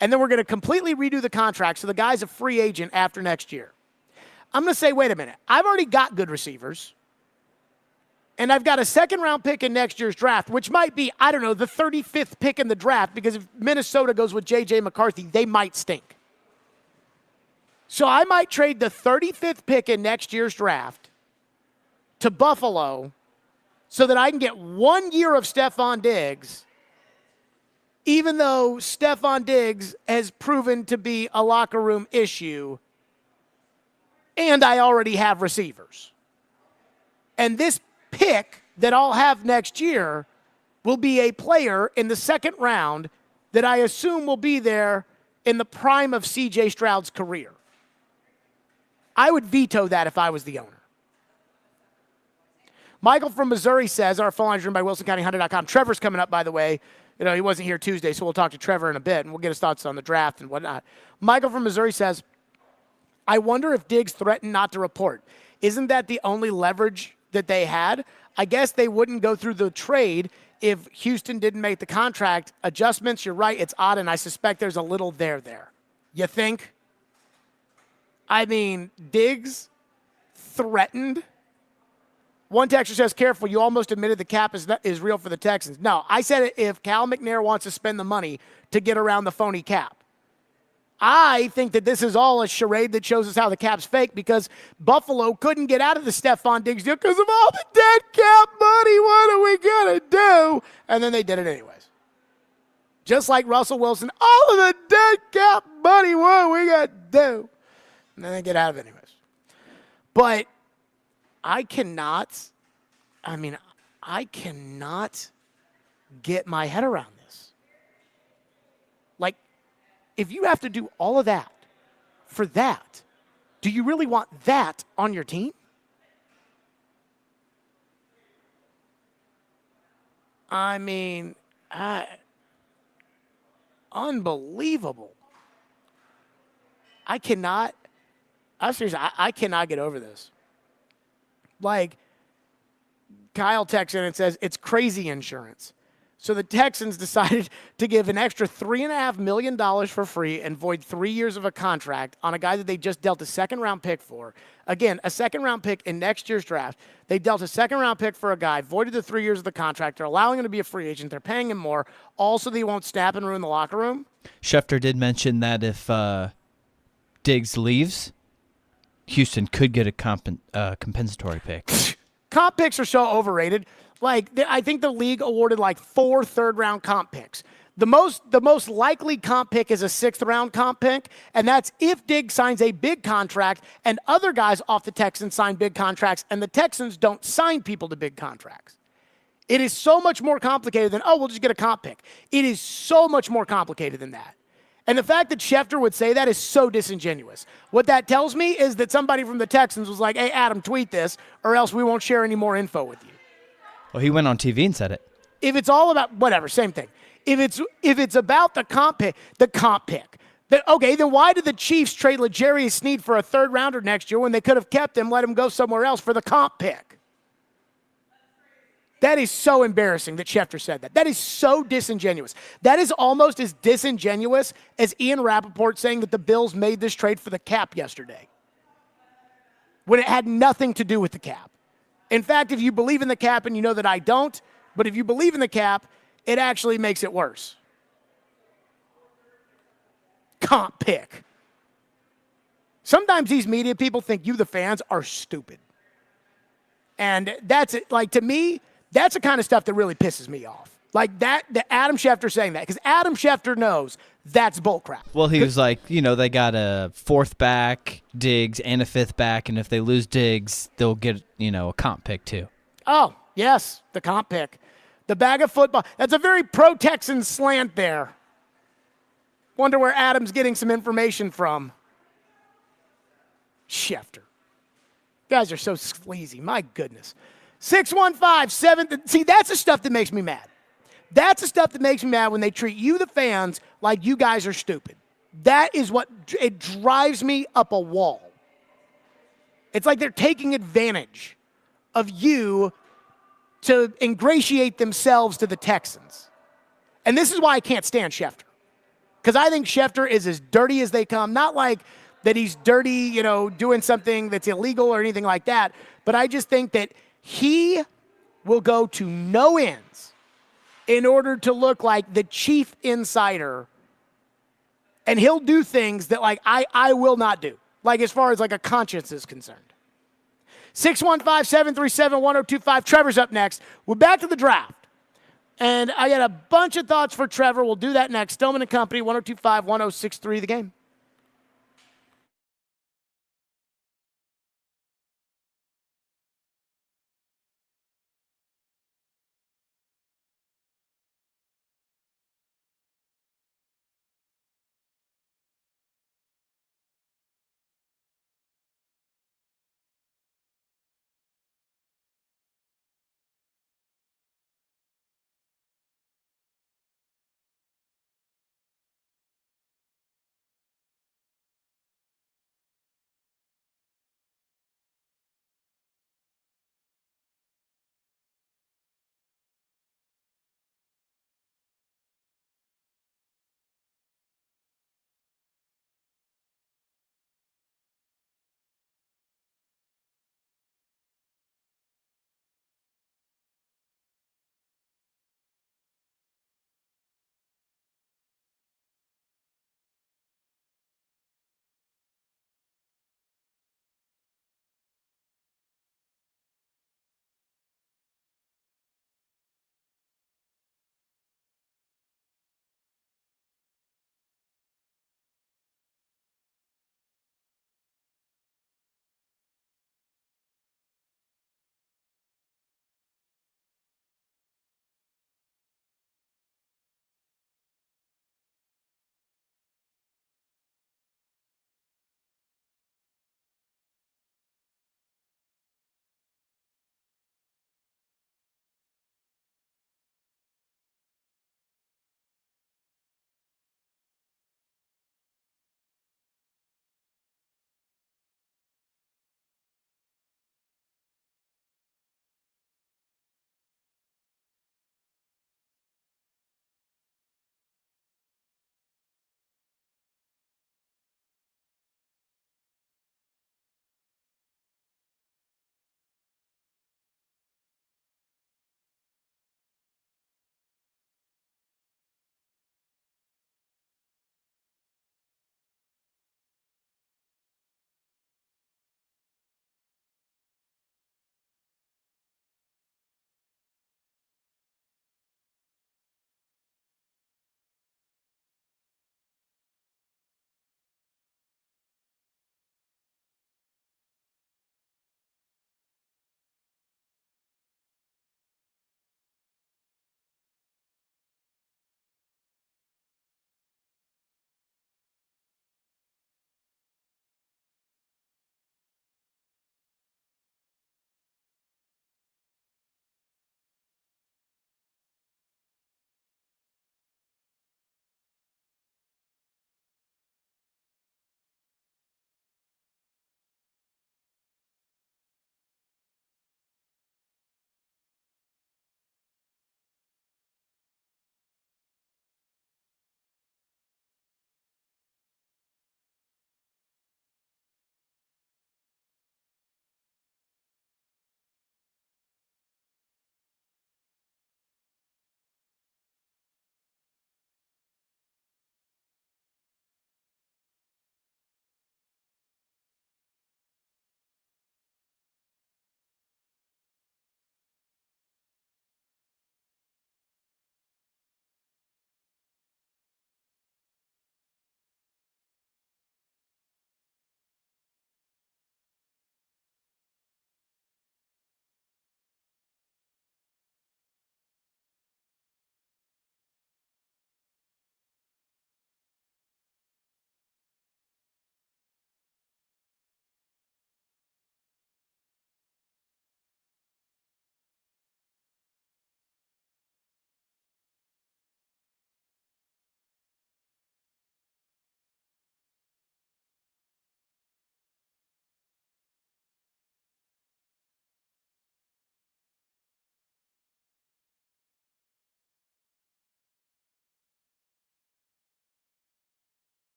And then we're going to completely redo the contract so the guy's a free agent after next year. I'm going to say, wait a minute. I've already got good receivers. And I've got a second-round pick in next year's draft, which might be, I don't know, the 35th pick in the draft, because if Minnesota goes with J.J. McCarthy, they might stink. So I might trade the 35th pick in next year's draft to Buffalo so that I can get 1 year of Stefon Diggs, even though Stefon Diggs has proven to be a locker room issue, and I already have receivers. And this pick that I'll have next year will be a player in the second round that I assume will be there in the prime of C.J. Stroud's career. I would veto that if I was the owner. Michael from Missouri says, our phone line is run by WilsonCountyHunter.com. Trevor's coming up, by the way. You know, he wasn't here Tuesday, so we'll talk to Trevor in a bit, and we'll get his thoughts on the draft and whatnot. Michael from Missouri says, I wonder if Diggs threatened not to report. Isn't that the only leverage that they had? I guess they wouldn't go through the trade if Houston didn't make the contract adjustments. You're right, it's odd, and I suspect there's a little there. You think? I mean, Diggs threatened? One texter says, careful, you almost admitted the cap is real for the Texans. No, I said if Cal McNair wants to spend the money to get around the phony cap. I think that this is all a charade that shows us how the cap's fake, because Buffalo couldn't get out of the Stefon Diggs deal because of all the dead cap money. What are we going to do? And then they did it anyways. Just like Russell Wilson, all of the dead cap money, what are we going to do? And then they get out of it anyways. But I cannot get my head around this. Like, if you have to do all of that for that, do you really want that on your team? I mean, unbelievable. I cannot get over this. Like, Kyle texts in and says, it's crazy insurance. So the Texans decided to give an extra $3.5 million for free and void 3 years of a contract on a guy that they just dealt a second-round pick for. Again, a second-round pick in next year's draft. They dealt a second-round pick for a guy, voided the 3 years of the contract. They're allowing him to be a free agent. They're paying him more. Also, they won't snap and ruin the locker room. Schefter did mention that if Diggs leaves, Houston could get a compensatory pick. Comp picks are so overrated. Like, I think the league awarded like 4 third-round comp picks. The most likely comp pick is a 6th-round comp pick, and that's if Diggs signs a big contract and other guys off the Texans sign big contracts, and the Texans don't sign people to big contracts. It is so much more complicated than, we'll just get a comp pick. It is so much more complicated than that. And the fact that Schefter would say that is so disingenuous. What that tells me is that somebody from the Texans was like, hey, Adam, tweet this, or else we won't share any more info with you. Well, he went on TV and said it. If it's all about, whatever, same thing. If it's about the comp pick, then why did the Chiefs trade L'Jarius Sneed for a third-rounder next year when they could have kept him, let him go somewhere else for the comp pick? That is so embarrassing that Schefter said that. That is so disingenuous. That is almost as disingenuous as Ian Rappaport saying that the Bills made this trade for the cap yesterday, when it had nothing to do with the cap. In fact, if you believe in the cap, and you know that I don't, but if you believe in the cap, it actually makes it worse. Comp pick. Sometimes these media people think you, the fans, are stupid. And that's it. Like, to me, that's the kind of stuff that really pisses me off. Like that, the Adam Schefter saying that, because Adam Schefter knows that's bullcrap. Well, he was like, they got a fourth back, Diggs, and a fifth back, and if they lose Diggs, they'll get, a comp pick too. Oh, yes, the comp pick. The bag of football. That's a very pro-Texan slant there. Wonder where Adam's getting some information from. Schefter. Guys are so sleazy. My goodness. 615-7. See, that's the stuff that makes me mad. That's the stuff that makes me mad when they treat you, the fans, like you guys are stupid. That is what it drives me up a wall. It's like they're taking advantage of you to ingratiate themselves to the Texans. And this is why I can't stand Schefter. Because I think Schefter is as dirty as they come. Not like that he's dirty, doing something that's illegal or anything like that. But I just think that he will go to no ends in order to look like the chief insider. And he'll do things that, like, I will not do. Like, as far as, like, a conscience is concerned. 615-737-1025. Trevor's up next. We're back to the draft. And I got a bunch of thoughts for Trevor. We'll do that next. Stillman and Company, 1025-1063 The Game.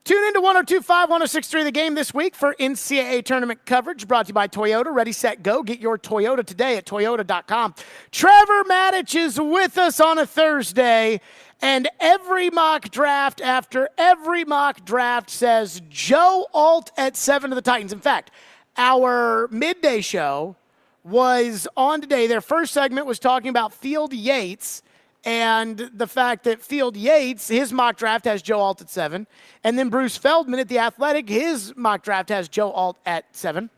Tune in to 102.5, 106.3 The Game this week for NCAA tournament coverage brought to you by Toyota. Ready, set, go. Get your Toyota today at toyota.com. Trevor Maddich is with us on a Thursday, and every mock draft after every mock draft says Joe Alt at 7 to the Titans. In fact, our midday show was on today. Their first segment was talking about Field Yates and the fact that Field Yates, his mock draft has Joe Alt at 7. And then Bruce Feldman at The Athletic, his mock draft has Joe Alt at 7.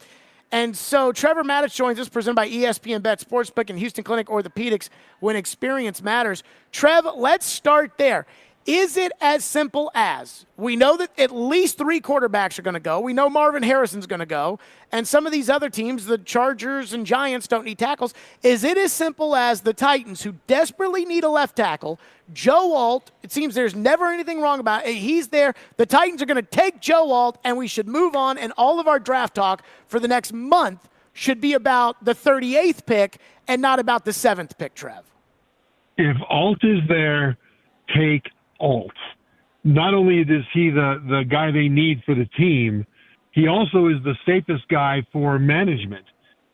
And so Trevor Maddich joins us, presented by ESPN Bet Sportsbook and Houston Clinic Orthopedics, when experience matters. Trev, let's start there. Is it as simple as, we know that at least 3 quarterbacks are going to go. We know Marvin Harrison's going to go. And some of these other teams, the Chargers and Giants, don't need tackles. Is it as simple as the Titans, who desperately need a left tackle, Joe Alt, it seems there's never anything wrong about it. He's there. The Titans are going to take Joe Alt, and we should move on. And all of our draft talk for the next month should be about the 38th pick and not about the 7th pick, Trev. If Alt is there, take Alt. Not only is he the guy they need for the team, he also is the safest guy for management.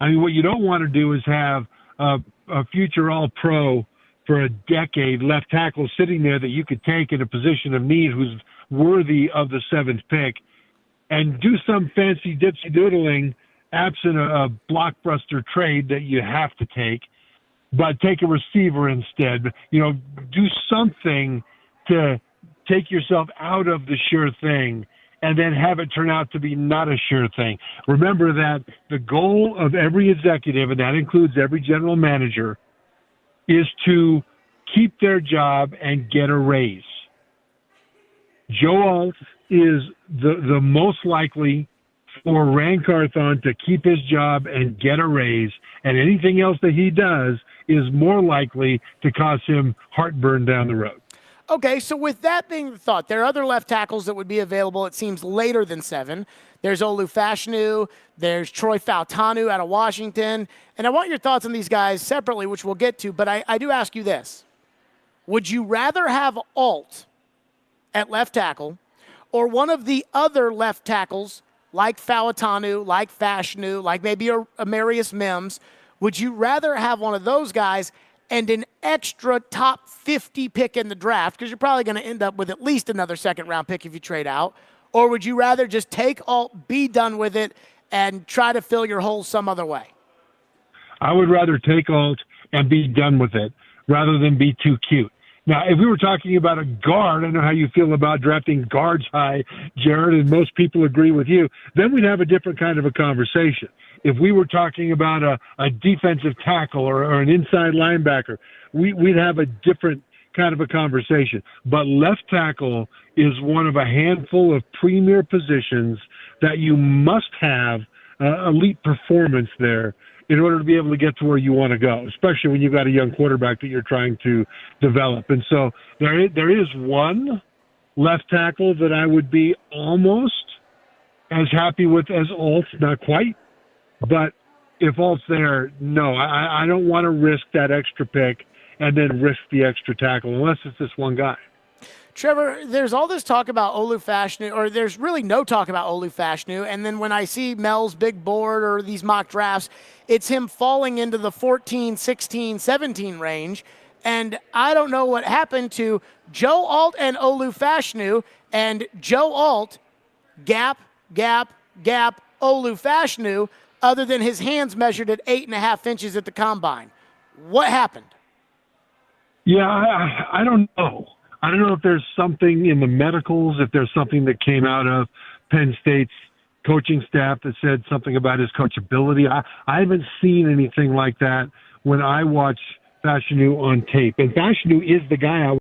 I mean, what you don't want to do is have a future All-Pro for a decade left tackle sitting there that you could take in a position of need who's worthy of the 7th pick and do some fancy dipsy doodling absent a blockbuster trade that you have to take, but take a receiver instead. You know, do something to take yourself out of the sure thing and then have it turn out to be not a sure thing. Remember that the goal of every executive, and that includes every general manager, is to keep their job and get a raise. Joe Alt is the most likely for Ran Carthon to keep his job and get a raise, and anything else that he does is more likely to cause him heartburn down the road. Okay, so with that being the thought, there are other left tackles that would be available, it seems, later than 7. There's Olu Fashanu. There's Troy Fautanu out of Washington. And I want your thoughts on these guys separately, which we'll get to, but I do ask you this. Would you rather have Alt at left tackle or one of the other left tackles like Fautanu, like Fashanu, like maybe a Amarius Mims? Would you rather have one of those guys and an extra top 50 pick in the draft, because you're probably going to end up with at least another second-round pick if you trade out? Or would you rather just take Alt, be done with it, and try to fill your holes some other way? I would rather take Alt and be done with it rather than be too cute. Now, if we were talking about a guard, I know how you feel about drafting guards high, Jared, and most people agree with you, then we'd have a different kind of a conversation. If we were talking about a defensive tackle or an inside linebacker, we'd have a different kind of a conversation. But left tackle is one of a handful of premier positions that you must have elite performance there in order to be able to get to where you want to go, especially when you've got a young quarterback that you're trying to develop. And so there is one left tackle that I would be almost as happy with as Alt, not quite. But if Alt's there, no, I don't want to risk that extra pick and then risk the extra tackle unless it's this one guy. Trevor, there's all this talk about Olu Fashanu, or there's really no talk about Olu Fashanu, and then when I see Mel's big board or these mock drafts, it's him falling into the 14, 16, 17 range, and I don't know what happened to Joe Alt and Olu Fashanu, and Joe Alt, gap, Olu Fashanu, other than his hands measured at 8.5 inches at the combine. What happened? Yeah, I don't know. I don't know if there's something in the medicals, if there's something that came out of Penn State's coaching staff that said something about his coachability. I haven't seen anything like that when I watch Fashanu on tape. And Fashanu is the guy I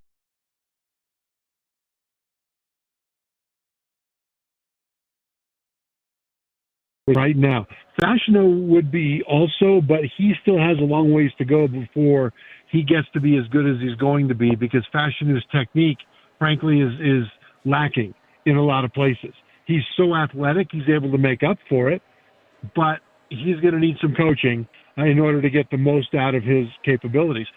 right now. Fashanu would be also, but he still has a long ways to go before he gets to be as good as he's going to be, because Fashanu's technique, frankly, is lacking in a lot of places. He's so athletic, he's able to make up for it, but he's going to need some coaching in order to get the most out of his capabilities.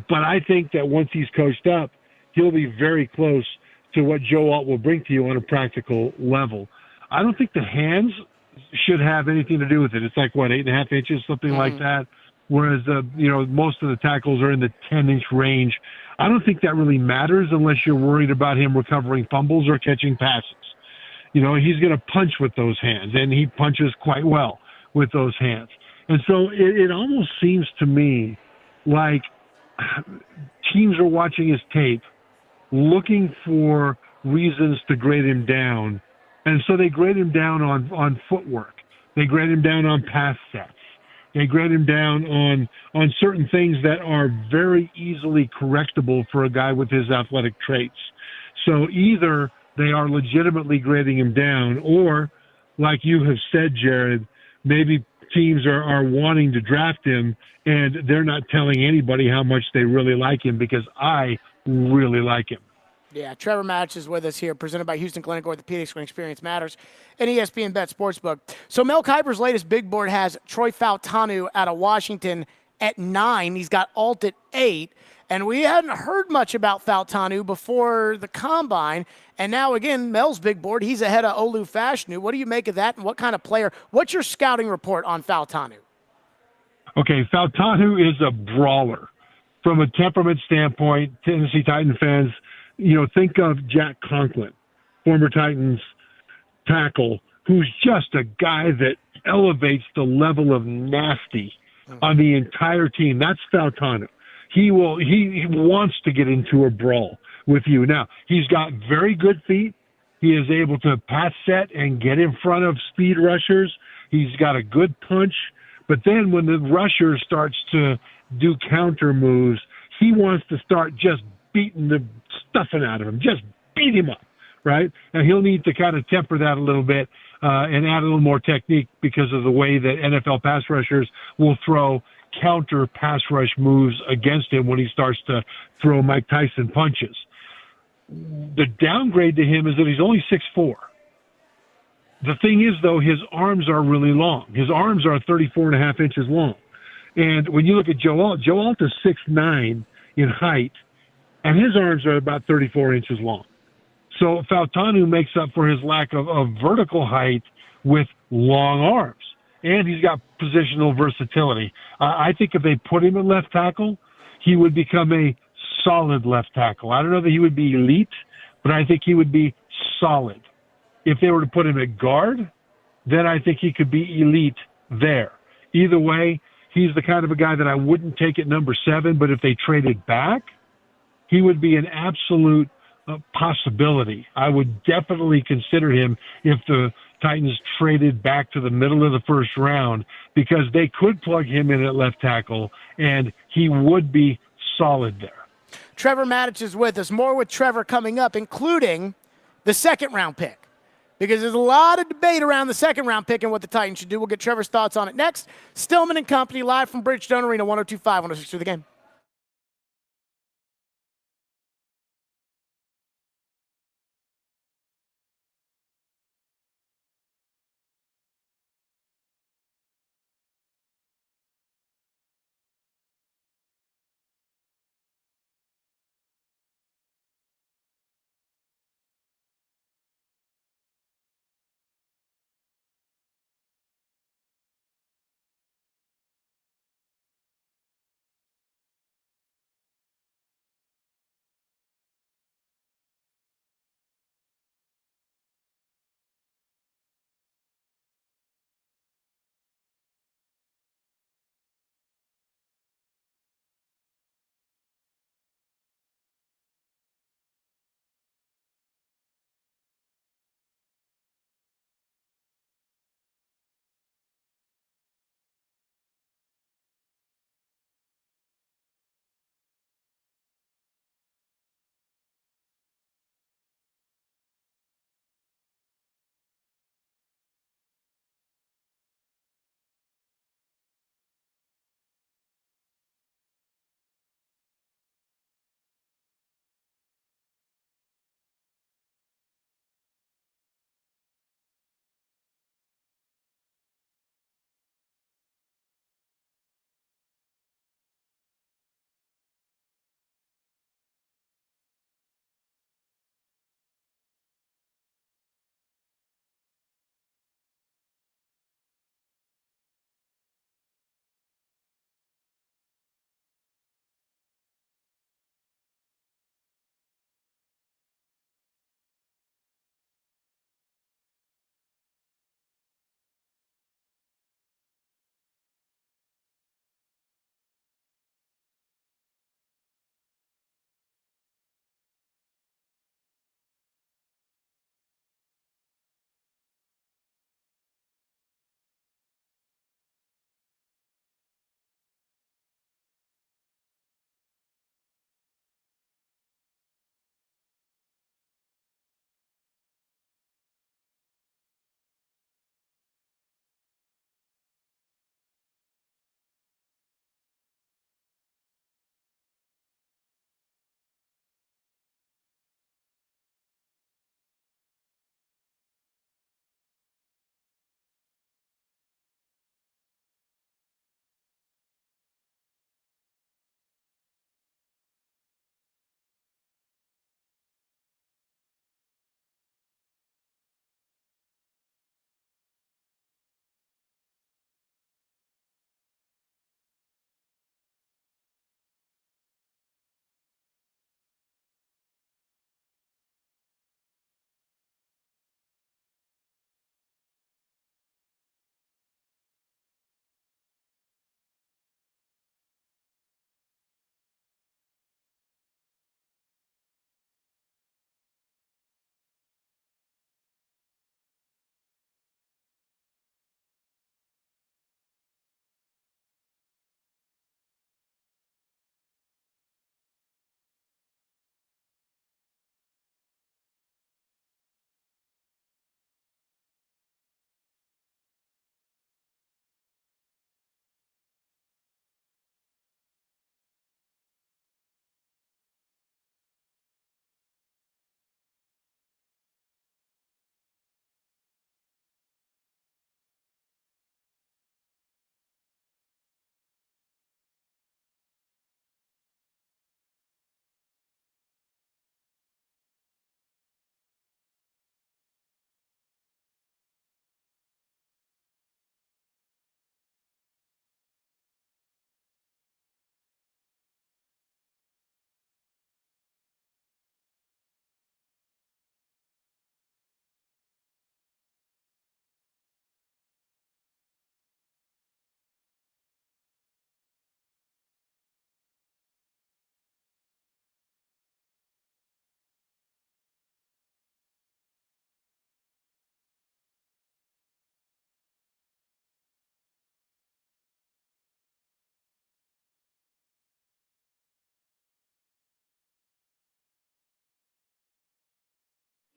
But I think that once he's coached up, he'll be very close to what Joe Alt will bring to you on a practical level. I don't think the hands should have anything to do with it. It's like, what, 8.5 inches, something like that? Whereas, most of the tackles are in the 10-inch range. I don't think that really matters unless you're worried about him recovering fumbles or catching passes. He's going to punch with those hands, and he punches quite well with those hands. And so it almost seems to me like teams are watching his tape, looking for reasons to grade him down. And so they grade him down on footwork. They grade him down on pass sets. They grade him down on certain things that are very easily correctable for a guy with his athletic traits. So either they are legitimately grading him down, or, like you have said, Jared, maybe teams are wanting to draft him and they're not telling anybody how much they really like him, because I really like him. Yeah, Trevor Match is with us here, presented by Houston Clinic Orthopedics, when experience matters, and ESPN Bet Sportsbook. So Mel Kiper's latest big board has Troy Fautanu out of Washington at 9. He's got Alt at 8. And we hadn't heard much about Fautanu before the Combine. And now, again, Mel's big board, he's ahead of Olu Fashanu. What do you make of that, and what kind of player? What's your scouting report on Fautanu? Okay, Fautanu is a brawler. From a temperament standpoint, Tennessee Titan fans, think of Jack Conklin, former Titans tackle, who's just a guy that elevates the level of nasty on the entire team. That's Fautanu. He wants to get into a brawl with you. Now, he's got very good feet. He is able to pass set and get in front of speed rushers. He's got a good punch. But then when the rusher starts to do counter moves, he wants to start just beating the stuffing out of him. Just beat him up, right? And he'll need to kind of temper that a little bit and add a little more technique, because of the way that NFL pass rushers will throw counter pass rush moves against him when he starts to throw Mike Tyson punches. The downgrade to him is that he's only 6'4". The thing is, though, his arms are really long. His arms are 34.5 inches long. And when you look at Joe Alt is 6'9" in height, and his arms are about 34 inches long. So Fautanu makes up for his lack of vertical height with long arms. And he's got positional versatility. I think if they put him at left tackle, he would become a solid left tackle. I don't know that he would be elite, but I think he would be solid. If they were to put him at guard, then I think he could be elite there. Either way, he's the kind of a guy that I wouldn't take at number 7, but if they traded back, he would be an absolute possibility. I would definitely consider him if the Titans traded back to the middle of the first round, because they could plug him in at left tackle, and he would be solid there. Trevor Matich is with us. More with Trevor coming up, including the second-round pick, because there's a lot of debate around the second-round pick and what the Titans should do. We'll get Trevor's thoughts on it next. Stillman and Company, live from Bridgestone Arena, 102.5, 106.3 The Game.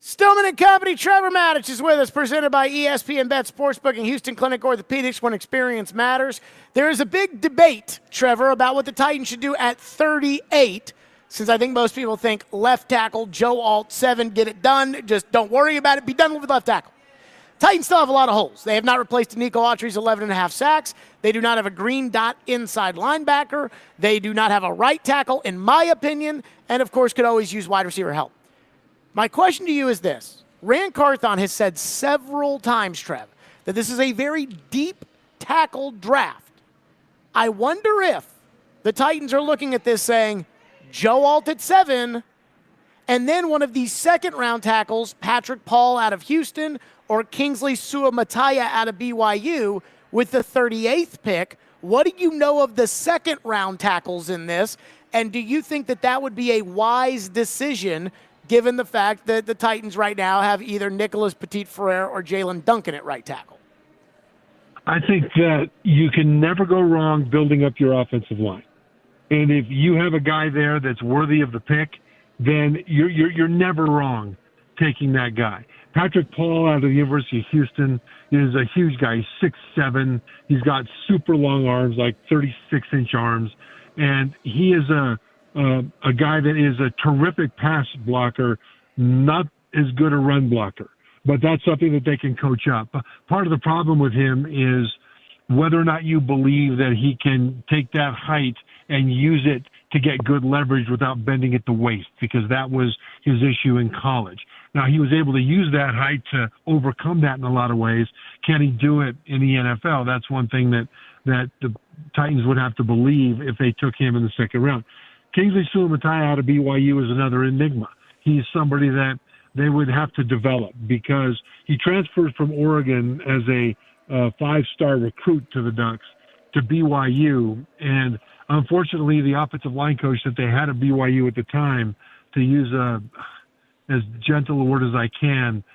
Stillman and Company, Trevor Maddich is with us, presented by ESPN Bet Sportsbook and Houston Clinic Orthopedics, when experience matters. There is a big debate, Trevor, about what the Titans should do at 38, since I think most people think left tackle, Joe Alt, 7, get it done. Just don't worry about it. Be done with left tackle. Titans still have a lot of holes. They have not replaced Nico Autry's 11.5 sacks. They do not have a green dot inside linebacker. They do not have a right tackle, in my opinion, and, of course, could always use wide receiver help. My question to you is this. Rand Carthon has said several times, Trev, that this is a very deep tackle draft. I wonder if the Titans are looking at this saying, Joe Alt at 7, and then one of these second-round tackles, Patrick Paul out of Houston or Kingsley Suamataia out of BYU with the 38th pick. What do you know of the second-round tackles in this, and do you think that that would be a wise decision given the fact that the Titans right now have either Nicholas Petit-Frere or Jalen Duncan at right tackle? I think that you can never go wrong building up your offensive line. And if you have a guy there that's worthy of the pick, then you're never wrong taking that guy. Patrick Paul out of the University of Houston is a huge guy. He's 6'7". He's got super long arms, like 36-inch arms. And he is a guy that is a terrific pass blocker, not as good a run blocker. But that's something that they can coach up. Part of the problem with him is whether or not you believe that he can take that height and use it to get good leverage without bending at the waist, because that was his issue in college. Now, he was able to use that height to overcome that in a lot of ways. Can he do it in the NFL? That's one thing that the Titans would have to believe if they took him in the second round. Kingsley Suamataia out of BYU is another enigma. He's somebody that they would have to develop because he transferred from Oregon as a 5-star recruit to the Ducks to BYU. And unfortunately, the offensive line coach that they had at BYU at the time, to use as gentle a word as I can,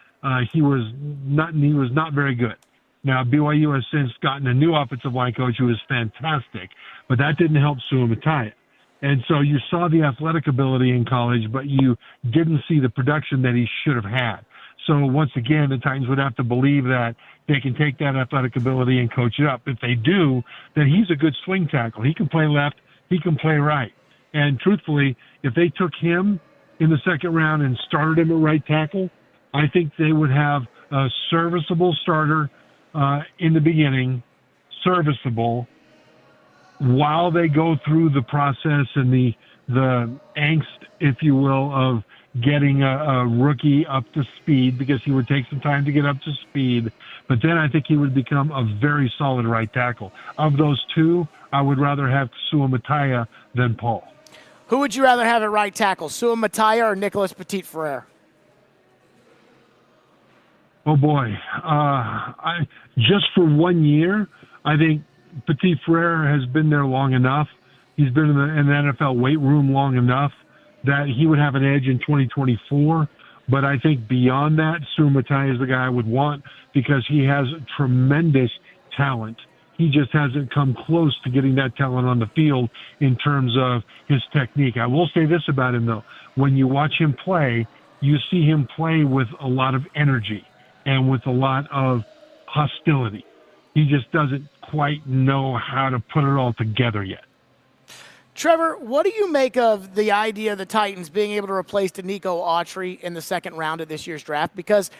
he was not very good. Now, BYU has since gotten a new offensive line coach who is fantastic, but that didn't help Suamataia. And so you saw the athletic ability in college, but you didn't see the production that he should have had. So once again, the Titans would have to believe that they can take that athletic ability and coach it up. If they do, then he's a good swing tackle. He can play left. He can play right. And truthfully, if they took him in the second round and started him at right tackle, I think they would have a serviceable starter in the beginning, serviceable, while they go through the process and the angst, if you will, of getting a rookie up to speed, because he would take some time to get up to speed. But then I think he would become a very solid right tackle. Of those two, I would rather have Suamataia than Paul. Who would you rather have at right tackle, Suamataia or Nicholas Petit-Frere? Oh, boy. Just for 1 year, I think Petit-Frere has been there long enough. He's been in the NFL weight room long enough that he would have an edge in 2024. But I think beyond that, Suamataia is the guy I would want because he has tremendous talent. He just hasn't come close to getting that talent on the field in terms of his technique. I will say this about him, though. When you watch him play, you see him play with a lot of energy and with a lot of hostility. He just doesn't quite know how to put it all together yet. Trevor, what do you make of the idea of the Titans being able to replace Nico Autry in the second round of this year's draft? Because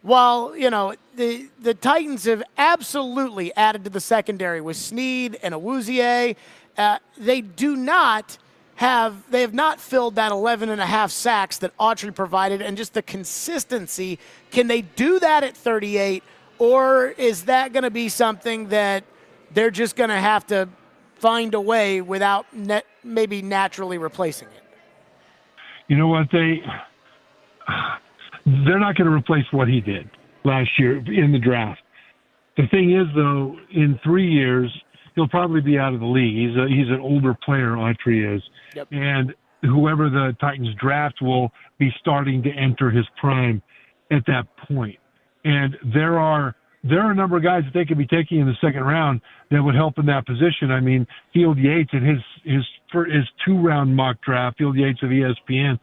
while, you know, the Titans have absolutely added to the secondary with Snead and Awuzie, they have not filled that 11.5 sacks that Autry provided, and just the consistency. Can they do that at 38? Or is that going to be something that they're just going to have to find a way without maybe naturally replacing it? You know what? They're not going to replace what he did last year in the draft. The thing is, though, in 3 years, he'll probably be out of the league. He's an older player, Autry is. Yep. And whoever the Titans draft will be starting to enter his prime at that point. And there are a number of guys that they could be taking in the second round that would help in that position. I mean, Field Yates in his 2-round mock draft, Field Yates of ESPN,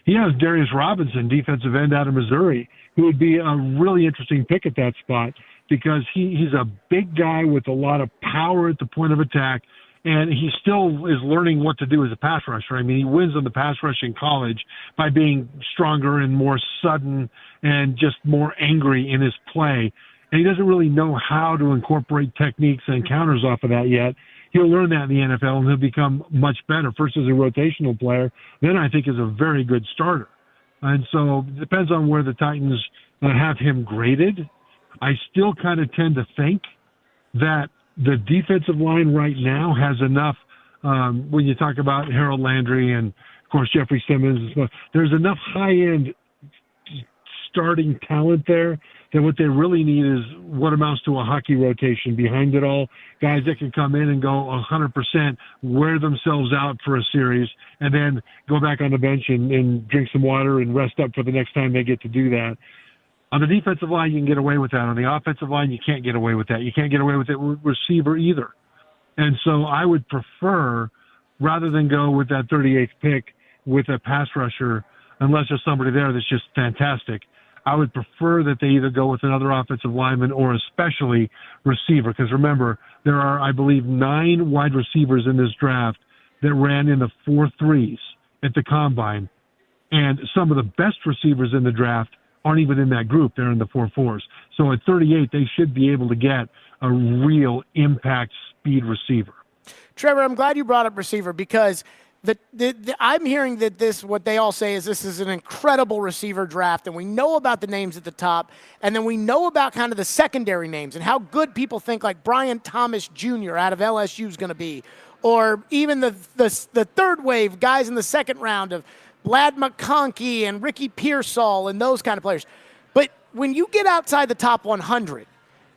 He has Darius Robinson, defensive end out of Missouri, who would be a really interesting pick at that spot because he's a big guy with a lot of power at the point of attack, and he still is learning what to do as a pass rusher. I mean, he wins on the pass rush in college by being stronger and more sudden and just more angry in his play. And he doesn't really know how to incorporate techniques and counters off of that yet. He'll learn that in the NFL, and he'll become much better, first as a rotational player, then I think as a very good starter. And so it depends on where the Titans have him graded. I still kind of tend to think that the defensive line right now has enough, when you talk about Harold Landry and, of course, Jeffrey Simmons, there's enough high-end starting talent there that what they really need is what amounts to a hockey rotation behind it all. Guys that can come in and go 100%, wear themselves out for a series, and then go back on the bench and drink some water and rest up for the next time they get to do that. On the defensive line, you can get away with that. On the offensive line, you can't get away with that. You can't get away with it with receiver either. And so I would prefer, rather than go with that 38th pick with a pass rusher, unless there's somebody there that's just fantastic, I would prefer that they either go with another offensive lineman or especially receiver. Because remember, there are, I believe, 9 wide receivers in this draft that ran in the 4.3s at the combine. And some of the best receivers in the draft aren't even in that group. They're in the 4.4s. So at 38, they should be able to get a real impact speed receiver. Trevor, I'm glad you brought up receiver because I'm hearing that what they all say is this is an incredible receiver draft, and we know about the names at the top, and then we know about kind of the secondary names and how good people think like Brian Thomas Jr. out of LSU is going to be, or even the third wave guys in the second round of Lad McConkey and Ricky Pearsall and those kind of players. But when you get outside the top 100,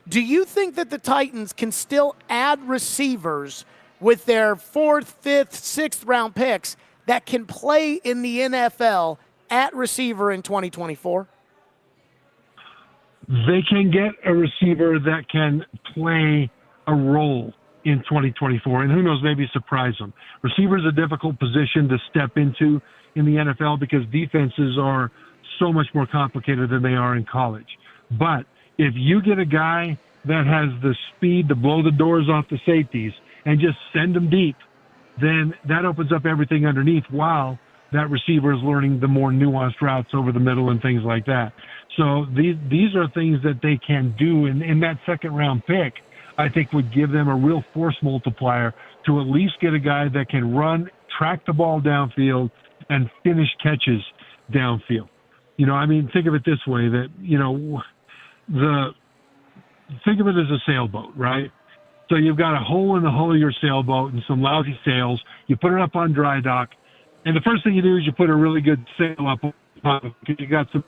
do you think that the Titans can still add receivers with their 4th, 5th, 6th round picks that can play in the NFL at receiver in 2024? They can get a receiver that can play a role in 2024, and who knows, maybe surprise them. Receiver is a difficult position to step into in the NFL because defenses are so much more complicated than they are in college. But if you get a guy that has the speed to blow the doors off the safeties and just send them deep, then that opens up everything underneath while that receiver is learning the more nuanced routes over the middle and things like that. So these are things that they can do, and in that second-round pick, I think would give them a real force multiplier to at least get a guy that can run, track the ball downfield, and finish catches downfield. You know, I mean, think of it this way, that, you know, think of it as a sailboat, right? So you've got a hole in the hull of your sailboat and some lousy sails. You put it up on dry dock, and the first thing you do is you put a really good sail up on top because you got some.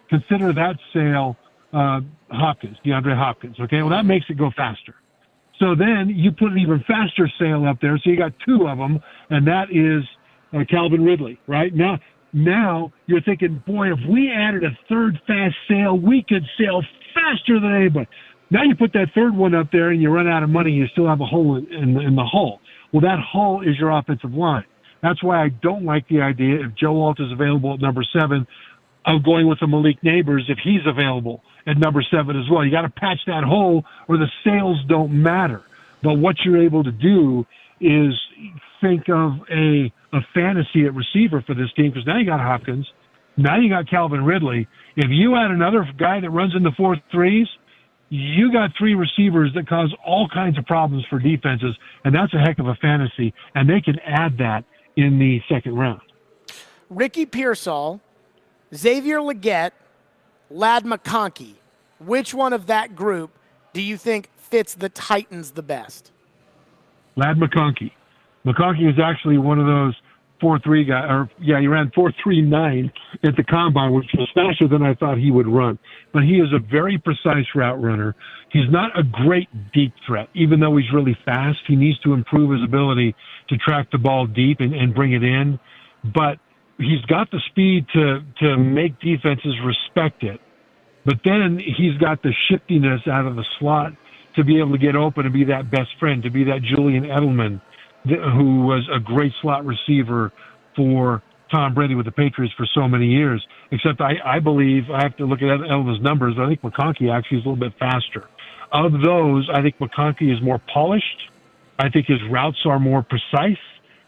Consider that sail Hopkins, DeAndre Hopkins. Okay, well that makes it go faster. So then you put an even faster sail up there. So you got 2 of them, and that is Calvin Ridley, right? Now you're thinking, boy, if we added a third fast sail, we could sail faster than anybody. Now you put that third one up there and you run out of money, you still have a hole in the hull. Well, that hull is your offensive line. That's why I don't like the idea, if Joe Alt is available at number 7, of going with a Malik Neighbors if he's available at number 7 as well. You got to patch that hole or the sails don't matter. But what you're able to do is think of a fantasy at receiver for this team, because now you got Hopkins, now you got Calvin Ridley. If you add another guy that runs in the 4.3s, you got 3 receivers that cause all kinds of problems for defenses, and that's a heck of a fantasy, and they can add that in the second round. Ricky Pearsall, Xavier Legette, Lad McConkey. Which one of that group do you think fits the Titans the best? Lad McConkey. McConkey is actually one of those 4.3 guy, he ran 4.39 at the combine, which was faster than I thought he would run. But he is a very precise route runner. He's not a great deep threat, even though he's really fast. He needs to improve his ability to track the ball deep and bring it in. But he's got the speed to make defenses respect it. But then he's got the shiftiness out of the slot to be able to get open and be that best friend, to be that Julian Edelman, who was a great slot receiver for Tom Brady with the Patriots for so many years. Except I believe I have to look at Elvin's numbers. I think McConkey actually is a little bit faster. Of those, I think McConkey is more polished. I think his routes are more precise.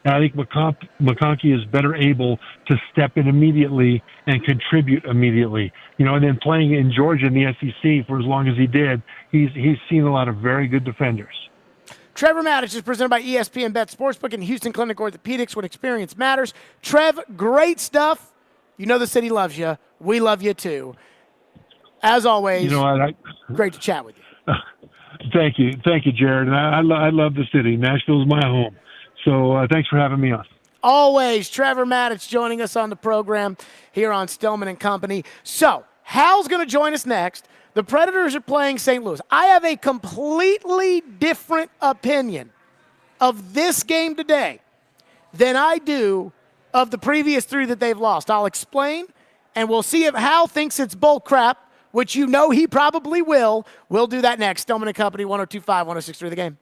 And I think McConkey is better able to step in immediately and contribute immediately. And then playing in Georgia in the SEC for as long as he did, he's seen a lot of very good defenders. Trevor Maddich is presented by ESPN Bet Sportsbook and Houston Clinic Orthopedics, when experience matters. Trev, great stuff. You know the city loves you. We love you too. As always, great to chat with you. Thank you, Jared. And I love the city. Nashville's my home. So thanks for having me on. Always, Trevor Maddich joining us on the program here on Stillman and Company. So Hal's going to join us next. The Predators are playing St. Louis. I have a completely different opinion of this game today than I do of the previous 3 that they've lost. I'll explain, and we'll see if Hal thinks it's bull crap, which you know he probably will. We'll do that next. Stillman and Company, 102.5, 106.3 The Game.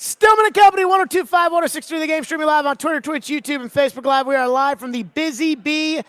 Stillman and Company, 102.5, 106.3 The Game, streaming live on Twitter, Twitch, YouTube, and Facebook Live. We are live from the Busy Bee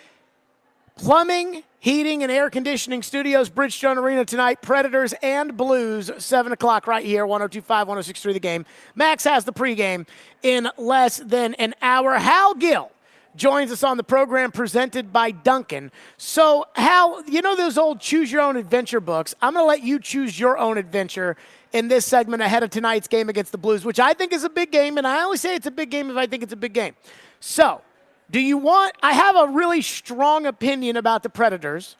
Plumbing, Heating, and Air Conditioning Studios, Bridgestone Arena tonight. Predators and Blues, 7 o'clock right here, 102.5, 106.3 The Game. Max has the pregame in less than an hour. Hal Gill joins us on the program presented by Duncan. So, Hal, you know those old choose your own adventure books? I'm going to let you choose your own adventure in this segment ahead of tonight's game against the Blues, which I think is a big game, and I only say it's a big game if I think it's a big game. So, I have a really strong opinion about the Predators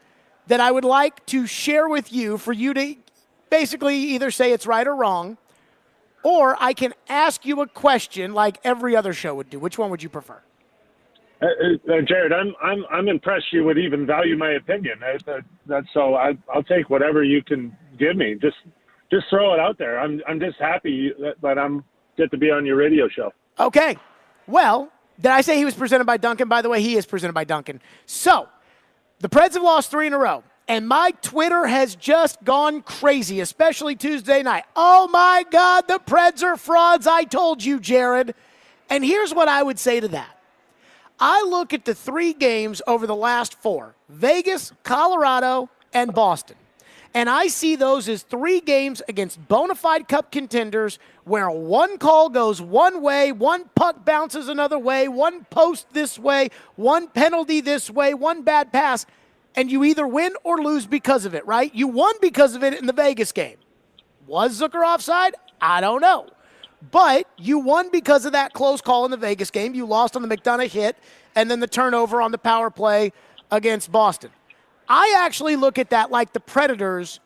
that I would like to share with you for you to basically either say it's right or wrong, or I can ask you a question like every other show would do. Which one would you prefer? Jared, I'm impressed you would even value my opinion. So I'll take whatever you can give me. Just throw it out there. I'm just happy that I'm get to be on your radio show. Okay. Well, did I say he was presented by Duncan? By the way, he is presented by Duncan. So, the Preds have lost 3 in a row, and my Twitter has just gone crazy, especially Tuesday night. Oh, my God, the Preds are frauds. I told you, Jared. And here's what I would say to that. I look at the 3 games over the last 4, Vegas, Colorado, and Boston. And I see those as 3 games against bona fide cup contenders where one call goes one way, one puck bounces another way, one post this way, one penalty this way, one bad pass, and you either win or lose because of it, right? You won because of it in the Vegas game. Was Zucker offside? I don't know. But you won because of that close call in the Vegas game. You lost on the McDonough hit and then the turnover on the power play against Boston. I actually look at that like the Predators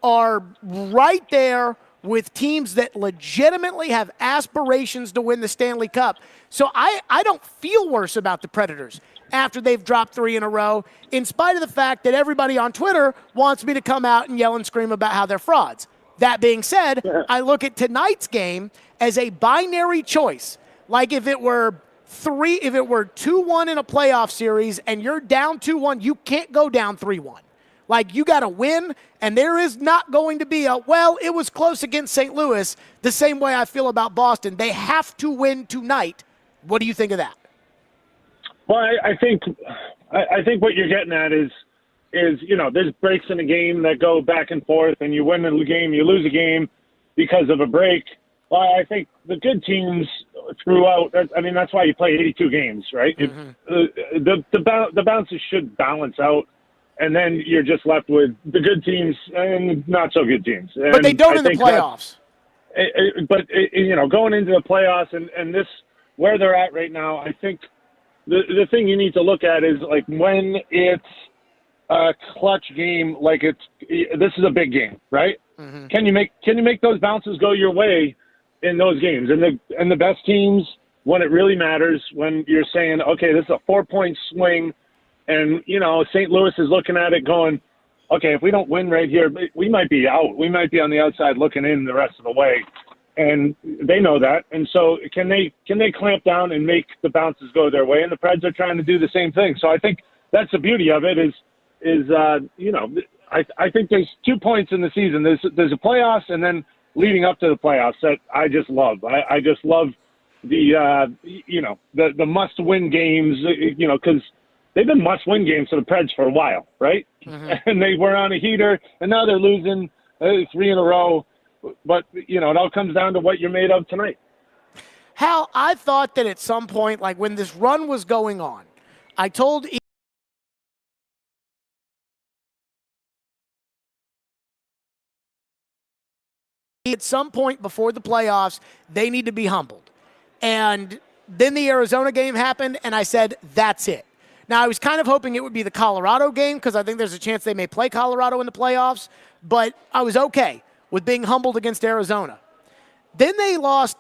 are right there with teams that legitimately have aspirations to win the Stanley Cup. So I don't feel worse about the Predators after they've dropped 3 in a row, in spite of the fact that everybody on Twitter wants me to come out and yell and scream about how they're frauds. That being said, I look at tonight's game as a binary choice. Like if it were 2-1 in a playoff series and you're down 2-1, you can't go down 3-1. Like, you got to win, and there is not going to be it was close against St. Louis, the same way I feel about Boston. They have to win tonight. What do you think of that? Well, I think what you're getting at is there's breaks in a game that go back and forth, and you win a game, you lose a game because of a break. Well, I think the good teams throughout, that's why you play 82 games, right? Mm-hmm. The bounces should balance out, and then you're just left with the good teams and not so good teams. And but they don't in the playoffs. Going into the playoffs and this where they're at right now, I think the thing you need to look at is like when it's a clutch game, like this is a big game, right? Mm-hmm. Can you make those bounces go your way in those games? And the best teams, when it really matters, when you're saying, okay, this is a 4-point swing, and St. Louis is looking at it going, okay, if we don't win right here, we might be out. We might be on the outside looking in the rest of the way, and they know that. And so can they clamp down and make the bounces go their way? And the Preds are trying to do the same thing. So I think that's the beauty of it I think there's 2 points in the season. There's a playoffs, and then leading up to the playoffs that I just love. I just love the must-win games, because they've been must-win games for the Preds for a while, right? Mm-hmm. And they were on a heater, and now they're losing 3 in a row. But, it all comes down to what you're made of tonight. Hal, I thought that at some point, like when this run was going on, I told at some point before the playoffs, they need to be humbled. And then the Arizona game happened, and I said, that's it. Now, I was kind of hoping it would be the Colorado game because I think there's a chance they may play Colorado in the playoffs, but I was okay with being humbled against Arizona. Then they lost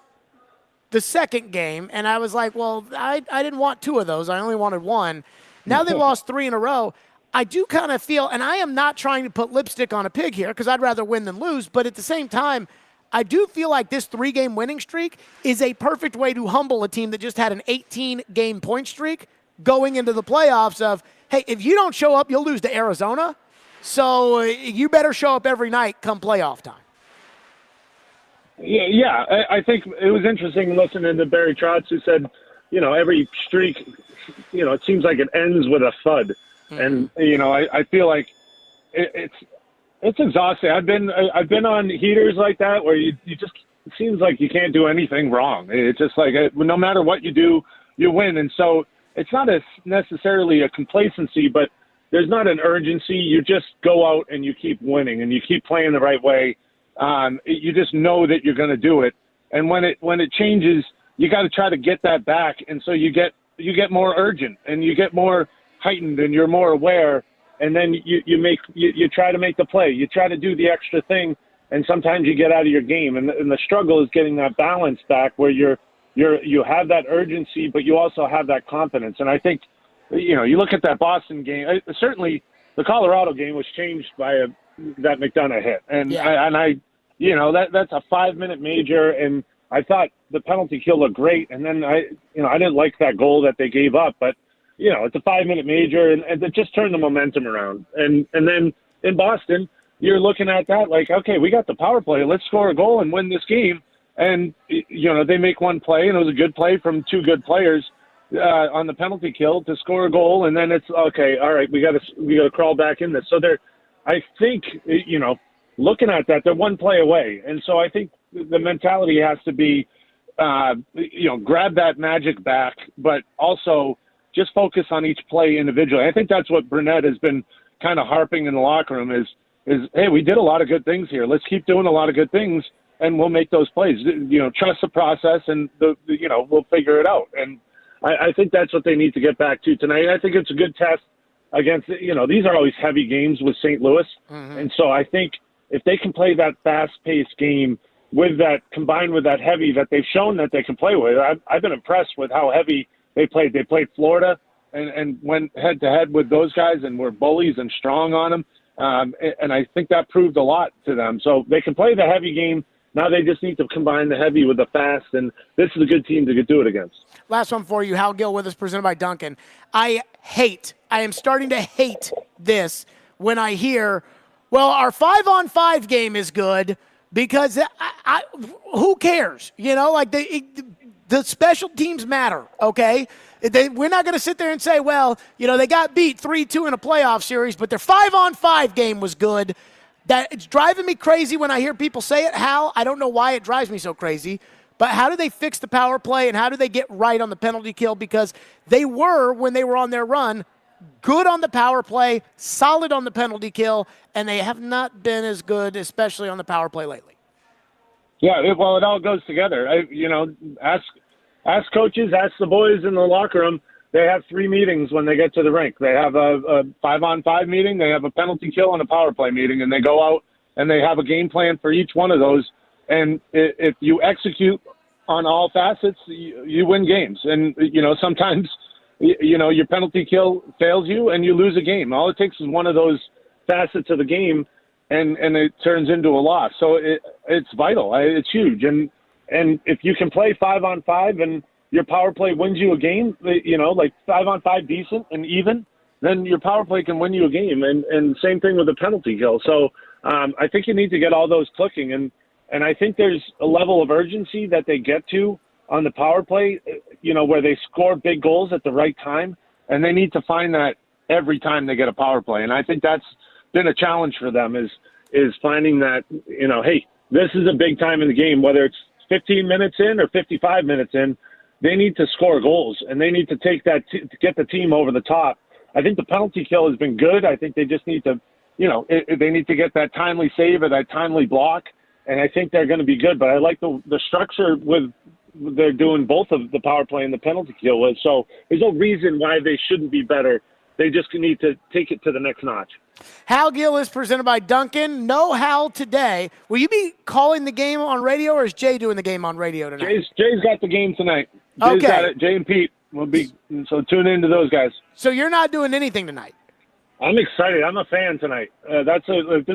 the second game, and I was like, well, I didn't want 2 of those. I only wanted 1. Now they lost 3 in a row. I do kind of feel, and I am not trying to put lipstick on a pig here because I'd rather win than lose, but at the same time, I do feel like this 3-game winning streak is a perfect way to humble a team that just had an 18-game point streak going into the playoffs of, hey, if you don't show up, you'll lose to Arizona, so you better show up every night come playoff time. Yeah, I think it was interesting listening to Barry Trotz, who said, every streak, it seems like it ends with a thud. And, I feel like it's exhausting. I've been on heaters like that where you just, it seems like you can't do anything wrong. It's just like no matter what you do, you win. And so it's not necessarily a complacency, but there's not an urgency. You just go out and you keep winning and you keep playing the right way. You just know that you're going to do it. And when it changes, you got to try to get that back. And so you get more urgent and you get more heightened and you're more aware. And then you try to make the play. You try to do the extra thing. And sometimes you get out of your game. And the struggle is getting that balance back where you have that urgency, but you also have that confidence. And I think, you look at that Boston game, certainly the Colorado game was changed by that McDonough hit. And that's a 5-minute major. And I thought the penalty kill looked great. And then I didn't like that goal that they gave up, but it's a 5-minute major and it just turned the momentum around. And then in Boston, you're looking at that like, okay, we got the power play. Let's score a goal and win this game. And, they make one play, and it was a good play from two good players on the penalty kill to score a goal. And then it's, okay, all right, we got to crawl back in this. So I think, looking at that, they're one play away. And so I think the mentality has to be, grab that magic back, but also just focus on each play individually. I think that's what Burnett has been kind of harping in the locker room is, hey, we did a lot of good things here. Let's keep doing a lot of good things, and we'll make those plays. Trust the process, and we'll figure it out. And I think that's what they need to get back to tonight. I think it's a good test against. These are always heavy games with St. Louis, and so I think if they can play that fast-paced game with that combined with that heavy that they've shown that they can play with, I've been impressed with how heavy they played. They played Florida and went head-to-head with those guys and were bullies and strong on them. And I think that proved a lot to them. So they can play the heavy game. Now they just need to combine the heavy with the fast, and this is a good team to do it against. Last one for you, Hal Gill with us, presented by Duncan. I am starting to hate this when I hear, well, our 5-on-5 game is good because who cares? The special teams matter, okay? We're not going to sit there and say, well, they got beat 3-2 in a playoff series, but their 5-on-5 game was good. It's driving me crazy when I hear people say it. Hal, I don't know why it drives me so crazy, but how do they fix the power play and how do they get right on the penalty kill? Because they were, when they were on their run, good on the power play, solid on the penalty kill, and they have not been as good, especially on the power play lately. Yeah, it all goes together. Ask coaches, ask the boys in the locker room. They have 3 meetings when they get to the rink. They have a 5-on-5 meeting, they have a penalty kill, and a power play meeting, and they go out and they have a game plan for each one of those. And if you execute on all facets, you win games. And, sometimes, your penalty kill fails you and you lose a game. All it takes is one of those facets of the game, and it turns into a loss. So it's vital. It's huge. And if you can play 5-on-5 and your power play wins you a game, like 5-on-5 decent and even, then your power play can win you a game. And same thing with the penalty kill. So I think you need to get all those clicking. And I think there's a level of urgency that they get to on the power play, where they score big goals at the right time. And they need to find that every time they get a power play. And I think that's been a challenge for them is finding that, hey, this is a big time in the game, whether it's 15 minutes in or 55 minutes in, they need to score goals and they need to take that to get the team over the top. I think the penalty kill has been good. I think they just need to, they need to get that timely save or that timely block. And I think they're going to be good, but I like the structure with they're doing both of the power play and the penalty kill with. So there's no reason why they shouldn't be better. They just need to take it to the next notch. Hal Gill is presented by Duncan. No Hal today. Will you be calling the game on radio, or is Jay doing the game on radio tonight? Jay's got the game tonight. Jay's got it. Jay and Pete will be, so tune in to those guys. So you're not doing anything tonight? I'm excited. I'm a fan tonight. This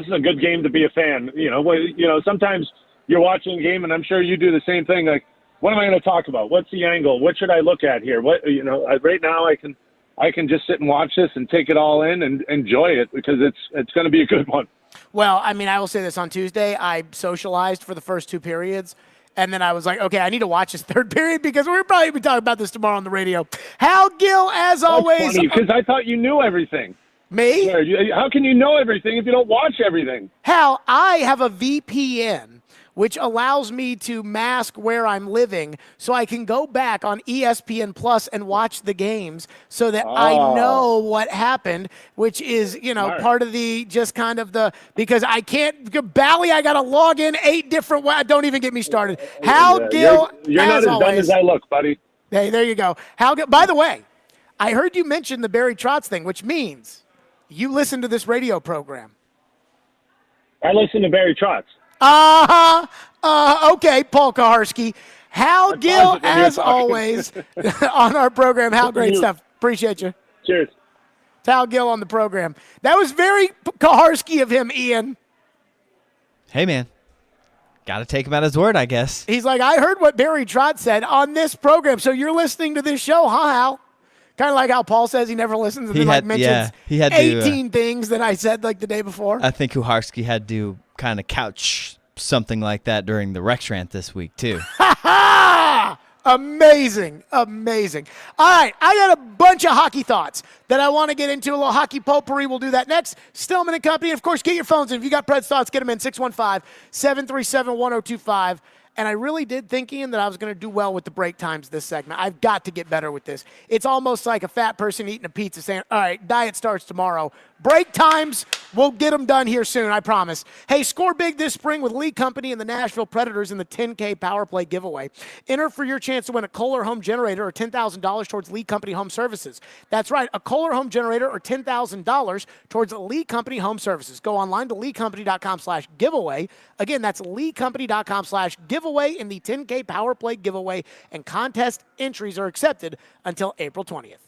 is a good game to be a fan. Sometimes you're watching a game, and I'm sure you do the same thing. Like, what am I going to talk about? What's the angle? What should I look at here? Right now I can just sit and watch this and take it all in and enjoy it because it's going to be a good one. Well, I mean, I will say this. On Tuesday, I socialized for the first 2 periods, and then I was like, okay, I need to watch this third period because we're probably be talking about this tomorrow on the radio. Hal Gill, as always. Funny, because I thought you knew everything. Me? How can you know everything if you don't watch everything? Hal, I have a VPN, which allows me to mask where I'm living so I can go back on ESPN Plus and watch the games so that I know what happened, which is, part of the just kind of the – because I can't – Bally, I got to log in 8 different ways. Don't even get me started. Hal Gill, You're not as dumb always. as I look, buddy. Hey, there you go. Hal Gill. By the way, I heard you mention the Barry Trotz thing, which means you listen to this radio program. I listen to Barry Trotz. Okay, Paul Kaharski. Hal Gill, as always, on our program. Hal, great stuff. Appreciate you. Cheers. It's Hal Gill on the program. That was very Kaharski of him, Ian. Hey, man. Got to take him at his word, I guess. He's like, I heard what Barry Trotz said on this program, so you're listening to this show, huh, Hal? Kind of like how Paul says he never listens and then mentions he had 18 things that I said like the day before. I think Kuharski had to kind of couch something like that during the Rex rant this week, too. Amazing. Amazing. All right, I got a bunch of hockey thoughts that I want to get into. A little hockey potpourri. We'll do that next. Stillman and Company. And, of course, get your phones in. If you got Pred's thoughts, get them in 615-737-1025. And I really did think, Ian, that I was going to do well with the break times this segment. I've got to get better with this. It's almost like a fat person eating a pizza saying, all right, diet starts tomorrow. Break times, we'll get them done here soon, I promise. Hey, score big this spring with Lee Company and the Nashville Predators in the 10K Power Play giveaway. Enter for your chance to win a Kohler home generator or $10,000 towards Lee Company Home Services. That's right, a Kohler home generator or $10,000 towards Lee Company Home Services. Go online to leecompany.com/giveaway. Again, that's leecompany.com/giveaway in the 10K Power Play giveaway, and contest entries are accepted until April 20th.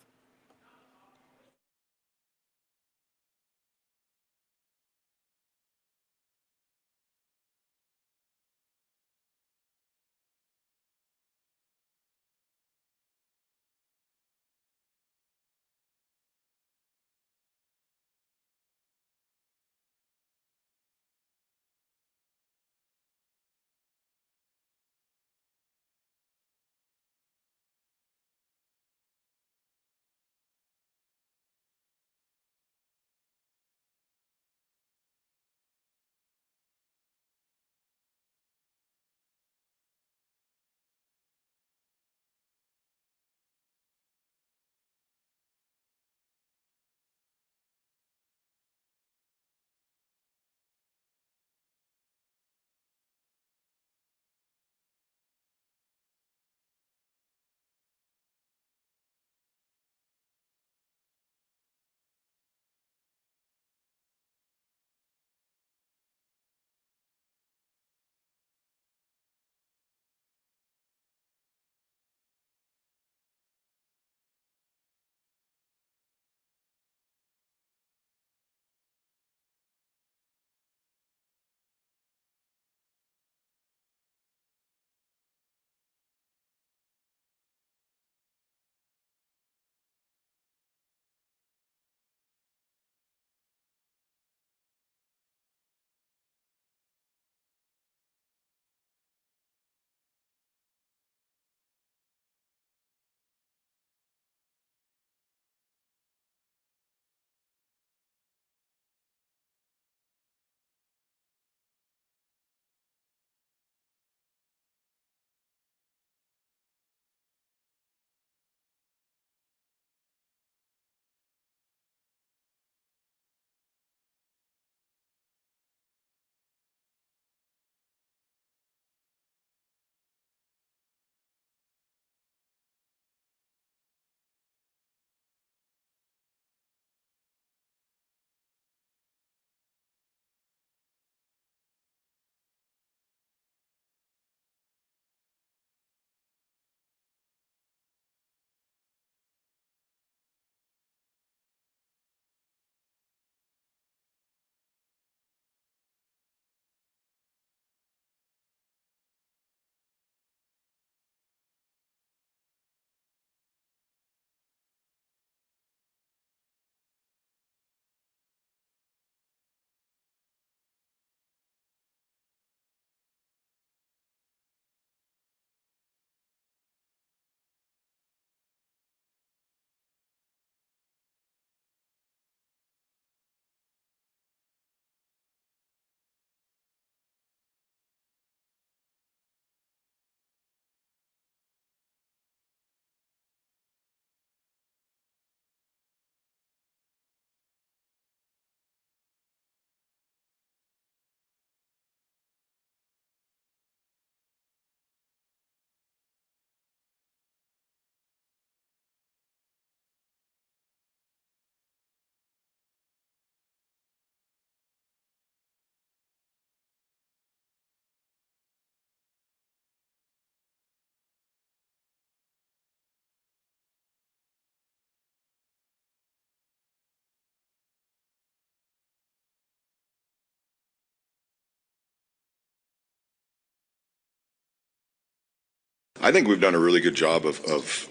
I think we've done a really good job of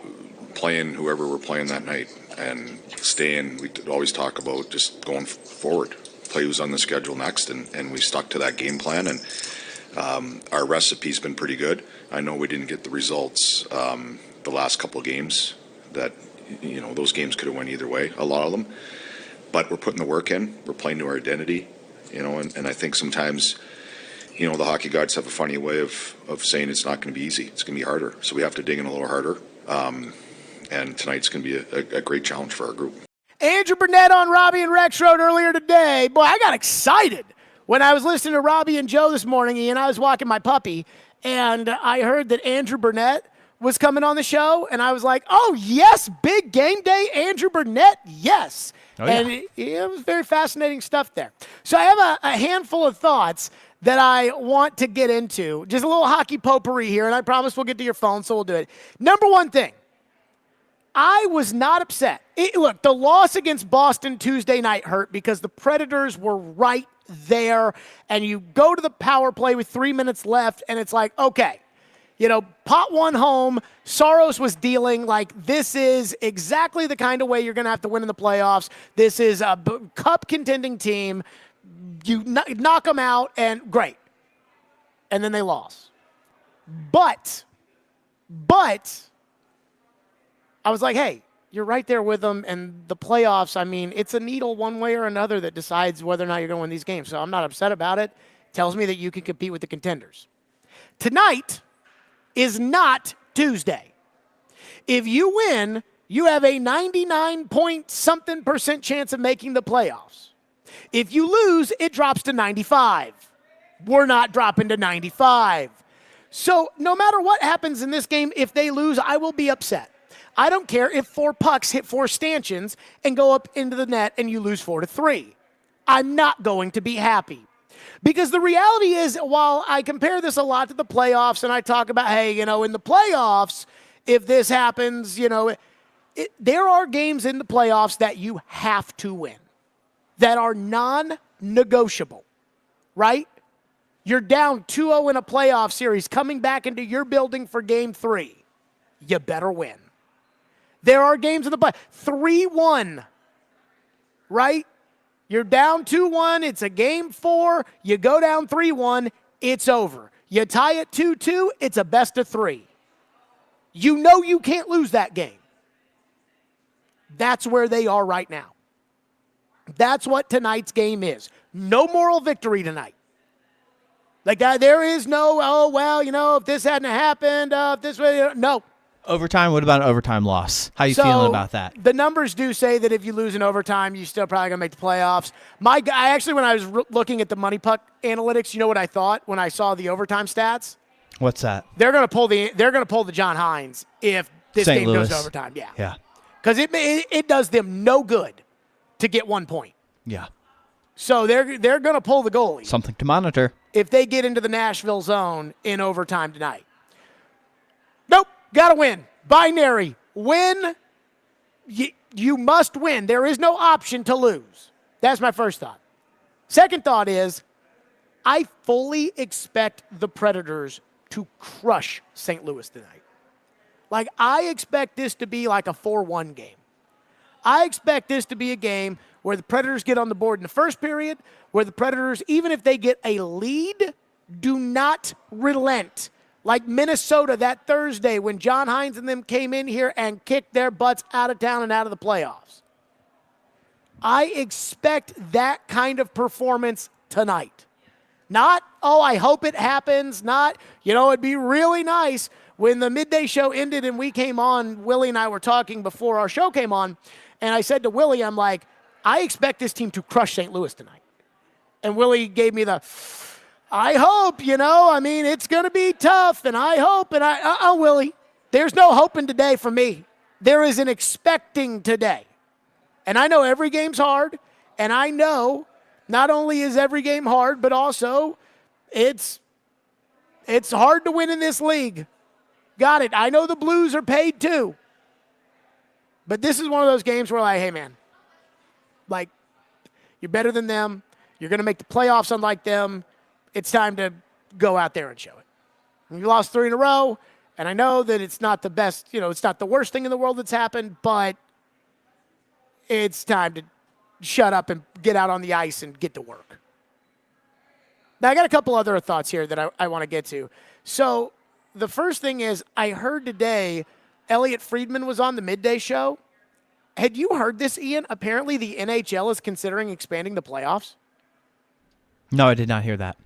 playing whoever we're playing that night and staying. We always talk about just going forward, play who's on the schedule next, and we stuck to that game plan. And our recipe's been pretty good. I know we didn't get the results the last couple of games that, those games could have went either way, a lot of them. But we're putting the work in. We're playing to our identity, and I think sometimes, the hockey gods have a funny way of saying it's not going to be easy. It's going to be harder. So we have to dig in a little harder. And tonight's going to be a great challenge for our group. Andrew Burnett on Robbie and Rex Road earlier today. Boy, I got excited when I was listening to Robbie and Joe this morning, and I was walking my puppy, and I heard that Andrew Burnett was coming on the show, and I was like, oh, yes, big game day, Andrew Burnett, yes. Oh, yeah. And it was very fascinating stuff there. So I have a handful of thoughts that I want to get into. Just a little hockey potpourri here, and I promise we'll get to your phone, so we'll do it. Number one thing, I was not upset. Look, the loss against Boston Tuesday night hurt because the Predators were right there, and you go to the power play with 3 minutes left, and it's like, okay, pot one home, Saros was dealing, like this is exactly the kind of way you're going to have to win in the playoffs. This is a cup contending team. You knock them out, and great. And then they lost. But I was like, hey, you're right there with them, and the playoffs, I mean, it's a needle one way or another that decides whether or not you're going to win these games. So I'm not upset about it. Tells me that you can compete with the contenders. Tonight is not Tuesday. If you win, you have a 99-point-something% chance of making the playoffs. If you lose, it drops to 95. We're not dropping to 95. So no matter what happens in this game, if they lose, I will be upset. I don't care if 4 pucks hit 4 stanchions and go up into the net and you lose 4-3. I'm not going to be happy. Because the reality is, while I compare this a lot to the playoffs and I talk about, hey, in the playoffs, if this happens, there are games in the playoffs that you have to win that are non-negotiable, right? You're down 2-0 in a playoff series coming back into your building for game 3. You better win. There are games in the play 3-1, right? You're down 2-1. It's a game 4. You go down 3-1. It's over. You tie it 2-2. It's a best of 3. You know you can't lose that game. That's where they are right now. That's what tonight's game is. No moral victory tonight. Like that, there is no, if this hadn't happened, if this was, no. Overtime, what about an overtime loss? How you feeling about that? The numbers do say that if you lose in overtime, you're still probably going to make the playoffs. When I was looking at the Money Puck analytics, you know what I thought when I saw the overtime stats? What's that? They're going to pull the John Hines if this St. game Louis. goes to overtime. Yeah. Yeah. Because it does them no good to get 1 point. Yeah. So they're going to pull the goalie. Something to monitor. If they get into the Nashville zone in overtime tonight. Nope. Got to win. Binary. Win. You must win. There is no option to lose. That's my first thought. Second thought is I fully expect the Predators to crush St. Louis tonight. Like, I expect this to be like a 4-1 game. I expect this to be a game where the Predators get on the board in the first period, where the Predators, even if they get a lead, do not relent. Like Minnesota that Thursday when John Hines and them came in here and kicked their butts out of town and out of the playoffs. I expect that kind of performance tonight. Not, I hope it happens. Not, it'd be really nice. When the midday show ended and we came on, Willie and I were talking before our show came on, and I said to Willie, I'm like, I expect this team to crush St. Louis tonight. And Willie gave me the, I hope, it's going to be tough, and I hope, and Willie, there's no hoping today for me. There is an expecting today. And I know every game's hard, and I know not only is every game hard, but also it's hard to win in this league. Got it. I know the Blues are paid too. But this is one of those games where hey, man, you're better than them. You're going to make the playoffs unlike them. It's time to go out there and show it. You lost 3 in a row, And I know that it's not the best, it's not the worst thing in the world that's happened, but it's time to shut up and get out on the ice and get to work. Now, I got a couple other thoughts here that I want to get to. So the first thing is, I heard today Elliot Friedman was on the midday show. Had you heard this, Ian? Apparently the NHL is considering expanding the playoffs. No, I did not hear that.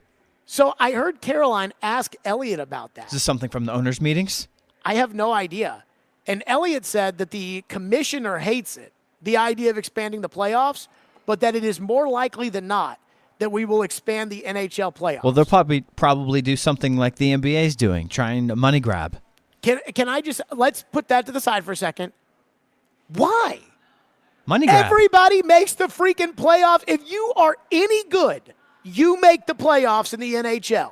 So I heard Caroline ask Elliot about that. Is this something from the owners' meetings? I have no idea. And Elliot said that the commissioner hates it, the idea of expanding the playoffs, but that it is more likely than not that we will expand the NHL playoffs. Well, they'll probably do something like the NBA's doing, trying to money grab. Can I just, let's put that to the side for a second. Why? Money grab. Everybody makes the freaking playoffs. If you are any good, you make the playoffs in the NHL.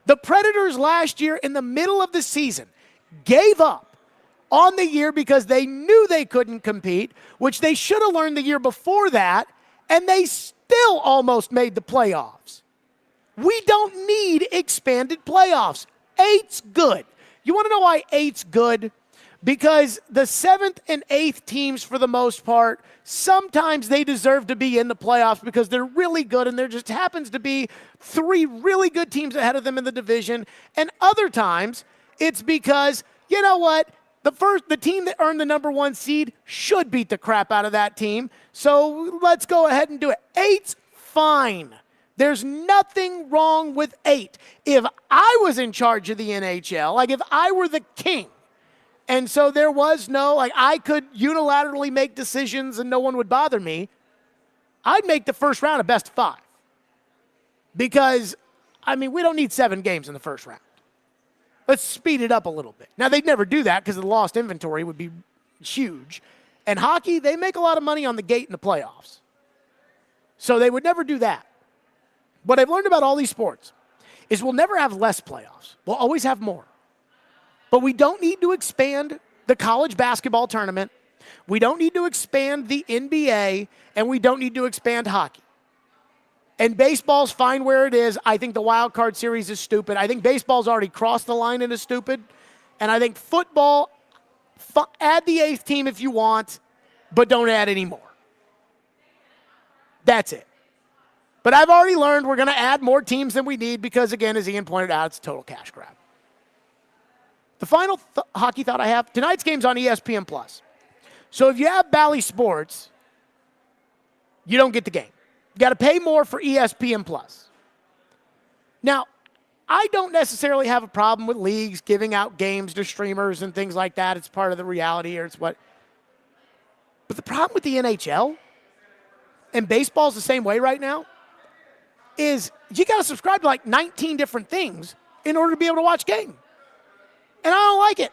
The Predators last year in the middle of the season gave up on the year because they knew they couldn't compete, which they should have learned the year before that, and they still almost made the playoffs. We don't need expanded playoffs. 8's good. You want to know why 8's good? Because the 7th and 8th teams, for the most part, sometimes they deserve to be in the playoffs because they're really good, and there just happens to be 3 really good teams ahead of them in the division. And other times, it's because, you know what? The team that earned the number 1 seed should beat the crap out of that team. So let's go ahead and do it. 8's fine. There's nothing wrong with 8. If I was in charge of the NHL, like if I were the king, and so there was no, I could unilaterally make decisions and no one would bother me, I'd make the first round a best of 5. Because, we don't need 7 games in the first round. Let's speed it up a little bit. Now, they'd never do that because the lost inventory would be huge. And hockey, they make a lot of money on the gate in the playoffs. So they would never do that. What I've learned about all these sports is we'll never have less playoffs. We'll always have more. But we don't need to expand the college basketball tournament. We don't need to expand the NBA, and we don't need to expand hockey. And baseball's fine where it is. I think the wild card series is stupid. I think baseball's already crossed the line and is stupid. And I think football, add the 8th team if you want, but don't add any more. That's it. But I've already learned we're going to add more teams than we need because, again, as Ian pointed out, it's a total cash grab. The final hockey thought I have, tonight's game's on ESPN+. So if you have Bally Sports, you don't get the game. You got to pay more for ESPN+. Now, I don't necessarily have a problem with leagues giving out games to streamers and things like that. It's part of the reality, or it's what. But the problem with the NHL, and baseball's the same way right now, is you got to subscribe to 19 different things in order to be able to watch game. And I don't like it.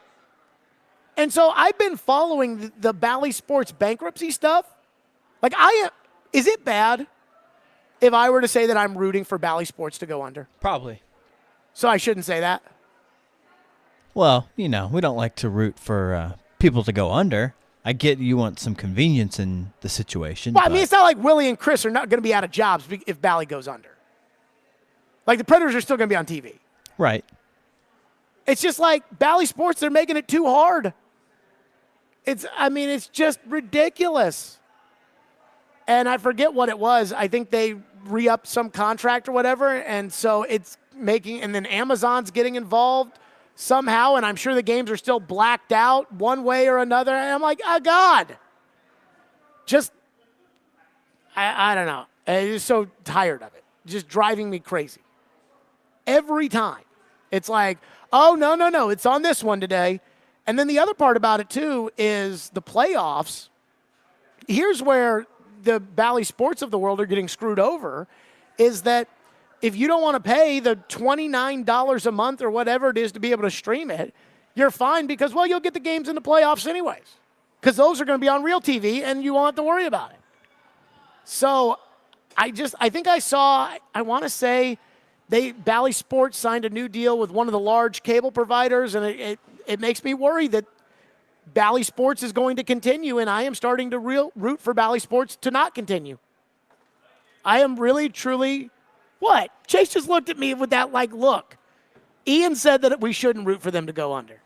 And so I've been following the Bally Sports bankruptcy stuff. Is it bad if I were to say that I'm rooting for Bally Sports to go under? Probably. So I shouldn't say that? Well, we don't like to root for people to go under. I get you want some convenience in the situation. Well, it's not like Willie and Chris are not going to be out of jobs if Bally goes under. The Predators are still going to be on TV. Right. It's just Bally Sports, they're making it too hard. It's just ridiculous. And I forget what it was. I think they re-upped some contract or whatever, and so it's making, and then Amazon's getting involved somehow, and I'm sure the games are still blacked out one way or another, and I'm like, oh, God. I don't know. I'm just so tired of it. Just driving me crazy. Every time. It's oh, no, it's on this one today. And then the other part about it, too, is the playoffs. Here's where the Bally Sports of the world are getting screwed over, is that if you don't want to pay the $29 a month or whatever it is to be able to stream it, you're fine because, you'll get the games in the playoffs anyways because those are going to be on real TV and you won't have to worry about it. So I think I saw, I want to say Bally Sports signed a new deal with one of the large cable providers, and it makes me worry that Bally Sports is going to continue, and I am starting to root for Bally Sports to not continue. I am really, truly, what? Chase just looked at me with that look. Ian said that we shouldn't root for them to go under.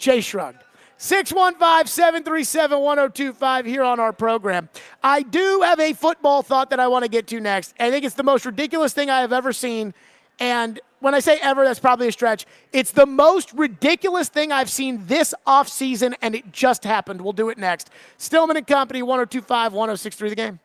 Jay shrugged. 615-737-1025 here on our program. I do have a football thought that I want to get to next. I think it's the most ridiculous thing I have ever seen. And when I say ever, that's probably a stretch. It's the most ridiculous thing I've seen this offseason, and it just happened. We'll do it next. Stillman and Company, 1025-1063 The Game.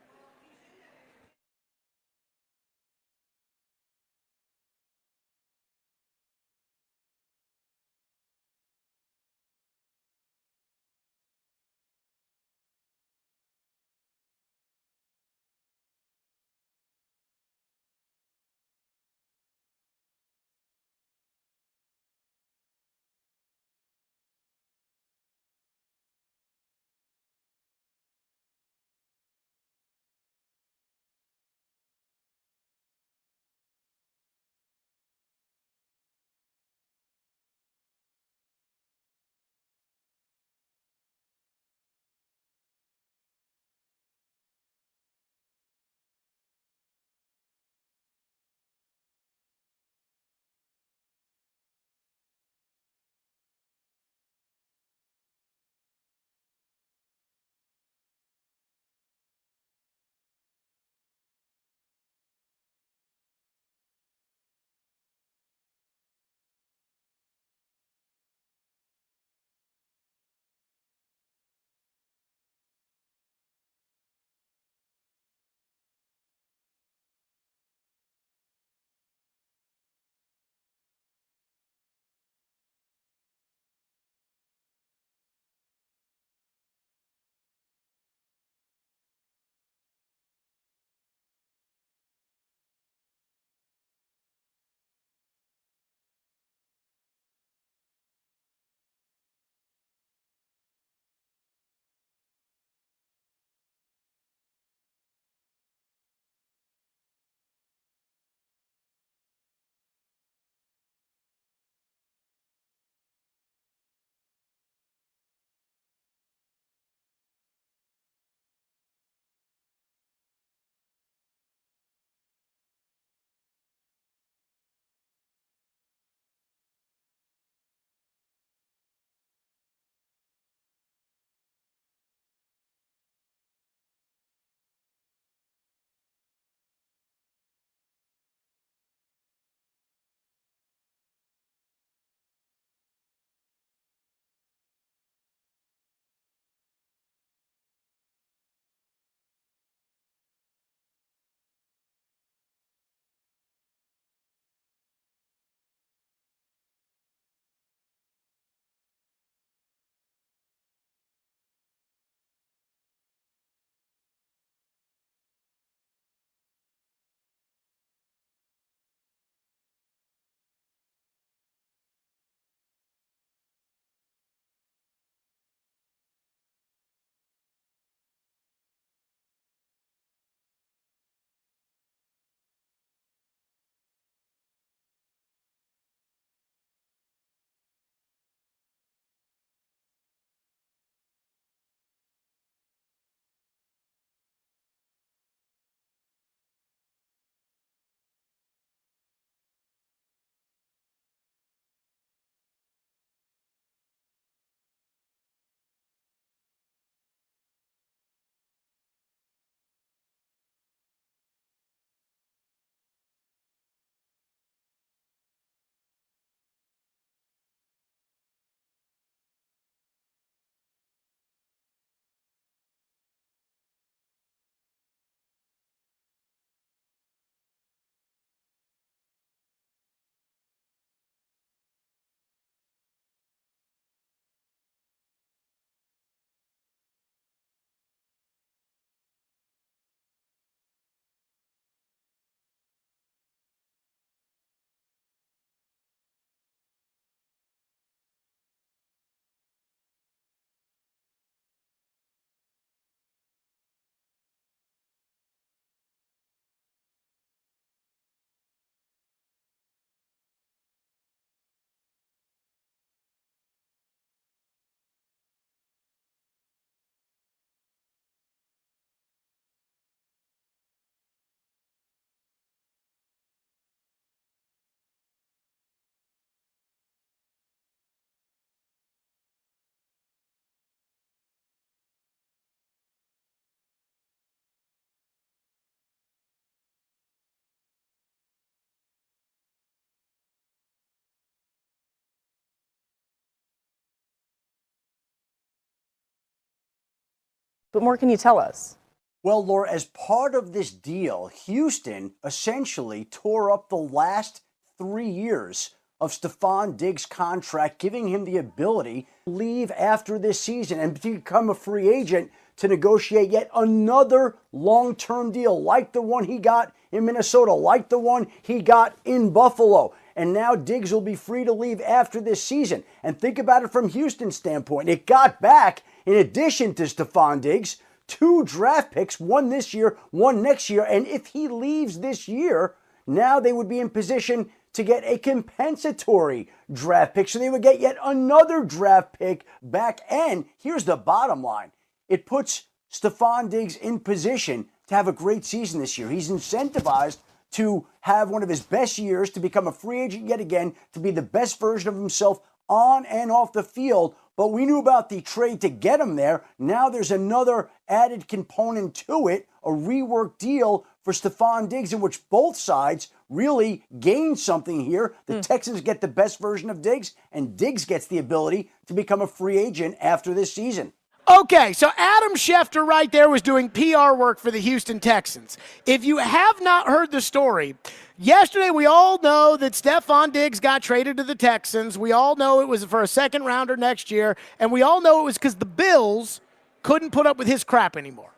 What more can you tell us? Well, Laura, as part of this deal, Houston essentially tore up the last 3 years of Stefon Diggs' contract, giving him the ability to leave after this season and become a free agent to negotiate yet another long-term deal like the one he got in Minnesota, like the one he got in Buffalo. And now Diggs will be free to leave after this season. And think about it from Houston's standpoint. It got back, in addition to Stefon Diggs, 2 draft picks, one this year, one next year. And if he leaves this year, now they would be in position to get a compensatory draft pick. So they would get yet another draft pick back. And here's the bottom line. It puts Stefon Diggs in position to have a great season this year. He's incentivized to have one of his best years, to become a free agent yet again, to be the best version of himself on and off the field. But we knew about the trade to get him there. Now there's another added component to it, a reworked deal for Stefon Diggs, in which both sides really gain something here. The Texans get the best version of Diggs, and Diggs gets the ability to become a free agent after this season. Okay, so Adam Schefter right there was doing PR work for the Houston Texans. If you have not heard the story, yesterday we all know that Stefon Diggs got traded to the Texans. We all know it was for a second rounder next year, and we all know it was because the Bills couldn't put up with his crap anymore.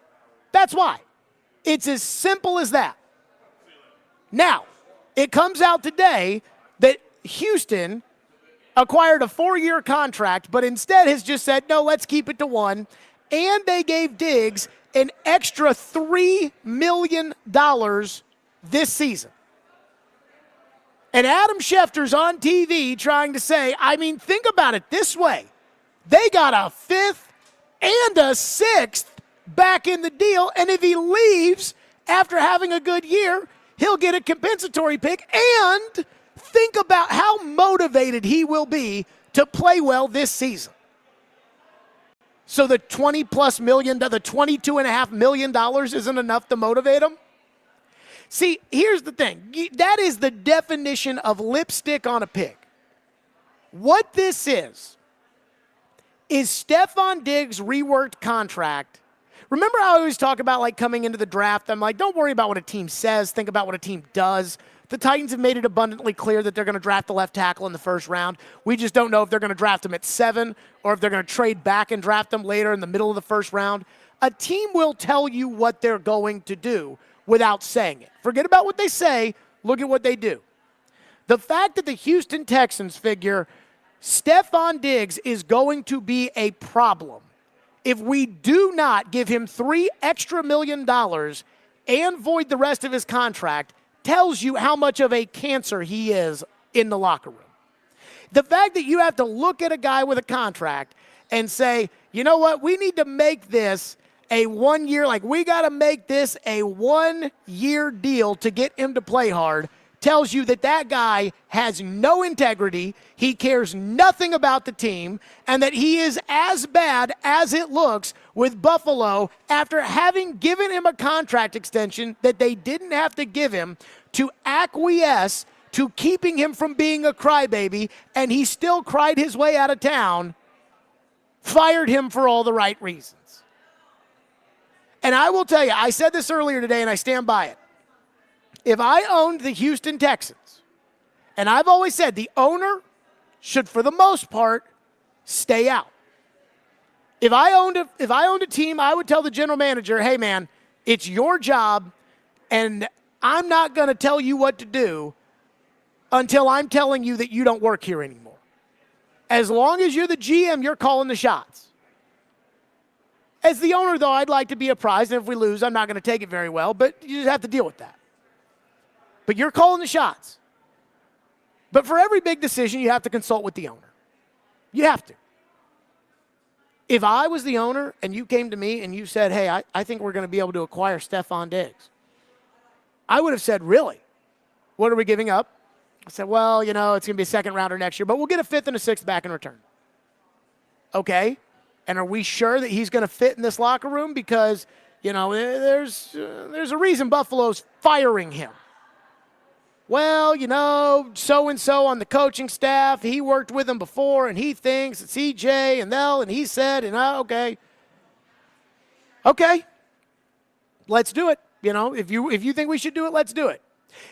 That's why. It's as simple as that. Now, it comes out today that Houston acquired a 4-year contract, but instead has just said, no, let's keep it to 1. And they gave Diggs an extra $3 million this season. And Adam Schefter's on TV trying to say, think about it this way. They got a 5th and a 6th back in the deal, and if he leaves after having a good year, he'll get a compensatory pick, and think about how motivated he will be to play well this season. So the $20+ million, the $22.5 million isn't enough to motivate him? See, here's the thing. That is the definition of lipstick on a pig. What this is Stefon Diggs' reworked contract. Remember how I always talk about coming into the draft? I'm like, don't worry about what a team says. Think about what a team does. The Titans have made it abundantly clear that they're going to draft the left tackle in the first round. We just don't know if they're going to draft him at 7 or if they're going to trade back and draft him later in the middle of the first round. A team will tell you what they're going to do without saying it. Forget about what they say. Look at what they do. The fact that the Houston Texans figure Stefon Diggs is going to be a problem if we do not give him $3 extra million and void the rest of his contract tells you how much of a cancer he is in the locker room. The fact that you have to look at a guy with a contract and say, you know what, we need to make this a 1 year, we got to make this a 1 year deal to get him to play hard, tells you that that guy has no integrity, he cares nothing about the team, and that he is as bad as it looks with Buffalo after having given him a contract extension that they didn't have to give him to acquiesce to keeping him from being a crybaby, and he still cried his way out of town, fired him for all the right reasons. And I will tell you, I said this earlier today and I stand by it. If I owned the Houston Texans, and I've always said the owner should, for the most part, stay out. If I owned a team, I would tell the general manager, hey man, it's your job, and I'm not going to tell you what to do until I'm telling you that you don't work here anymore. As long as you're the GM, you're calling the shots. As the owner, though, I'd like to be apprised, and if we lose, I'm not going to take it very well, but you just have to deal with that. But you're calling the shots. But for every big decision, you have to consult with the owner. You have to. If I was the owner and you came to me and you said, hey, I think we're going to be able to acquire Stefon Diggs, I would have said, really? What are we giving up? I said, well, it's going to be a second rounder next year, but we'll get a 5th and a 6th back in return. Okay. And are we sure that he's going to fit in this locker room? Because, there's a reason Buffalo's firing him. Well, so-and-so on the coaching staff, he worked with him before, and he thinks it's CJ and he said, okay. Okay, let's do it. You know, if you think we should do it, let's do it.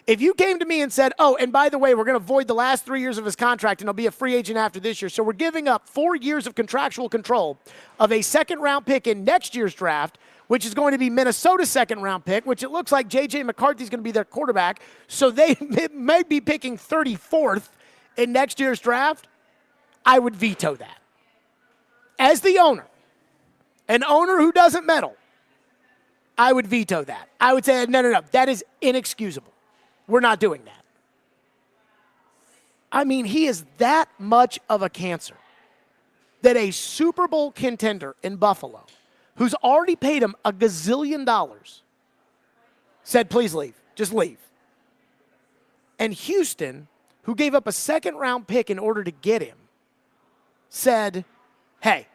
If you came to me and said, oh, and by the way, we're going to void the last 3 years of his contract and he'll be a free agent after this year, so we're giving up 4 years of contractual control of a second-round pick in next year's draft, which is going to be Minnesota's second-round pick, which it looks like J.J. McCarthy is going to be their quarterback, so they may be picking 34th in next year's draft, I would veto that. As the owner, an owner who doesn't meddle, I would veto that. I would say, no, that is inexcusable. We're not doing that. I mean, he is that much of a cancer that a Super Bowl contender in Buffalo, who's already paid him $1 gazillion, said, please leave. Just leave. And Houston, who gave up a second-round pick in order to get him, said, hey,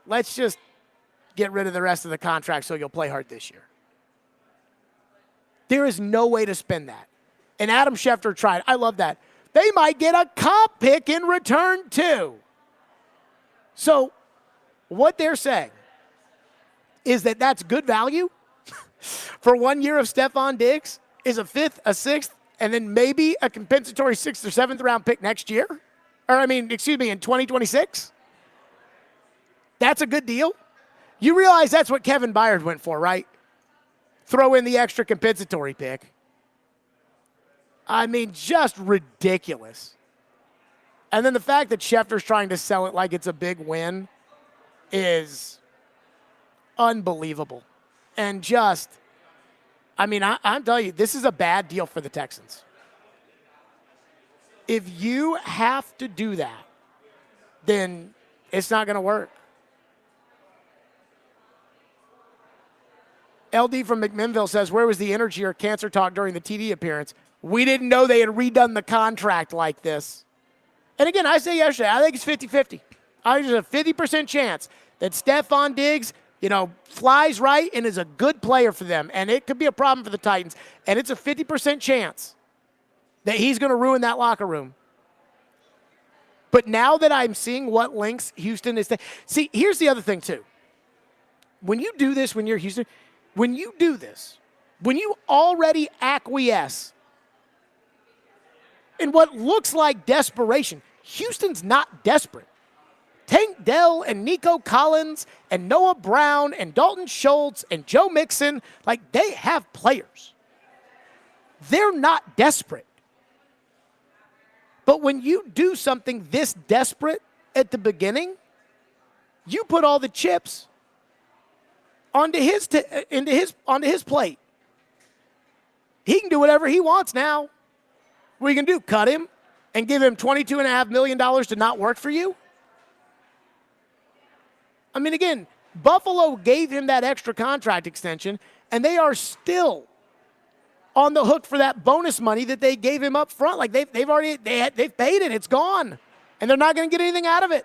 let's just get rid of the rest of the contract so you'll play hard this year. There is no way to spin that. And Adam Schefter tried. I love that. They might get a comp pick in return too. So what they're saying is that that's good value for 1 year of Stefon Diggs, is a fifth, a sixth, and then maybe a compensatory 6th or 7th round pick next year. In 2026. That's a good deal. You realize that's what Kevin Byard went for, right? Throw in the extra compensatory pick. I mean, just ridiculous. And then the fact that Schefter's trying to sell it like it's a big win is unbelievable. And just, I'm telling you, this is a bad deal for the Texans. If you have to do that, then it's not going to work. LD from McMinnville says, where was the energy or cancer talk during the TD appearance? We didn't know they had redone the contract like this. And again, I said yesterday, I think it's 50-50. I think there's a 50% chance that Stefon Diggs, flies right and is a good player for them. And it could be a problem for the Titans. And it's a 50% chance that he's going to ruin that locker room. But now that I'm seeing what lengths Houston is see, here's the other thing too. When you do this, when you're Houston, when you do this, when you already acquiesce in what looks like desperation, Houston's not desperate. Tank Dell and Nico Collins and Noah Brown and Dalton Schultz and Joe Mixon, they have players. They're not desperate. But when you do something this desperate at the beginning, you put all the chips onto his plate. He can do whatever he wants now. What are you going to do, cut him and give him $22.5 million to not work for you? Again, Buffalo gave him that extra contract extension, and they are still on the hook for that bonus money that they gave him up front. They've paid it. It's gone. And they're not going to get anything out of it.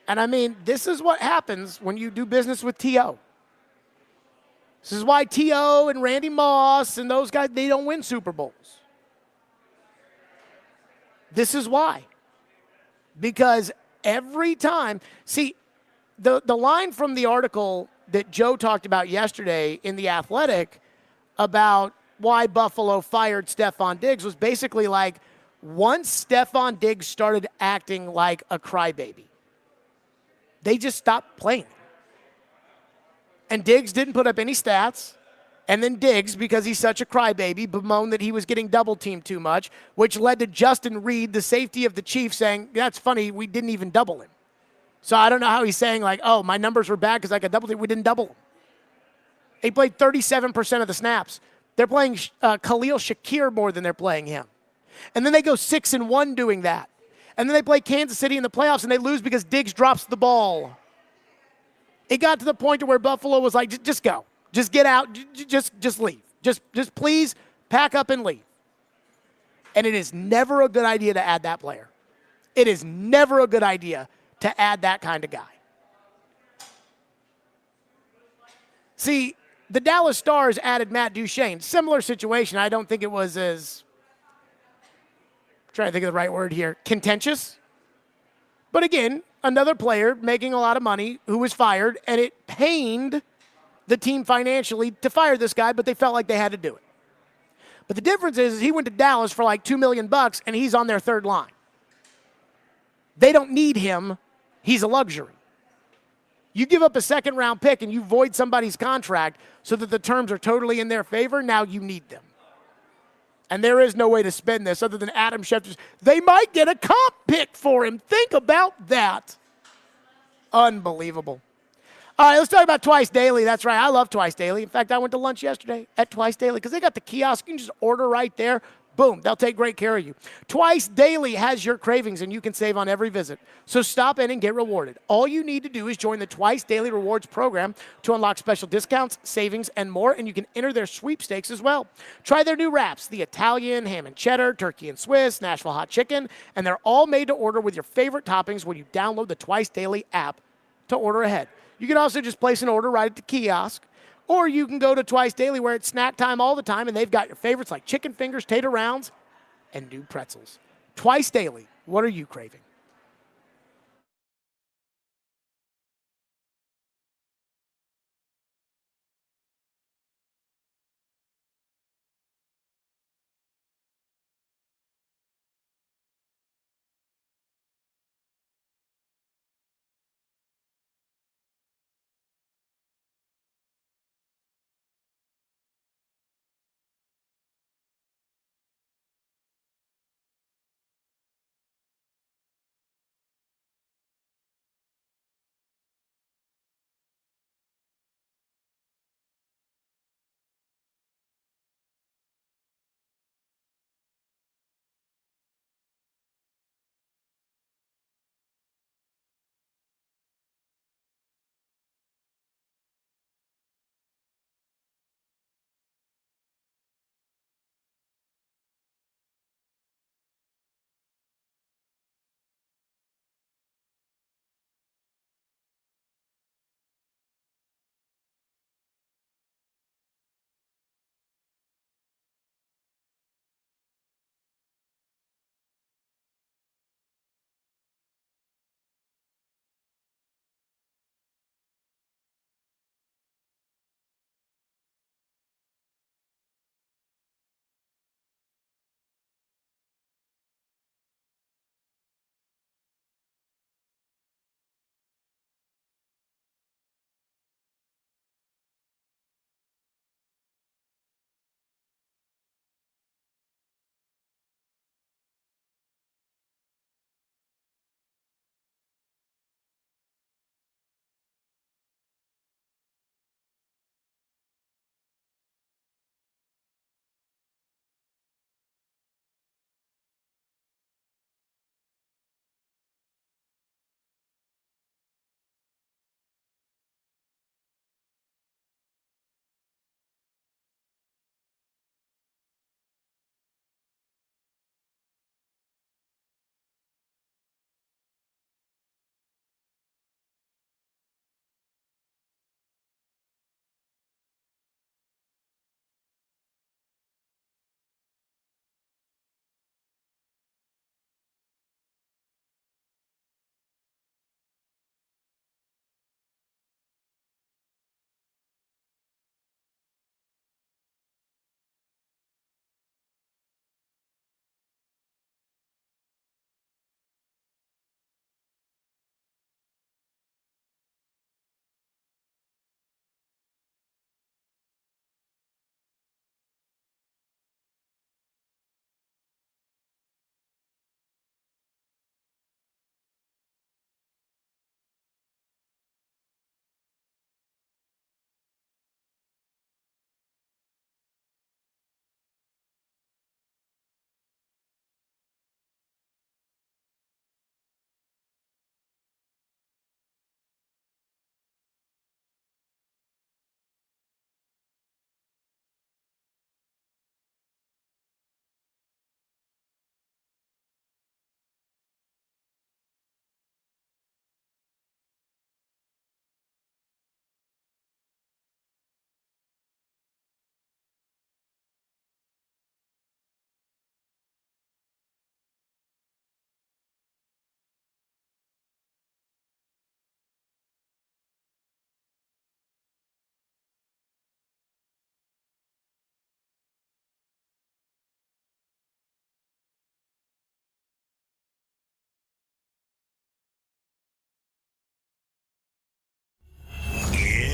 And this is what happens when you do business with T.O. This is why T.O. and Randy Moss and those guys, they don't win Super Bowls. This is why. Because every time, see, the line from the article that Joe talked about yesterday in The Athletic about why Buffalo fired Stefon Diggs was basically once Stefon Diggs started acting like a crybaby, they just stopped playing. And Diggs didn't put up any stats. And then Diggs, because he's such a crybaby, bemoaned that he was getting double-teamed too much, which led to Justin Reed, the safety of the Chiefs, saying, that's funny, we didn't even double him. So I don't know how he's saying, oh, my numbers were bad because I got double-teamed. We didn't double him. He played 37% of the snaps. They're playing Khalil Shakir more than they're playing him. And then they go 6-1 doing that. And then they play Kansas City in the playoffs, and they lose because Diggs drops the ball. It got to the point to where Buffalo was like, just go. Just get out. Just leave. Just please pack up and leave. And it is never a good idea to add that player. It is never a good idea to add that kind of guy. See, the Dallas Stars added Matt Duchene. Similar situation. I don't think it was as, I'm trying to think of the right word here, contentious. But again, another player making a lot of money who was fired, and it pained the team financially to fire this guy, but they felt like they had to do it. But the difference is he went to Dallas for like $2 million, and he's on their third line. They don't need him. He's a luxury. You give up a second-round pick and you void somebody's contract so that the terms are totally in their favor, now you need them. And there is no way to spend this other than Adam Schefter's. They might get a comp pick for him. Think about that. Unbelievable. All right, let's talk about Twice Daily. That's right. I love Twice Daily. In fact, I went to lunch yesterday at Twice Daily because they got the kiosk. You can just order right there. Boom. They'll take great care of you. Twice Daily has your cravings, and you can save on every visit. So stop in and get rewarded. All you need to do is join the Twice Daily Rewards program to unlock special discounts, savings, and more, and you can enter their sweepstakes as well. Try their new wraps, the Italian, ham and cheddar, turkey and Swiss, Nashville hot chicken, and they're all made to order with your favorite toppings when you download the Twice Daily app to order ahead. You can also just place an order right at the kiosk, or you can go to Twice Daily where it's snack time all the time, and they've got your favorites like chicken fingers, tater rounds, and new pretzels. Twice Daily. What are you craving?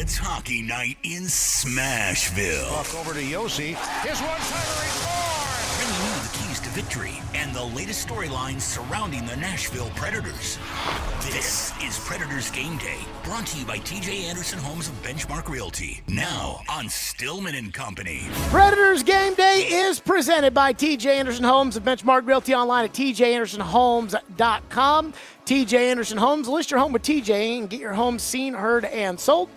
It's hockey night in Smashville. Puck over to Yossi. His one-timer, he scores! Bringing you the keys to victory and the latest storylines surrounding the Nashville Predators. This is Predators Game Day, brought to you by TJ Anderson Homes of Benchmark Realty. Now on Stillman and Company. Predators Game Day is presented by TJ Anderson Homes of Benchmark Realty, online at tjandersonhomes.com. TJ Anderson Homes, list your home with TJ and get your home seen, heard, and sold.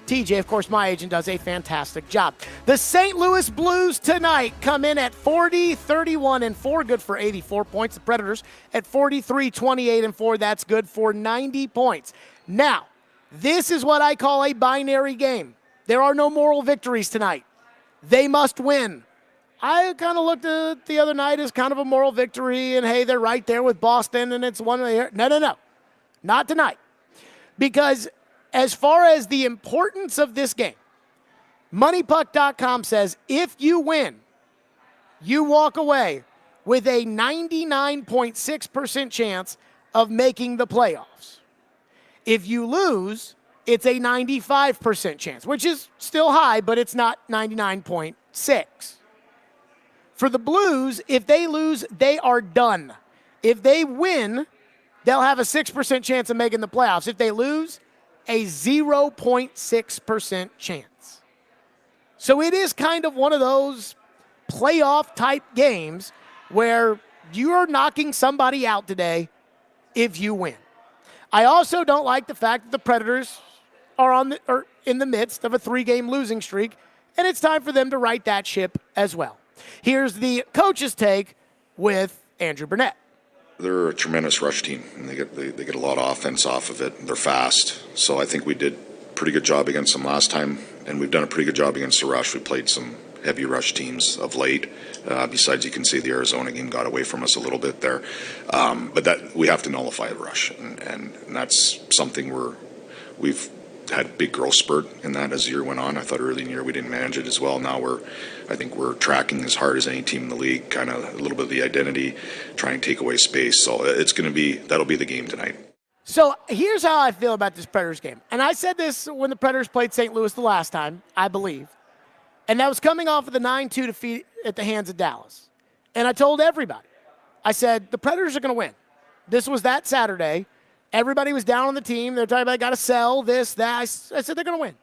TJ, of course, my agent, does a fantastic job. The St. Louis Blues tonight come in at 40-31-4, good for 84 points. The Predators at 43-28-4, that's good for 90 points. Now, this is what I call a binary game. There are no moral victories tonight. They must win. I kind of looked at the other night as kind of a moral victory, and hey, they're right there with Boston, and it's one of the... No. Not tonight. Because as far as the importance of this game, MoneyPuck.com says if you win, you walk away with a 99.6% chance of making the playoffs. If you lose, it's a 95% chance, which is still high, but it's not 99.6. For the Blues, if they lose, they are done. If they win, they'll have a 6% chance of making the playoffs. If they lose, a 0.6% chance. So it is kind of one of those playoff-type games where you're knocking somebody out today if you win. I also don't like the fact that the Predators are in the midst of a 3-game losing streak, and it's time for them to right that ship as well. Here's the coach's take with Andrew Burnett. They're a tremendous rush team, and they get a lot of offense off of it. They're fast, so I think we did a pretty good job against them last time, and we've done a pretty good job against the rush. We played some heavy rush teams of late. Besides, you can see the Arizona game got away from us a little bit there, but that we have to nullify the rush, and that's something we've had a big growth spurt in that as the year went on. I thought early in the year we didn't manage it as well. Now I think we're tracking as hard as any team in the league, kind of a little bit of the identity, trying to take away space. So that'll be the game tonight. So here's how I feel about this Predators game. And I said this when the Predators played St. Louis the last time, I believe. And that was coming off of the 9-2 defeat at the hands of Dallas. And I told everybody, I said, the Predators are going to win. This was that Saturday. Everybody was down on the team. They're talking about, got to sell this, that. I said they're going to win.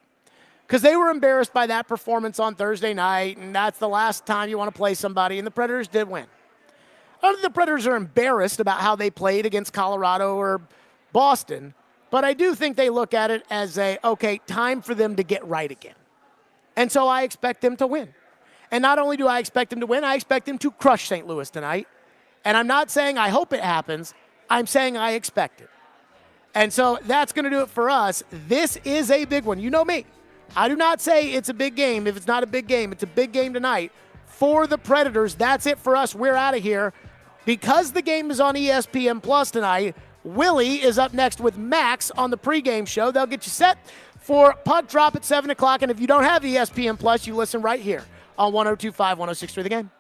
Because they were embarrassed by that performance on Thursday night, and that's the last time you want to play somebody, and the Predators did win. I don't think the Predators are embarrassed about how they played against Colorado or Boston, but I do think they look at it as time for them to get right again. And so I expect them to win. And not only do I expect them to win, I expect them to crush St. Louis tonight. And I'm not saying I hope it happens. I'm saying I expect it. And so that's going to do it for us. This is a big one. You know me. I do not say it's a big game if it's not a big game. It's a big game tonight for the Predators. That's it for us. We're out of here. Because the game is on ESPN Plus tonight, Willie is up next with Max on the pregame show. They'll get you set for Puck Drop at 7 o'clock. And if you don't have ESPN Plus, you listen right here on 102.5, 106.3 The Game.